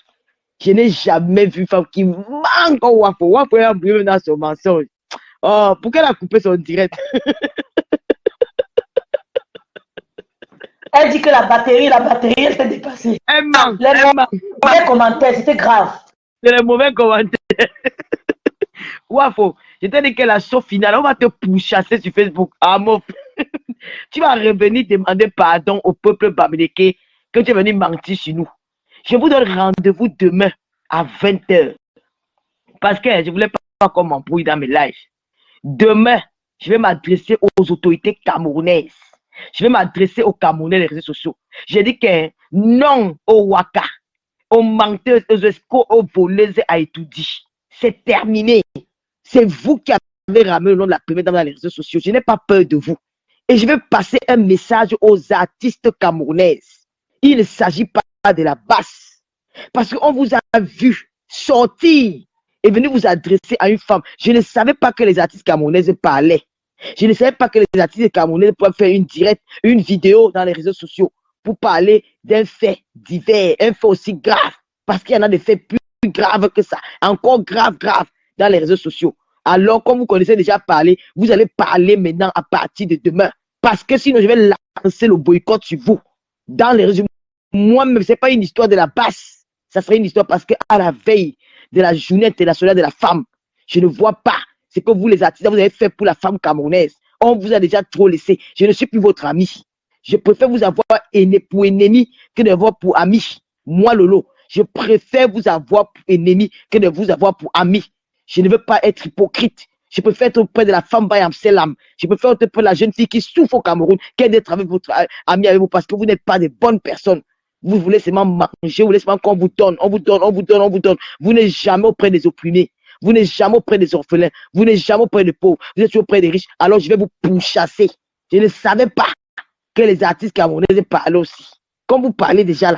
je n'ai jamais vu une femme qui manque comme Wafo. Wafo est embrayé dans son mensonge. Oh, pourquoi elle a coupé son direct? Elle dit que la batterie, elle s'est dépassée. Elle manque. Les commentaires, c'était grave. C'est les mauvais commentaires. Wafo, je t'ai dit que la chose finale, on va te pourchasser sur Facebook. Ah, mon tu vas revenir demander pardon au peuple bamileke que tu es venu mentir sur nous. Je vous donne rendez-vous demain à 20h. Parce que je ne voulais pas qu'on m'embrouille dans mes lives. Demain, je vais m'adresser aux autorités camerounaises. Je vais m'adresser aux Camerounais des réseaux sociaux. J'ai dit que non au Waka, aux menteuses, aux escrocs, aux voleuses à étudier. C'est terminé. C'est vous qui avez ramené le nom de la première dame dans les réseaux sociaux. Je n'ai pas peur de vous. Et je vais passer un message aux artistes camerounaises. Il ne s'agit pas de la basse. Parce qu'on vous a vu sortir et venir vous adresser à une femme. Je ne savais pas que les artistes camerounaises parlaient. Je ne savais pas que les artistes camerounaises pouvaient faire une direct, une vidéo dans les réseaux sociaux pour parler d'un fait divers, un fait aussi grave. Parce qu'il y en a des faits plus graves que ça. Encore grave dans les réseaux sociaux. Alors, comme vous connaissez déjà parler, vous allez parler maintenant à partir de demain. Parce que sinon, je vais lancer le boycott sur vous. Dans les réseaux. Moi-même, ce n'est pas une histoire de la basse. Ça serait une histoire parce qu'à la veille de la journée internationale de la femme, je ne vois pas ce que vous, les artistes, vous avez fait pour la femme camerounaise. On vous a déjà trop laissé. Je ne suis plus votre ami. Je préfère vous avoir pour ennemi que de vous avoir pour ami. Moi, Lolo, je préfère vous avoir pour ennemi que de vous avoir pour ami. Je ne veux pas être hypocrite. Je préfère être auprès de la femme Bayam Selam. Je préfère être auprès de la jeune fille qui souffre au Cameroun qu'elle d'être avec votre ami avec vous parce que vous n'êtes pas de bonnes personnes. Vous voulez seulement manger, vous voulez seulement qu'on vous donne, on vous donne. Vous n'êtes jamais auprès des opprimés. Vous n'êtes jamais auprès des orphelins. Vous n'êtes jamais auprès des pauvres. Vous êtes toujours auprès des riches. Alors je vais vous pourchasser. Je ne savais pas que les artistes camerounais parlaient aussi. Comme vous parlez déjà là,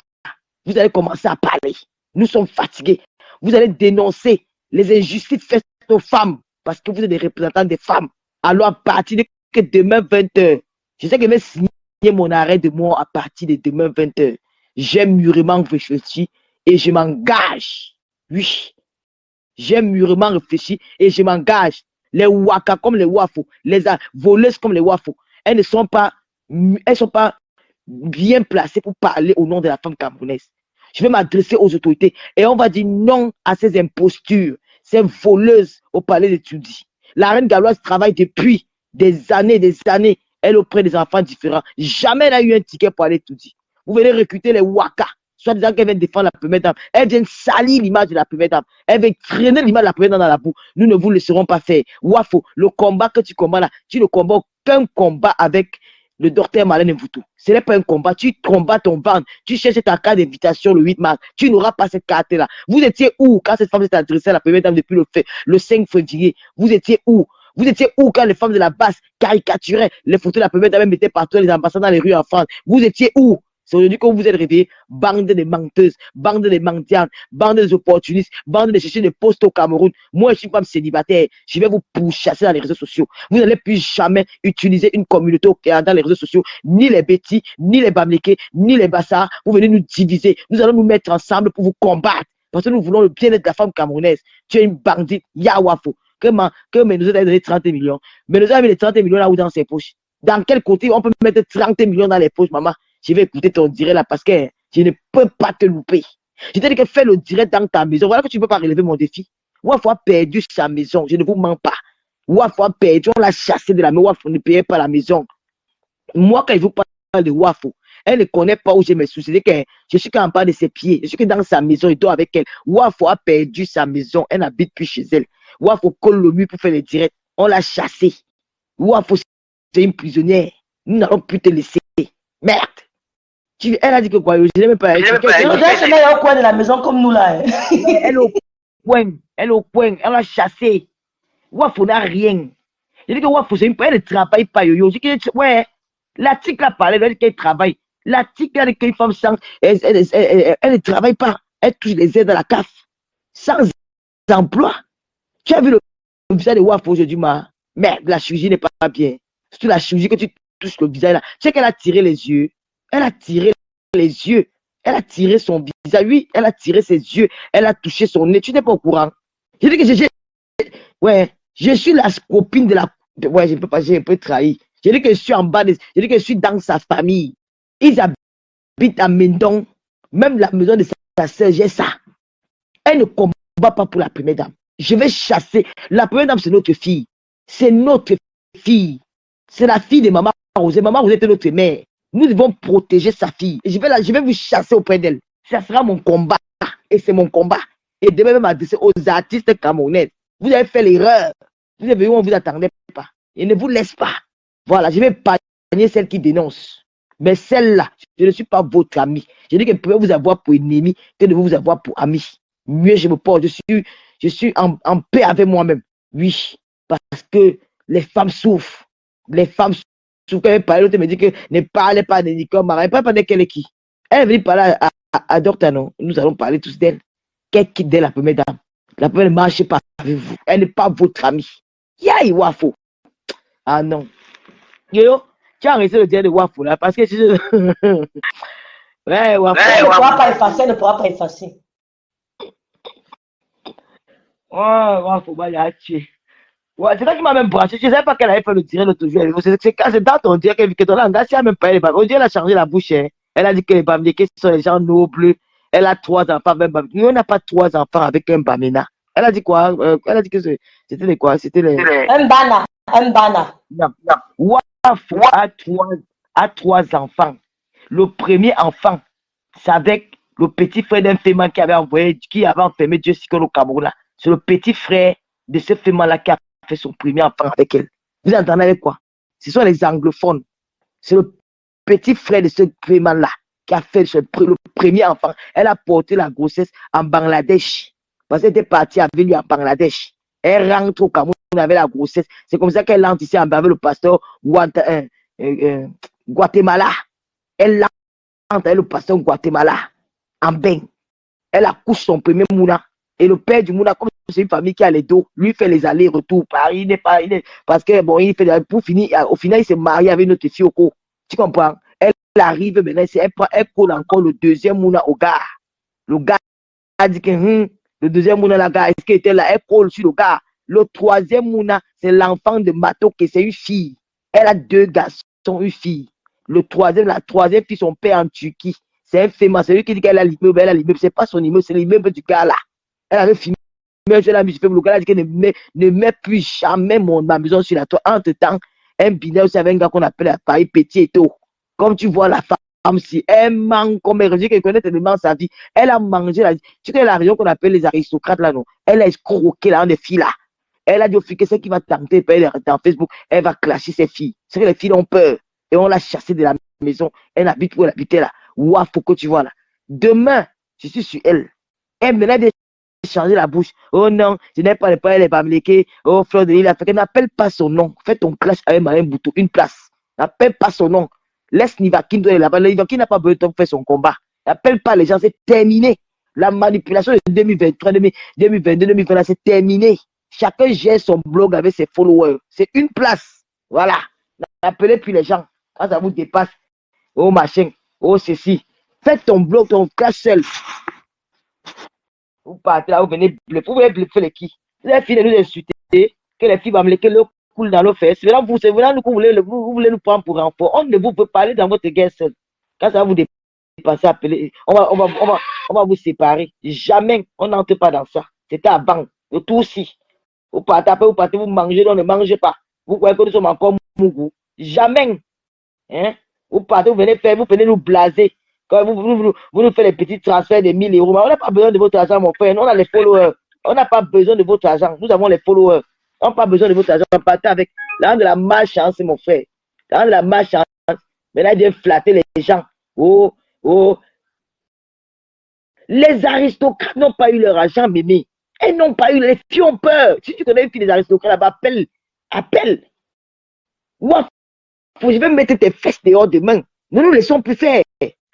vous allez commencer à parler. Nous sommes fatigués. Vous allez dénoncer les injustices faites aux femmes parce que vous êtes des représentants des femmes. Alors à partir de demain 20h, je sais que je vais signer mon arrêt de mort à partir de demain 20h. J'ai mûrement réfléchi et je m'engage. Oui, j'ai mûrement réfléchi et je m'engage. Les Waka comme les Wafo, les voleuses comme les Wafo, elles ne sont pas bien placées pour parler au nom de la femme camerounaise. Je vais m'adresser aux autorités et on va dire non à ces impostures, ces voleuses au palais d'études. La reine galloise travaille depuis des années, elle est auprès des enfants différents. Jamais elle n'a eu un ticket pour aller étudier. Vous venez recruter les Waka, soit disant qu'elle vient défendre la première dame. Elle vient salir l'image de la première dame. Elle vient traîner l'image de la première dame dans la boue. Nous ne vous laisserons pas faire. Wafo, le combat que tu combats là, tu ne combats qu'un combat avec le docteur Malène Mvoutou. Ce n'est pas un combat. Tu combats ton ventre. Tu cherches ta carte d'invitation le 8 mars. Tu n'auras pas cette carte-là. Vous étiez où quand cette femme s'est adressée à la première dame depuis le 5 février? Vous étiez où? Vous étiez où quand les femmes de la basse caricaturaient les photos de la première dame, mettaient partout les ambassades dans les rues en France? Vous étiez où? C'est aujourd'hui que vous vous êtes réveillés, bande de menteuses, bande de mendiantes, bande de opportunistes, bande de chercher des postes au Cameroun. Moi, je suis femme célibataire. Je vais vous pourchasser dans les réseaux sociaux. Vous n'allez plus jamais utiliser une communauté dans les réseaux sociaux, ni les Betty, ni les Bamléké, ni les Bassards. Vous venez nous diviser. Nous allons nous mettre ensemble pour vous combattre. Parce que nous voulons le bien-être de la femme camerounaise. Tu es une bandite, Yawafo. Que Mendoza a donné 30 millions. Mendoza a mis les 30 millions là où dans ses poches. Dans quel côté on peut mettre 30 millions dans les poches, maman? Je vais écouter ton direct là parce que je ne peux pas te louper. Je t'ai dit que fais le direct dans ta maison. Voilà que tu ne peux pas relever mon défi. Wafo a perdu sa maison. Je ne vous mens pas. Wafo a perdu. On l'a chassé de la maison. Wafo ne payait pas la maison. Moi, quand je vous parle de Wafo, elle ne connaît pas où j'ai mes soucis. Que je suis qu'en bas de ses pieds. Je suis que dans sa maison. Il dort avec elle. Wafo a perdu sa maison. Elle n'habite plus chez elle. Wafo colle le mur pour faire les directs. On l'a chassé. Wafo, c'est une prisonnière. Nous n'allons plus te laisser. Merde. Elle a dit que quoi? Je n'ai même pas. Elle est au coin de la maison comme nous là. Elle est au coin. Elle l'a chassée. Wafo n'a rien. Je dis que Wafo, c'est une. Elle ne travaille pas. Yo. Je dis que, ouais, la tique a parlé, elle dit qu'elle travaille. La tique a dit qu'une femme sans. Elle ne travaille pas. Elle touche les aides à la CAF. Sans emploi. Tu as vu le visage de Wafo aujourd'hui, ma merde, la chirurgie n'est pas bien. C'est la chirurgie que tu touches le visage là. Tu sais qu'elle a tiré les yeux. Elle a tiré les yeux. Elle a tiré son visage. Oui, elle a tiré ses yeux. Elle a touché son nez. Tu n'es pas au courant. Je dis que je suis la copine de la. Ouais, je ne peux pas, j'ai un peu trahi. Je dis que je suis en bas. Je dis que je suis dans sa famille. Ils habitent à Mendon. Même la maison de sa soeur, j'ai ça. Elle ne combat pas pour la première dame. Je vais chasser. La première dame, c'est notre fille. C'est notre fille. C'est la fille de Maman Rosée. Maman Rosée était notre mère. Nous devons protéger sa fille. Et je vais vous chasser auprès d'elle. Ça sera mon combat. Et c'est mon combat. Et demain, même m'adresser aux artistes camerounais. Vous avez fait l'erreur. Vous avez vu où on ne vous attendait pas. Et ne vous laisse pas. Voilà, je vais parler celle qui dénonce. Mais celle-là, je ne suis pas votre ami. Je dis que je peux vous avoir pour ennemi que de vous avoir pour ami. Mieux je me porte, je suis en paix avec moi-même. Oui, parce que les femmes souffrent. Les femmes souffrent. Quand elle parle, l'autre me dit que ne parlez pas de Nicole Marin. Elle ne parle pas de quelle est qui. Elle est venue parler à Docteur, non. Nous allons parler tous d'elle. Qu'elle quitte d'elle la première dame. La première ne marche pas avec vous. Elle n'est pas votre amie. Yaï, Wafo. Ah non. Yo, tu as arrêté de dire de Wafo là parce que ouais, Wafo. Elle ne pourra pas effacer, elle ne pourra pas effacer. Oh, Wafo, bah, il a tué. Ouais, c'est ça qui m'a même branché. Je ne savais pas qu'elle avait fait le direct l'autre jour. C'est dans ton direct que ton langage, elle a même pas les bagues. On dirait qu'elle a changé la bouche. Hein. Elle a dit que les Bamlékés sont les gens nobles. Elle a 3 enfants. Même nous, on n'a pas 3 enfants avec un Bamena. Elle a dit quoi? Elle a dit que c'était les quoi? C'était les. Un bana. Un bana. Non, non. Wafo a 3 enfants. Le premier enfant, c'est avec le petit frère d'un fémin qui avait enfermé Dieu Sikon au Cameroun. C'est le petit frère de ce fémin-là qui a fait son premier enfant avec elle. Vous entendez avec quoi? Ce sont les anglophones. C'est le petit frère de ce fémin-là qui a fait le premier enfant. Elle a porté la grossesse en Bangladesh. Parce qu'elle était partie avec lui en Bangladesh. Elle rentre au Cameroun avec la grossesse. C'est comme ça qu'elle rentre ici avec le pasteur Guatemala. Elle rentre avec le pasteur Guatemala en bain. Elle accouche son premier mouna. Et le père du mouna, comme c'est une famille qui a les dos, lui fait les allers-retours. Parce que bon, il fait pour finir, au final, il s'est marié avec notre fille au cours. Tu comprends? Elle arrive maintenant, elle colle encore le deuxième mouna au gars. Le gars a dit que le deuxième mouna, la gars, est-ce qu'il était là? Elle colle sur le gars. Le troisième mouna, c'est l'enfant de Mato, qui c'est une fille. Elle a 2 garçons, une fille. La troisième fille, son père en Turquie. C'est un fémin, c'est lui qui dit qu'elle a l'immeuble, c'est pas son immeuble, c'est l'immeuble du gars là. Elle avait filmé, je l'ai mis, le gars a dit qu'elle ne met plus jamais ma maison sur la toile. Entre-temps, un binaire aussi avec un gars qu'on appelle à Paris Petit et tout. Comme tu vois la femme, si elle manque, comme elle dit qu'elle connaît tellement sa vie, elle a mangé, tu sais la région qu'on appelle les aristocrates là, non? Elle a escroqué là, des filles là. Elle a dit aux filles que c'est qui va tenter dans Facebook, elle va clasher ses filles. C'est que les filles ont peur. Et on l'a chassée de la maison. Elle habite où elle habitait là. Ouah, faut que tu vois là. Demain, je suis sur elle. Elle venait de changer la bouche. Oh non, je n'ai pas les parents, les Bamlékés. Oh, Fleur de l'île africaine. N'appelle pas son nom. Fais ton clash avec Marien Boutou. Une place. N'appelle pas son nom. Laisse Nivakin là-bas. Nivakin n'a pas besoin de faire son combat. N'appelle pas les gens. C'est terminé. La manipulation de 2023, 2022, 2023, c'est terminé. Chacun gère son blog avec ses followers. C'est une place. Voilà. N'appelez plus les gens. Quand ça vous dépasse. Oh machin. Oh ceci. Faites ton blog, ton clash seul. Vous partez là, vous venez bluffer les qui? Les filles nous insulter, que les filles vont me laisser le coule dans nos fesses. Maintenant, vous voulez nous prendre pour enfant. On ne vous peut parler dans votre guerre seul. Quand ça va vous dépasser, appeler, on va vous séparer. Jamais, on n'entre pas dans ça. C'était avant. Le tout aussi. Vous partez, après, vous mangez, non, ne mangez pas. Vous croyez que nous sommes encore mougou. Jamais. Hein? Vous partez, vous venez nous blaser. Quand vous nous faites les petits transferts de 1000 euros, on n'a pas besoin de votre argent, mon frère. Nous, on a les followers. On n'a pas besoin de votre argent. Nous avons les followers. On n'a pas besoin de votre argent. On part avec l'argent de la malchance, mon frère. L'argent de la malchance. Maintenant, il vient flatter les gens. Oh, oh. Les aristocrates n'ont pas eu leur argent, mémé. Elles n'ont pas eu. Les filles ont peur. Si tu connais une fille des aristocrates là-bas, appelle. Moi, je vais mettre tes fesses dehors demain. Nous ne laissons plus faire.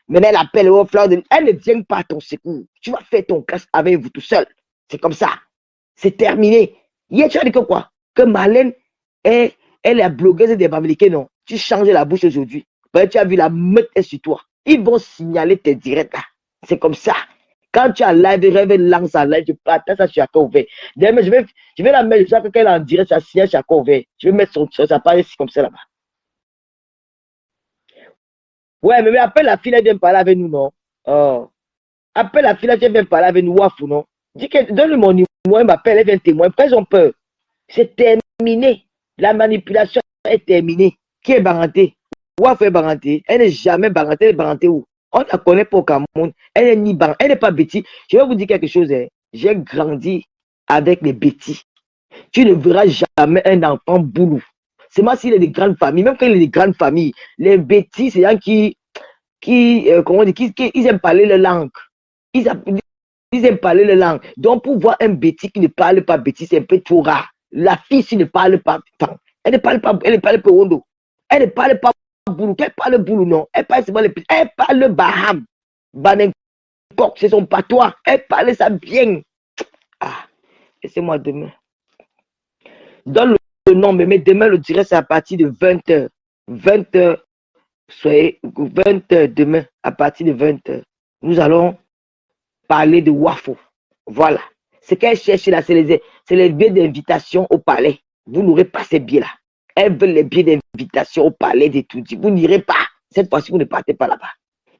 Maintenant, elle appelle au fleur de... Elle ne vient pas à ton secours. Tu vas faire ton casse avec vous tout seul. C'est comme ça. C'est terminé. Hier, tu as dit que quoi? Que Marlène, elle est la blogueuse des Bamlékés, non? Tu changes la bouche aujourd'hui. Tu as vu la meute est sur toi. Ils vont signaler tes directs là. C'est comme ça. Quand tu as live, rêve, lance en live, tu partages ça sur Chacun Ouvert. Demain, je vais la mettre, chaque qu'elle est en direct, ça signale Chacun Ouvert. Je vais mettre sa page comme ça là-bas. Ouais, mais appelle la fille, elle vient parler avec nous, non? Oh. Appelle la fille, elle vient parler avec nous, Wafou, non? Dis que donne-lui mon numéro, elle m'appelle, elle vient témoigner. Après, ils ont peur. C'est terminé. La manipulation est terminée. Qui est baranté? Wafou est baranté. Elle n'est jamais barantée. Elle est barantée où? On ne la connaît pas au Cameroun. Elle n'est ni barantée. Elle n'est pas bêtise. Je vais vous dire quelque chose. Hein. J'ai grandi avec les bêtis. Tu ne verras jamais un enfant boulou Seulement s'il est de grandes familles, même quand il est de grandes familles, les bêtises, c'est gens comment on dit, ils aiment parler leur langue. Ils aiment parler leur langue. Donc, pour voir un bêtise qui ne parle pas bêtise, c'est un peu trop rare. La fille, qui ne parle pas, elle ne parle pas, elle ne parle pas Rondo. Elle ne parle pas Boulou. Elle parle Boulou, non. Elle parle seulement les elle parle Baham. Banenkok, c'est son patois. Elle parle ça bien. Ah, laissez-moi demain. Donne le nom, mais demain, le direct, c'est à partir de 20h. 20h, soyez 20h demain, à partir de 20h. Nous allons parler de Wafo. Voilà. Ce qu'elle cherche là, c'est les billets d'invitation au palais. Vous n'aurez pas ces billets-là. Elle veut les billets d'invitation au palais de tout. Vous n'irez pas. Cette fois-ci, vous ne partez pas là-bas.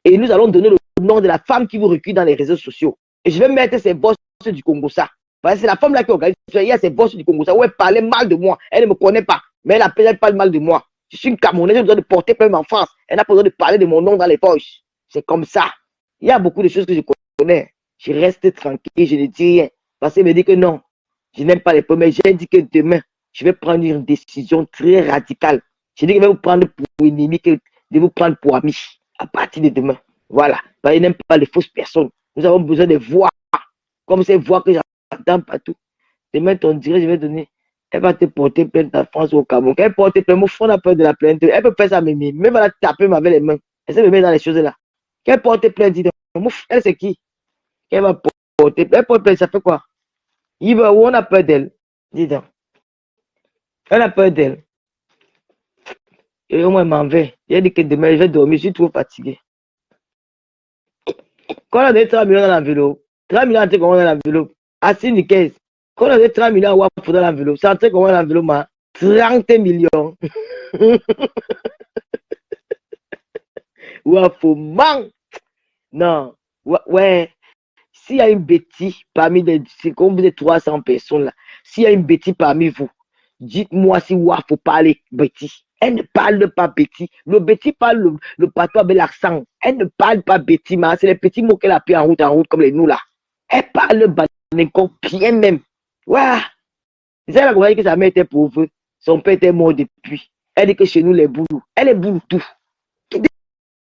Et nous allons donner le nom de la femme qui vous recule dans les réseaux sociaux. Et je vais mettre ces boss du Congo ça. C'est la femme là qui organise. Il y a ces boss du Congo ça où elle parlait mal de moi. Elle ne me connaît pas. Mais elle parle mal de moi. Je suis une Camerounaise, j'ai besoin de porter plainte en France. Elle n'a pas besoin de parler de mon nom dans les poches. C'est comme ça. Il y a beaucoup de choses que je connais. Je reste tranquille, je ne dis rien. Parce qu'elle me dit que non, je n'aime pas les pommes. J'ai dit que demain, je vais prendre une décision très radicale. Je dis que je vais vous prendre pour ennemi, que de vous prendre pour ami à partir de demain. Voilà. Parce qu'elle n'aime pas les fausses personnes. Nous avons besoin de voix. Comme ces voix que j'entends partout. Demain, ton direct, je vais donner. Elle va te porter plainte en France ou au Cameroun. Quand elle porte plainte, mon frère n'a peur de la plainte. Elle peut faire ça, mais même elle va la taper avec les mains. Elle se met dans les choses là. Quand elle porte plainte, dis donc, elle c'est qui? Elle va porter plainte. Elle porte plainte, ça fait quoi? Il va où on a peur d'elle? Dis donc. Elle a peur d'elle. Et au moins, elle m'en veut. Il a dit que demain, je vais dormir. Je suis trop fatigué. Quand on a donné 3 millions dans l'enveloppe, 3 millions entrés comment dans l'enveloppe? Assis une caisse. Quand on a donné 3 millions à Wafo dans l'enveloppe, c'est entré comment dans l'enveloppe? 30 millions. Wafo, man. Non. Ouais. S'il y a une bêtise parmi c'est comme vous êtes 300 personnes là, s'il y a une bêtise parmi vous, dites-moi si Wafo parle bêtise. Elle ne parle pas bêtise. Le bêtise parle le patois avec l'accent. Elle ne parle pas bêtise, mais c'est les petits mots qu'elle a pris en route, comme les nous là. Elle parle Banenkok bien même. Ouais. C'est la compagnie que sa mère était pauvre. Son père était mort depuis. Elle dit que chez nous, les boulous. Elle est boulou tout.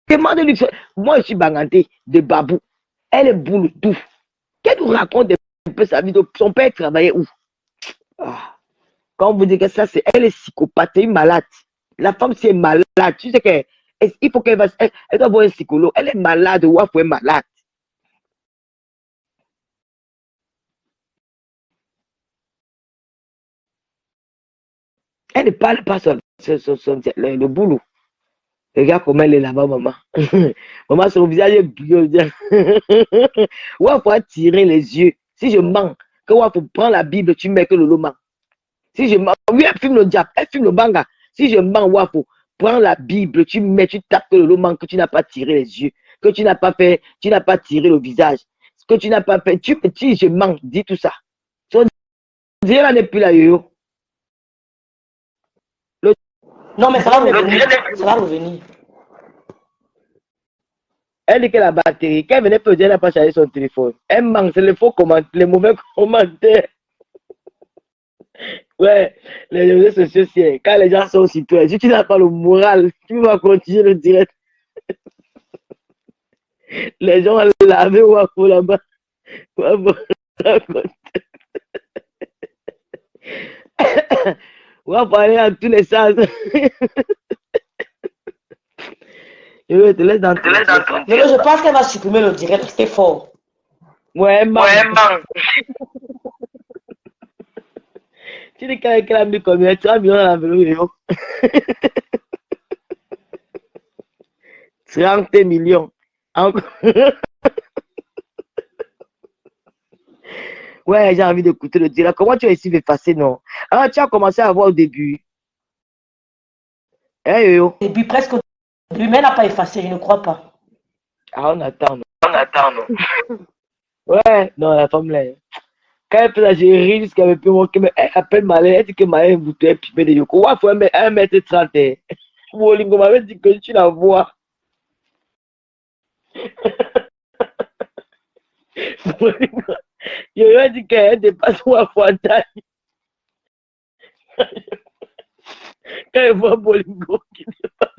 Demande-lui. Moi, je suis banganté de Babou. Elle est boulou tout. Qu'elle nous raconte un peu sa vie. Son père travaillait où? Ah. Quand on vous dit que ça, c'est elle est psychopathe, elle est malade. La femme, c'est malade. Tu sais qu'il faut qu'elle va. Elle doit voir un psychologue. Elle est malade. Wafo est malade. Elle ne parle pas le boulot. Regarde comment elle est là-bas, maman. Maman, son visage est bleu. Wafo a tiré les yeux. Si je mens, que Wafo prend la Bible, tu mets que le ment. Si je mens, oui, elle filme le diable, elle filme le banga. Si je mens, Wafo, prends la Bible, tu tapes que le ment, que tu n'as pas tiré les yeux, que tu n'as pas fait, tu n'as pas tiré le visage, que tu n'as pas fait, si je mens, dis tout ça. Son Dieu là n'est plus là, yo. Non, mais ça va revenir. Ça va revenir. Elle dit que la batterie, quand elle venait peser, elle n'a pas chargé son téléphone. Elle manque, c'est les mauvais commentaires. Ouais, les réseaux sociaux, c'est quand les gens sont sur toi, si tu n'as pas le moral, tu vas continuer le direct. Les gens ont lavé Wafo là-bas. Wafo aller dans tous les sens. Je te laisse dans tous les sens. Je pense qu'elle va supprimer le direct, c'était fort. Ouais, man. Tu dis qu'elle a mis combien? 3 millions dans l'enveloppe. 30 millions. Ouais, j'ai envie d'écouter le direct. Comment tu as essayé d'effacer, non? Ah, tu as commencé à voir au début. Hey, yo. Au début, presque au début, mais elle n'a pas effacé, je ne crois pas. Ah, on attend, non? Ouais, non, la femme là. Quand elle fait la gérie, jusqu'à me peut manquer, mais elle appelle Malin, elle dit que Malin est bouteille, et puis de Yoko. Ouais, faut 1m30. Molingo m'avait dit que tu la vois. Je lui ai dit qu'elle dépasse moi en taille. Quand elle voit Bolingo qui n'est pas...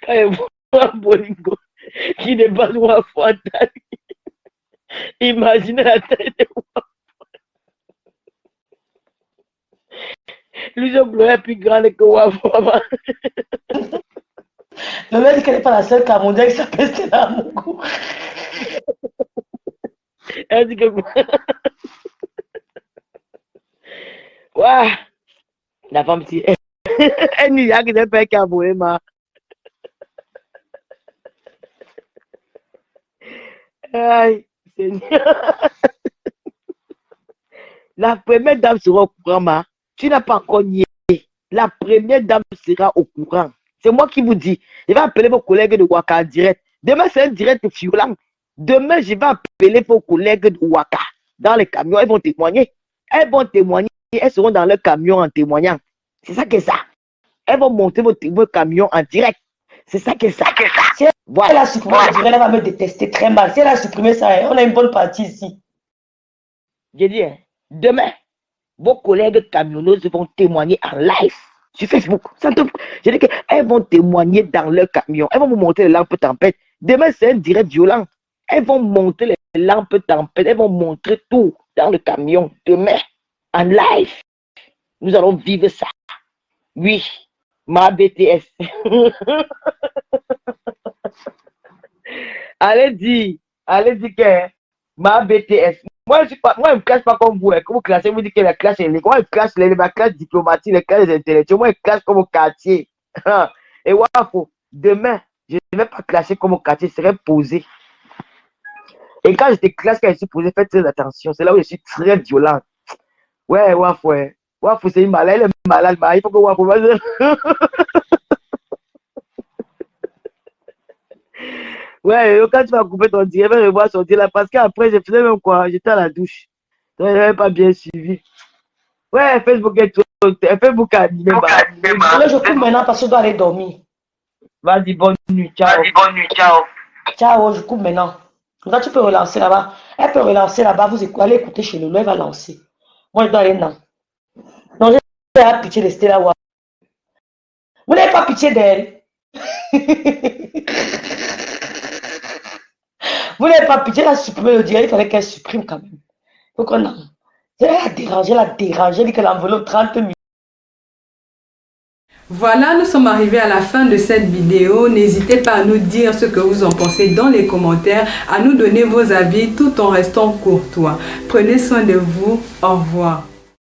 Quand elle voit Bolingo qui n'est pas Wafou Atali, imaginez la taille de Wafou. Lui, son bleu est plus grand que Wafou. Le mec dit qu'elle n'est pas la seule Camerounaise qui s'appelle Stella Mougou. Elle dit que... Waouh! La femme, si... Elle n'y a que des pères qui a voué, ma... Aïe, Seigneur. La première dame sera au courant, ma. Tu n'as pas encore nié. La première dame sera au courant. C'est moi qui vous dis. Je vais appeler vos collègues de Ouaka en direct. Demain, c'est un direct violent. Demain, je vais appeler vos collègues de Ouaka dans les camions. Elles vont témoigner. Elles vont témoigner. Elles seront dans leur camion en témoignant. C'est ça que ça. Elles vont monter vos camions en direct. C'est ça que ça. Si elle a supprimé, elle va me détester très mal. Si elle a supprimé ça, on a une bonne partie ici. J'ai dit, hein, demain, vos collègues camionneuses vont témoigner en live sur Facebook. J'ai dit qu'elles vont témoigner dans leur camion. Elles vont vous montrer les lampes tempête. Demain, c'est un direct violent. Elles vont monter les lampes tempête. Elles vont montrer tout dans le camion. Demain, en live, nous allons vivre ça. Oui, ma BTS. Allez dire que ma BTS. Moi, je ne me classe pas comme vous. Comme vous classez, vous dites que la classe est moi, je classe la classe diplomatique, la classe intellectuelle. Moi, je classe comme au quartier. Et Wafou, demain, je ne vais pas classer comme au quartier, je serai posé. Et quand je te classe, quand je suis posé, faites très attention. C'est là où je suis très violent. Ouais, Wafou, ouais. Wafou, c'est une malade, elle est malade. Il faut que Wafou... Ouais, quand tu vas couper ton direct, je vais revoir sortir là. Parce qu'après, je faisais même quoi. J'étais à la douche. Donc, je n'avais pas bien suivi. Ouais, Facebook est tout. Facebook a animé. Là, je coupe maintenant parce que je dois aller dormir. Vas-y, bonne nuit. Ciao. Ciao, je coupe maintenant. Là, tu peux relancer là-bas. Elle peut relancer là-bas. Vous allez écouter chez Lolo, elle va lancer. Moi, je dois aller non. Non, j'ai pas pitié de Stella. Vous n'avez pas pitié d'elle. Vous n'avez pas pitié, elle a supprimé le direct, il fallait qu'elle supprime quand même. Il faut qu'on a... Elle a dérangé, elle dit qu'elle enveloppe 30 000. Voilà, nous sommes arrivés à la fin de cette vidéo. N'hésitez pas à nous dire ce que vous en pensez dans les commentaires, à nous donner vos avis tout en restant courtois. Prenez soin de vous. Au revoir.